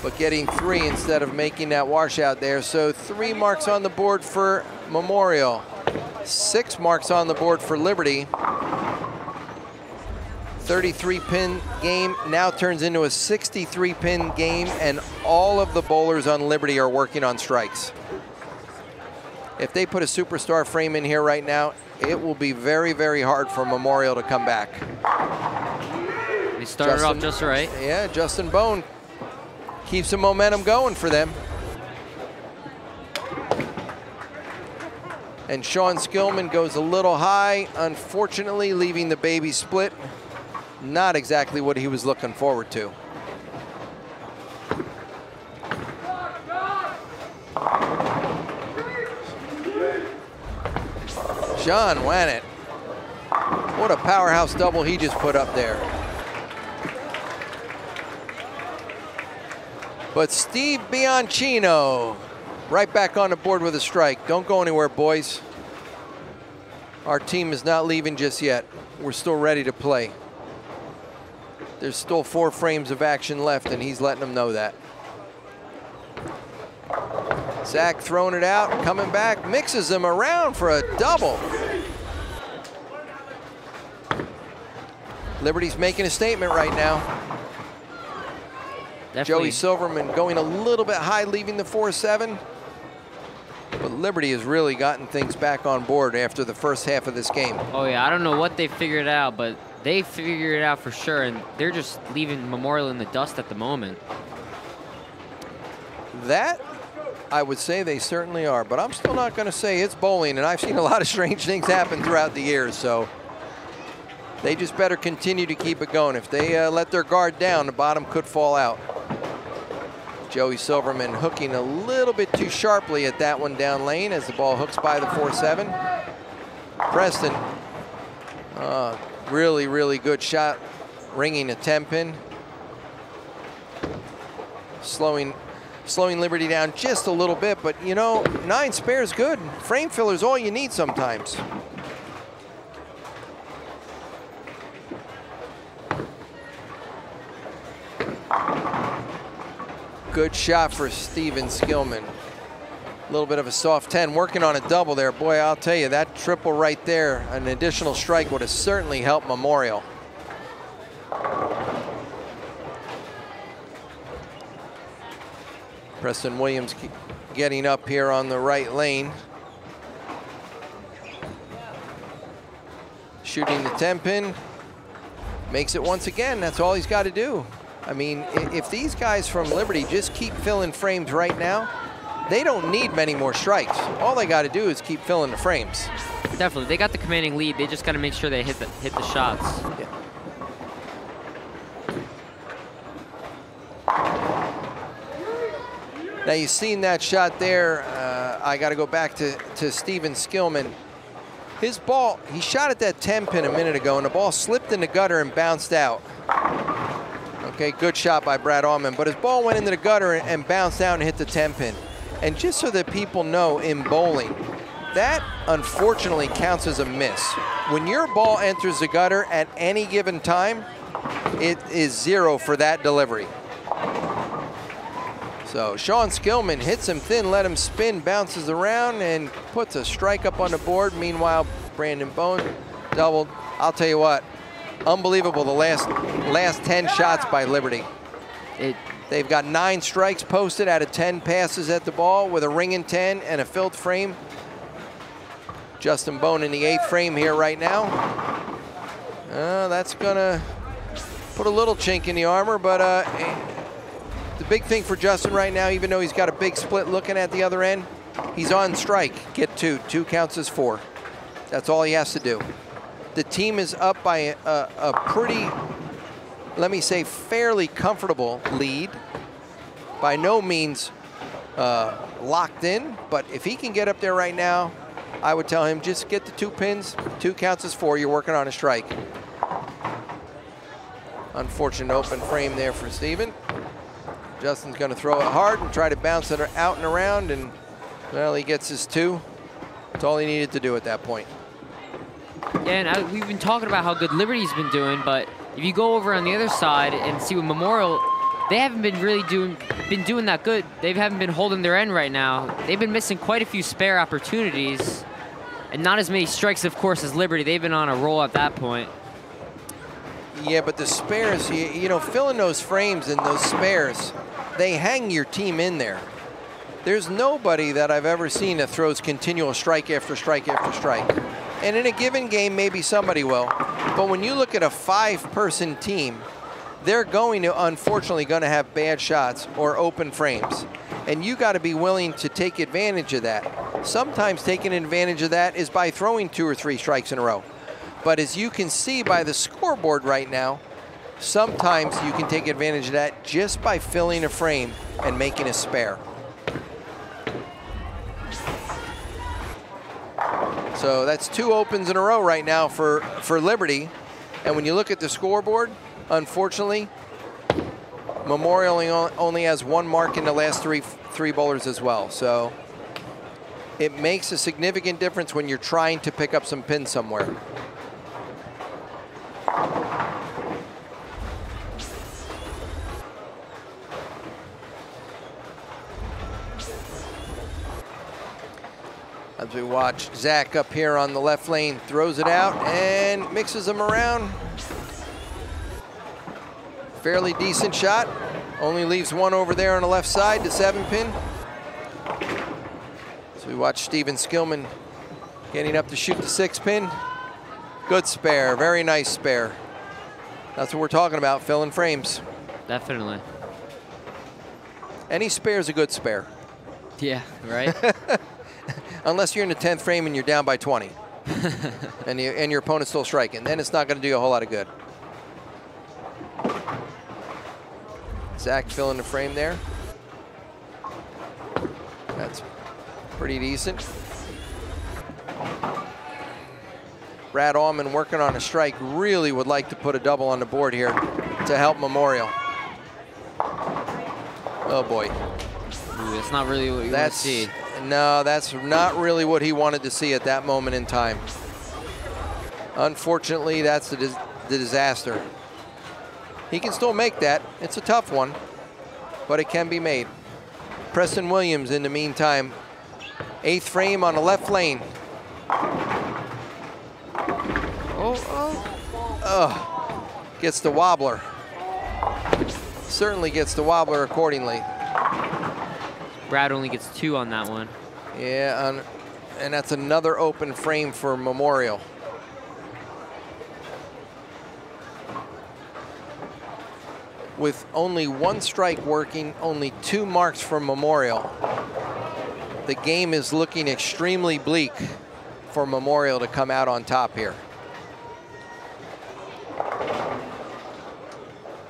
B: but getting 3 instead of making that washout there. So 3 marks on the board for Memorial. 6 marks on the board for Liberty. 33-pin game now turns into a 63-pin game, and all of the bowlers on Liberty are working on strikes. If they put a superstar frame in here right now, it will be very, very hard for Memorial to come back.
A: They started off just right.
B: Yeah, Justin Bone keeps the momentum going for them. And Sean Skillman goes a little high, unfortunately leaving the baby split. Not exactly what he was looking forward to. Sean Wannett. What a powerhouse double he just put up there. But Steve Bianchino right back on the board with a strike. Don't go anywhere, boys. Our team is not leaving just yet. We're still ready to play. There's still 4 frames of action left, and he's letting them know that. Zach throwing it out, coming back, mixes them around for a double. Liberty's making a statement right now.
A: Definitely.
B: Joey Silverman going a little bit high, leaving the 4-7. But Liberty has really gotten things back on board after the first half of this game.
A: Oh yeah, I don't know what they figured out, but They figured it out for sure, and they're just leaving Memorial in the dust at the moment.
B: That, I would say they certainly are, but I'm still not going to say it's bowling, and I've seen a lot of strange things happen throughout the years, so they just better continue to keep it going. If they let their guard down, the bottom could fall out. Joey Silverman hooking a little bit too sharply at that one down lane as the ball hooks by the 4-7. Preston, really, really good shot, ringing a 10-pin. Slowing Liberty down just a little bit, but you know, 9 spare is good. Frame filler is all you need sometimes. Good shot for Steven Skillman. A little bit of a soft 10, working on a double there. Boy, I'll tell you, that triple right there, an additional strike would have certainly helped Memorial. Preston Williams getting up here on the right lane. Shooting the 10-pin. Makes it once again. That's all he's got to do. I mean, if these guys from Liberty just keep filling frames right now, they don't need many more strikes. All they got to do is keep filling the frames.
A: Definitely. They got the commanding lead. They just got to make sure they hit the shots.
B: Yeah. Now, you've seen that shot there. I got to go back to Steven Skillman. His ball, he shot at that 10-pin a minute ago, and the ball slipped in the gutter and bounced out. Okay, good shot by Brad Allman, but his ball went into the gutter and bounced out and hit the 10-pin. And just so that people know, in bowling, that unfortunately counts as a miss. When your ball enters the gutter at any given time, it is 0 for that delivery. So Sean Skillman hits him thin, let him spin, bounces around, and puts a strike up on the board. Meanwhile, Brandon Bone doubled. I'll tell you what, unbelievable, the last 10 shots by Liberty. They've got 9 strikes posted out of 10 passes at the ball with a ringing 10 and a filled frame. Justin Bone in the 8th frame here right now. That's gonna put a little chink in the armor, but the big thing for Justin right now, even though he's got a big split looking at the other end, he's on strike. Get 2. 2 counts as 4. That's all he has to do. The team is up by a pretty, let me say, fairly comfortable lead. By no means locked in, but if he can get up there right now, I would tell him just get the 2 pins. 2 counts as 4. You're working on a strike. Unfortunate open frame there for Steven. Justin's going to throw it hard and try to bounce it out and around, and, well, he gets his 2. That's all he needed to do at that point.
A: Yeah, and we've been talking about how good Liberty's been doing, but if you go over on the other side and see what Memorial, they haven't been really doing that good. They haven't been holding their end right now. They've been missing quite a few spare opportunities, and not as many strikes, of course, as Liberty. They've been on a roll at that point.
B: Yeah, but the spares, you know, filling those frames and those spares, they hang your team in there. There's nobody that I've ever seen that throws continual strike after strike after strike. And in a given game, maybe somebody will. But when you look at a 5-person team, they're unfortunately going to have bad shots or open frames. And you got to be willing to take advantage of that. Sometimes taking advantage of that is by throwing 2 or 3 strikes in a row. But as you can see by the scoreboard right now, sometimes you can take advantage of that just by filling a frame and making a spare. So that's 2 opens in a row right now for Liberty. And when you look at the scoreboard, unfortunately, Memorial only has 1 mark in the last three bowlers as well. So it makes a significant difference when you're trying to pick up some pins somewhere. As we watch Zach up here on the left lane, throws it out and mixes them around. Fairly decent shot. Only leaves 1 over there on the left side, the 7-pin. So we watch Steven Skillman getting up to shoot the 6-pin. Good spare, very nice spare. That's what we're talking about, filling frames.
A: Definitely.
B: Any spare is a good spare.
A: Yeah, right?
B: Unless you're in the 10th frame and you're down by 20. and your opponent's still striking. Then it's not going to do you a whole lot of good. Zach filling the frame there. That's pretty decent. Brad Allman working on a strike. Really would like to put a double on the board here to help Memorial. Oh boy.
A: Ooh, that's not really what you want to see.
B: No, that's not really what he wanted to see at that moment in time. Unfortunately, that's the disaster. He can still make that. It's a tough one, but it can be made. Preston Williams, in the meantime, 8th frame on the left lane. Gets the wobbler. Certainly gets the wobbler accordingly.
A: Brad only gets 2 on that one.
B: Yeah, and that's another open frame for Memorial. With only 1 strike working, only 2 marks for Memorial. The game is looking extremely bleak for Memorial to come out on top here.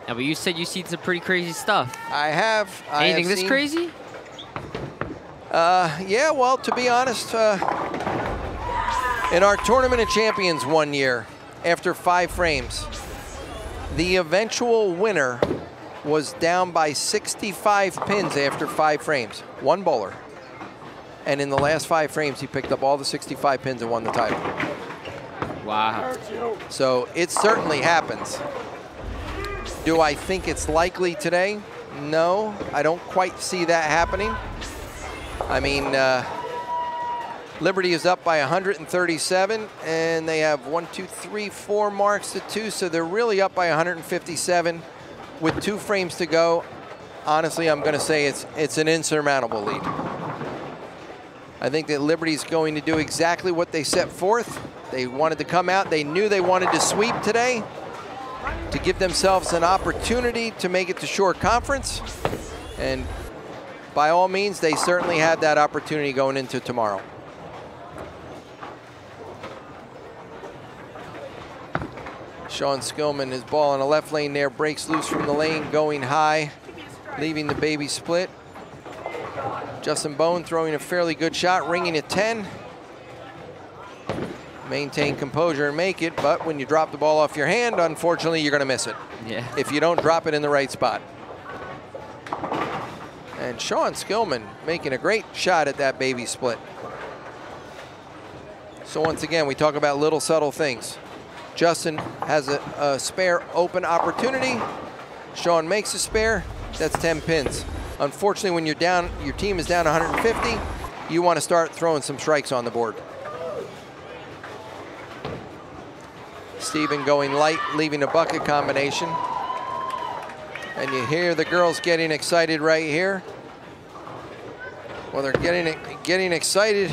A: Yeah, but you said you see some pretty crazy stuff.
B: I have.
A: Anything this crazy?
B: Yeah, well, to be honest, in our Tournament of Champions one year, after 5 frames, the eventual winner was down by 65 pins after 5 frames. 1 bowler. And in the last 5 frames, he picked up all the 65 pins and won the title.
A: Wow.
B: So it certainly happens. Do I think it's likely today? No, I don't quite see that happening. I mean, Liberty is up by 137, and they have 1, 2, 3, 4 marks to 2, so they're really up by 157 with 2 frames to go. Honestly, I'm going to say it's an insurmountable lead. I think that Liberty's going to do exactly what they set forth. They wanted to come out. They knew they wanted to sweep today to give themselves an opportunity to make it to Shore Conference. And by all means, they certainly had that opportunity going into tomorrow. Sean Skillman, his ball in the left lane there, breaks loose from the lane, going high, leaving the baby split. Justin Bone throwing a fairly good shot, ringing at 10. Maintain composure and make it, but when you drop the ball off your hand, unfortunately, you're going to miss it.
A: Yeah.
B: If you don't drop it in the right spot. And Sean Skillman making a great shot at that baby split. So once again, we talk about little subtle things. Justin has a spare open opportunity. Sean makes a spare. That's 10 pins. Unfortunately, when you're down, your team is down 150, you want to start throwing some strikes on the board. Steven going light, leaving a bucket combination. And you hear the girls getting excited right here. Well, they're getting excited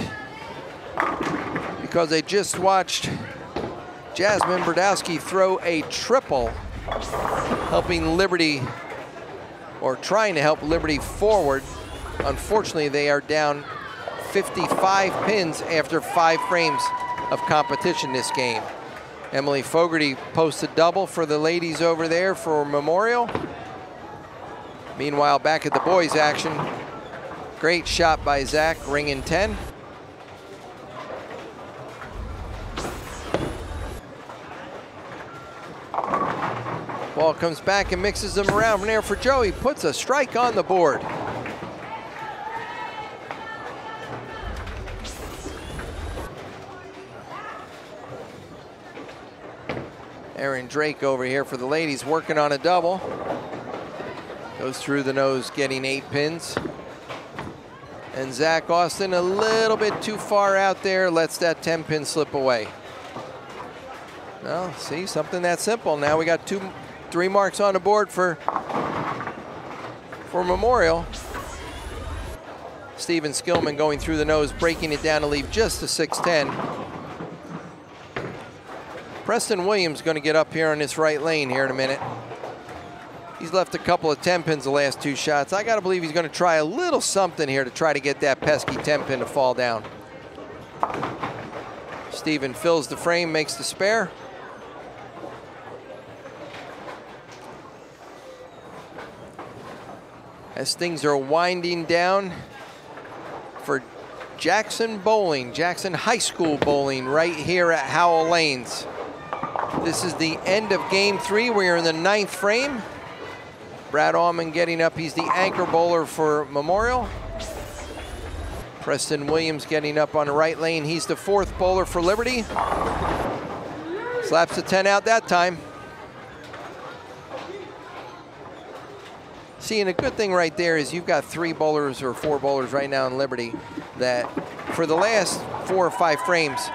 B: because they just watched Jasmine Brodowski throw a triple, helping Liberty, or trying to help Liberty forward. Unfortunately, they are down 55 pins after 5 frames of competition this game. Emily Fogarty posts a double for the ladies over there for Memorial. Meanwhile, back at the boys' action, great shot by Zach, ringing 10. Ball comes back and mixes them around from there for Joey. Puts a strike on the board. Aaron Drake over here for the ladies, working on a double. Goes through the nose, getting 8 pins. And Zach Austin a little bit too far out there, lets that 10 pin slip away. Well, see, something that simple. Now we got 3 marks on the board for Memorial. Steven Skillman going through the nose, breaking it down to leave just a 6-10. Preston Williams going to get up here on this right lane here in a minute. He's left a couple of 10 pins the last 2 shots. I got to believe he's going to try a little something here to try to get that pesky 10 pin to fall down. Steven fills the frame, makes the spare. As things are winding down for Jackson Bowling, Jackson High School Bowling right here at Howell Lanes. This is the end of game 3. We are in the 9th frame. Brad Allman getting up. He's the anchor bowler for Memorial. Preston Williams getting up on the right lane. He's the 4th bowler for Liberty. Slaps the 10 out that time. See, and a good thing right there is you've got 3 bowlers or 4 bowlers right now in Liberty that for the last 4 or 5 frames,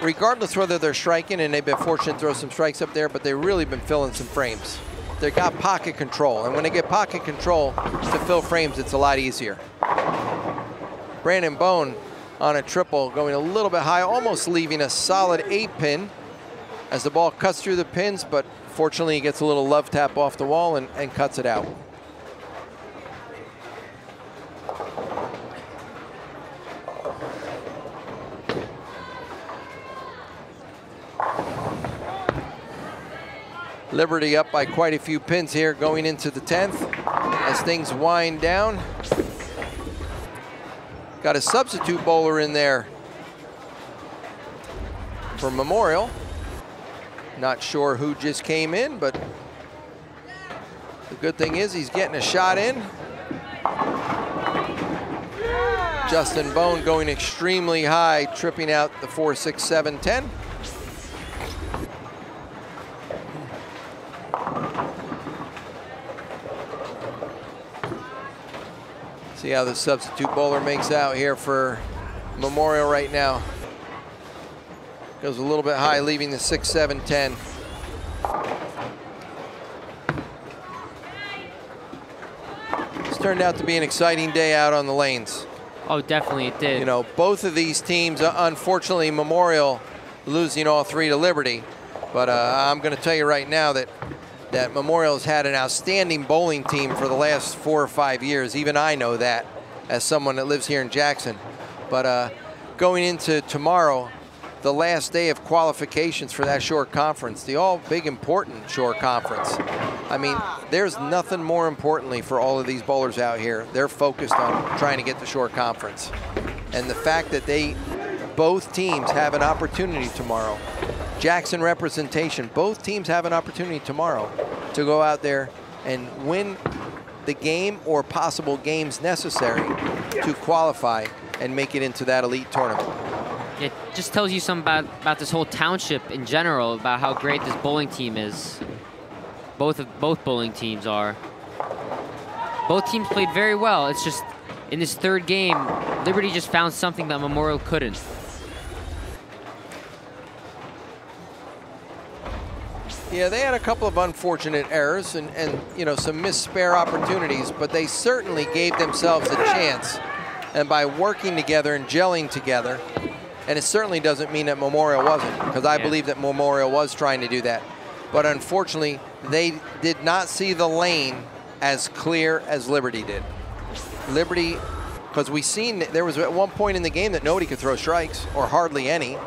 B: regardless whether they're striking, and they've been fortunate to throw some strikes up there, but they've really been filling some frames. They've got pocket control, and when they get pocket control to fill frames, it's a lot easier. Brandon Bone on a triple, going a little bit high, almost leaving a solid 8 pin as the ball cuts through the pins, but fortunately he gets a little love tap off the wall and cuts it out. Liberty up by quite a few pins here going into the 10th as things wind down. Got a substitute bowler in there for Memorial. Not sure who just came in, but the good thing is he's getting a shot in. Justin Bone going extremely high, tripping out the 4, 6, 7, 10. See how the substitute bowler makes out here for Memorial right now. Goes a little bit high, leaving the 6, 7, 10. It's turned out to be an exciting day out on the lanes.
A: Oh, definitely it did.
B: You know, both of these teams, unfortunately, Memorial losing all 3 to Liberty. But I'm going to tell you right now that Memorial's had an outstanding bowling team for the last 4 or 5 years. Even I know that as someone that lives here in Jackson. But going into tomorrow, the last day of qualifications for that shore conference, the all big important shore conference. I mean, there's nothing more importantly for all of these bowlers out here. They're focused on trying to get the shore conference. And the fact that both teams have an opportunity tomorrow, Jackson representation, both teams have an opportunity tomorrow to go out there and win the game or possible games necessary to qualify and make it into that elite tournament.
A: It just tells you something about this whole township in general, about how great this bowling team is. Both bowling teams are. Both teams played very well. It's just in this 3rd game, Liberty just found something that Memorial couldn't.
B: Yeah, they had a couple of unfortunate errors and you know, some missed spare opportunities, but they certainly gave themselves a chance. And by working together and gelling together, and it certainly doesn't mean that Memorial wasn't, because I believe that Memorial was trying to do that. But unfortunately, they did not see the lane as clear as Liberty did. Liberty, because we seen there was at one point in the game that nobody could throw strikes, or hardly any.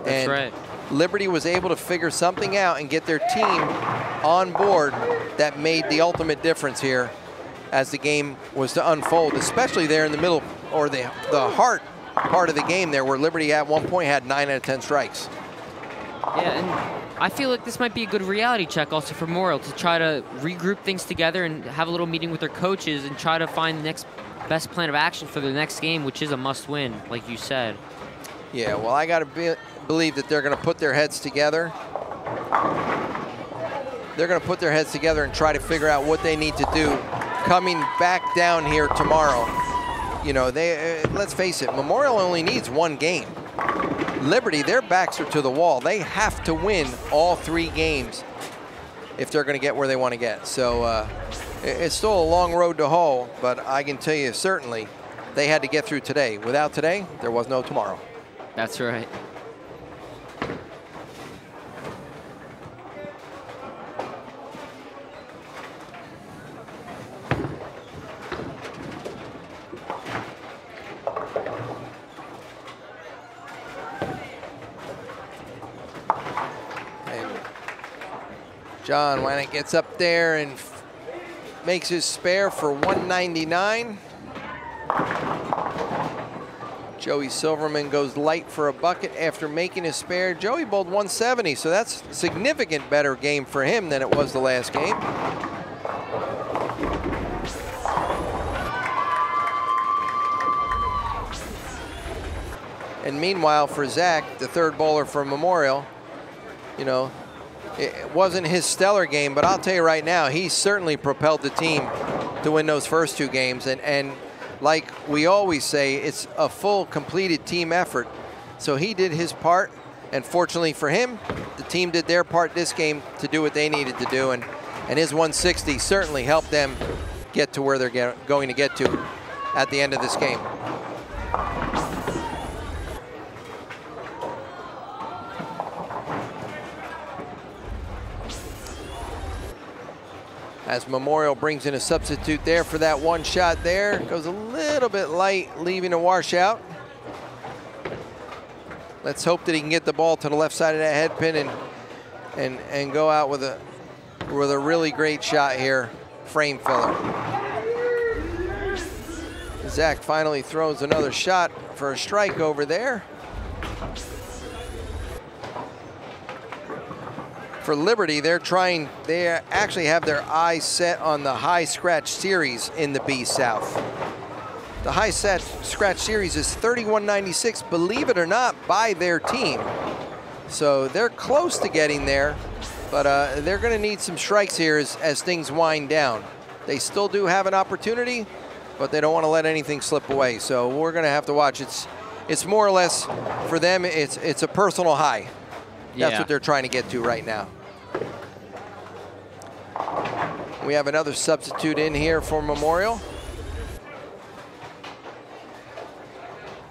A: That's right.
B: Liberty was able to figure something out and get their team on board that made the ultimate difference here as the game was to unfold, especially there in the middle, or the heart part of the game there, where Liberty at one point had 9 out of 10 strikes.
A: Yeah, and I feel like this might be a good reality check also for Memorial to try to regroup things together and have a little meeting with their coaches and try to find the next best plan of action for the next game, which is a must-win, like you said.
B: Yeah, well, I got to believe that they're going to put their heads together. They're going to put their heads together and try to figure out what they need to do coming back down here tomorrow. You know, let's face it, Memorial only needs 1 game. Liberty, their backs are to the wall. They have to win all 3 games if they're going to get where they want to get. So it's still a long road to hoe, but I can tell you certainly they had to get through today. Without today, there was no tomorrow.
A: That's right.
B: John Wanek gets up there and makes his spare for 199. Joey Silverman goes light for a bucket after making his spare. Joey bowled 170, so that's a significant better game for him than it was the last game. And meanwhile, for Zach, the third bowler for Memorial, you know, it wasn't his stellar game, but I'll tell you right now, he certainly propelled the team to win those first two games. And like we always say, it's a full, completed team effort. So he did his part, and fortunately for him, the team did their part this game to do what they needed to do. And his 160 certainly helped them get to where they're going to get to at the end of this game. As Memorial brings in a substitute there for that one shot there. Goes a little bit light, leaving a washout. Let's hope that he can get the ball to the left side of that head pin and go out with a really great shot here, frame filler. Zach finally throws another shot for a strike over there. For Liberty, they actually have their eyes set on the high scratch series in the B South. The high scratch series is 31.96, believe it or not, by their team. So they're close to getting there, but they're going to need some strikes here as things wind down. They still do have an opportunity, but they don't want to let anything slip away. So we're going to have to watch. It's more or less, for them, it's a personal high. That's what they're trying to get to right now. We have another substitute in here for Memorial.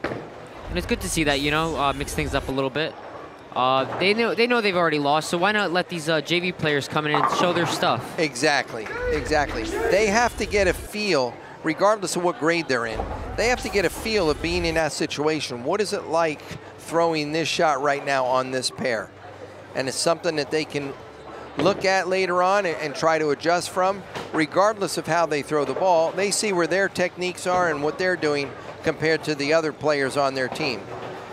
A: And it's good to see that, you know, mix things up a little bit. They know they've already lost, so why not let these JV players come in and show their stuff?
B: Exactly. They have to get a feel, regardless of what grade they're in. They have to get a feel of being in that situation. What is it like throwing this shot right now on this pair? And it's something that they can look at later on and try to adjust from. Regardless of how they throw the ball, they see where their techniques are and what they're doing compared to the other players on their team.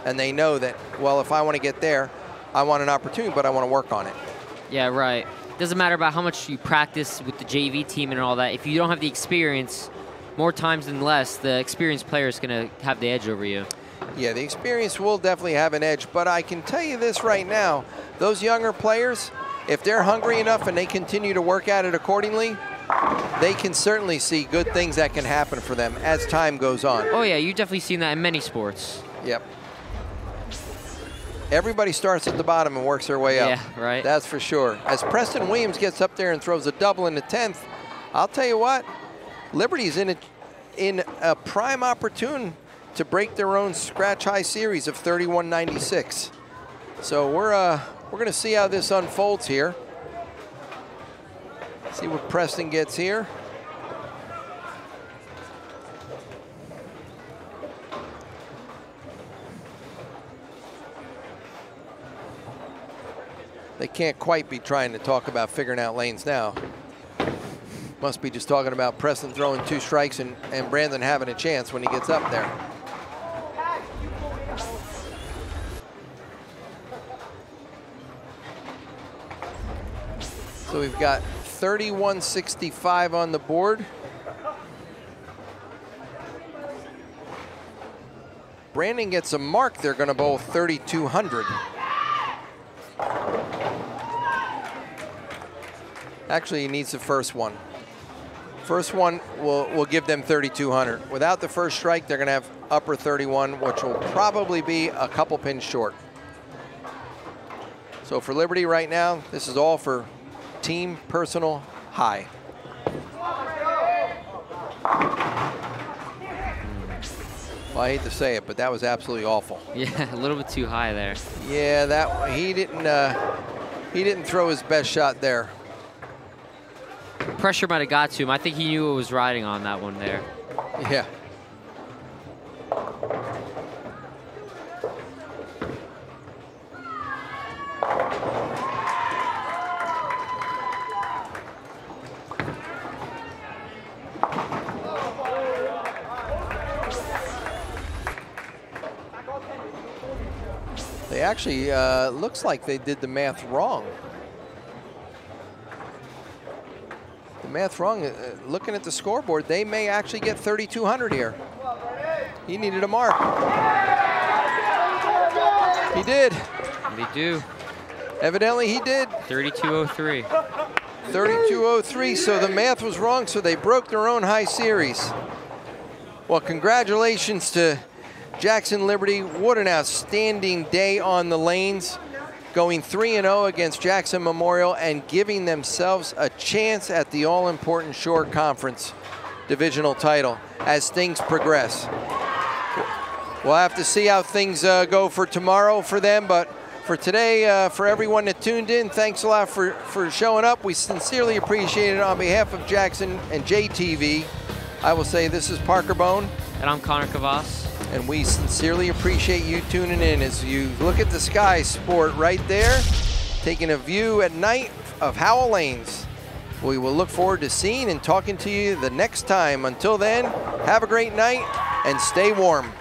B: And they know that, well, if I want to get there, I want an opportunity, but I want to work on it.
A: Yeah, right. Doesn't matter about how much you practice with the JV team and all that. If you don't have the experience, more times than less, the experienced player is going to have the edge over you.
B: Yeah, the experience will definitely have an edge, but I can tell you this right now, those younger players, if they're hungry enough and they continue to work at it accordingly, they can certainly see good things that can happen for them as time goes on.
A: Oh yeah, you've definitely seen that in many sports.
B: Yep. Everybody starts at the bottom and works their way up.
A: Yeah, right.
B: That's for sure. As Preston Williams gets up there and throws a double in the 10th, I'll tell you what, Liberty's in a prime opportunity to break their own scratch high series of 31.96. So we're going to see how this unfolds here. See what Preston gets here. They can't quite be trying to talk about figuring out lanes now. Must be just talking about Preston throwing two strikes and Brandon having a chance when he gets up there. So we've got 31.65 on the board. Brandon gets a mark. They're going to bowl 3,200. Actually, he needs the first one. First one will give them 3,200. Without the first strike, they're going to have upper 31, which will probably be a couple pins short. So for Liberty right now, this is all for team personal high. Well, I hate to say it, but that was absolutely awful.
A: Yeah, a little bit too high there.
B: Yeah, that he didn't throw his best shot there.
A: Pressure might have got to him. I think he knew it was riding on that one there.
B: Yeah. They actually, looks like they did the math wrong. The math wrong, looking at the scoreboard, they may actually get 3,200 here. He needed a mark. He did.
A: They do.
B: Evidently he did.
A: 32.03.
B: 32.03, so the math was wrong, so they broke their own high series. Well, congratulations to Jackson Liberty. What an outstanding day on the lanes, going 3-0 against Jackson Memorial and giving themselves a chance at the all-important Shore Conference divisional title as things progress. We'll have to see how things go for tomorrow for them, but for today, for everyone that tuned in, thanks a lot for showing up. We sincerely appreciate it. On behalf of Jackson and JTV, I will say this is Parker Bone.
A: And I'm Connor Kavas.
B: And we sincerely appreciate you tuning in as you look at the Sky Sport right there, taking a view at night of Howell Lanes. We will look forward to seeing and talking to you the next time. Until then, have a great night and stay warm.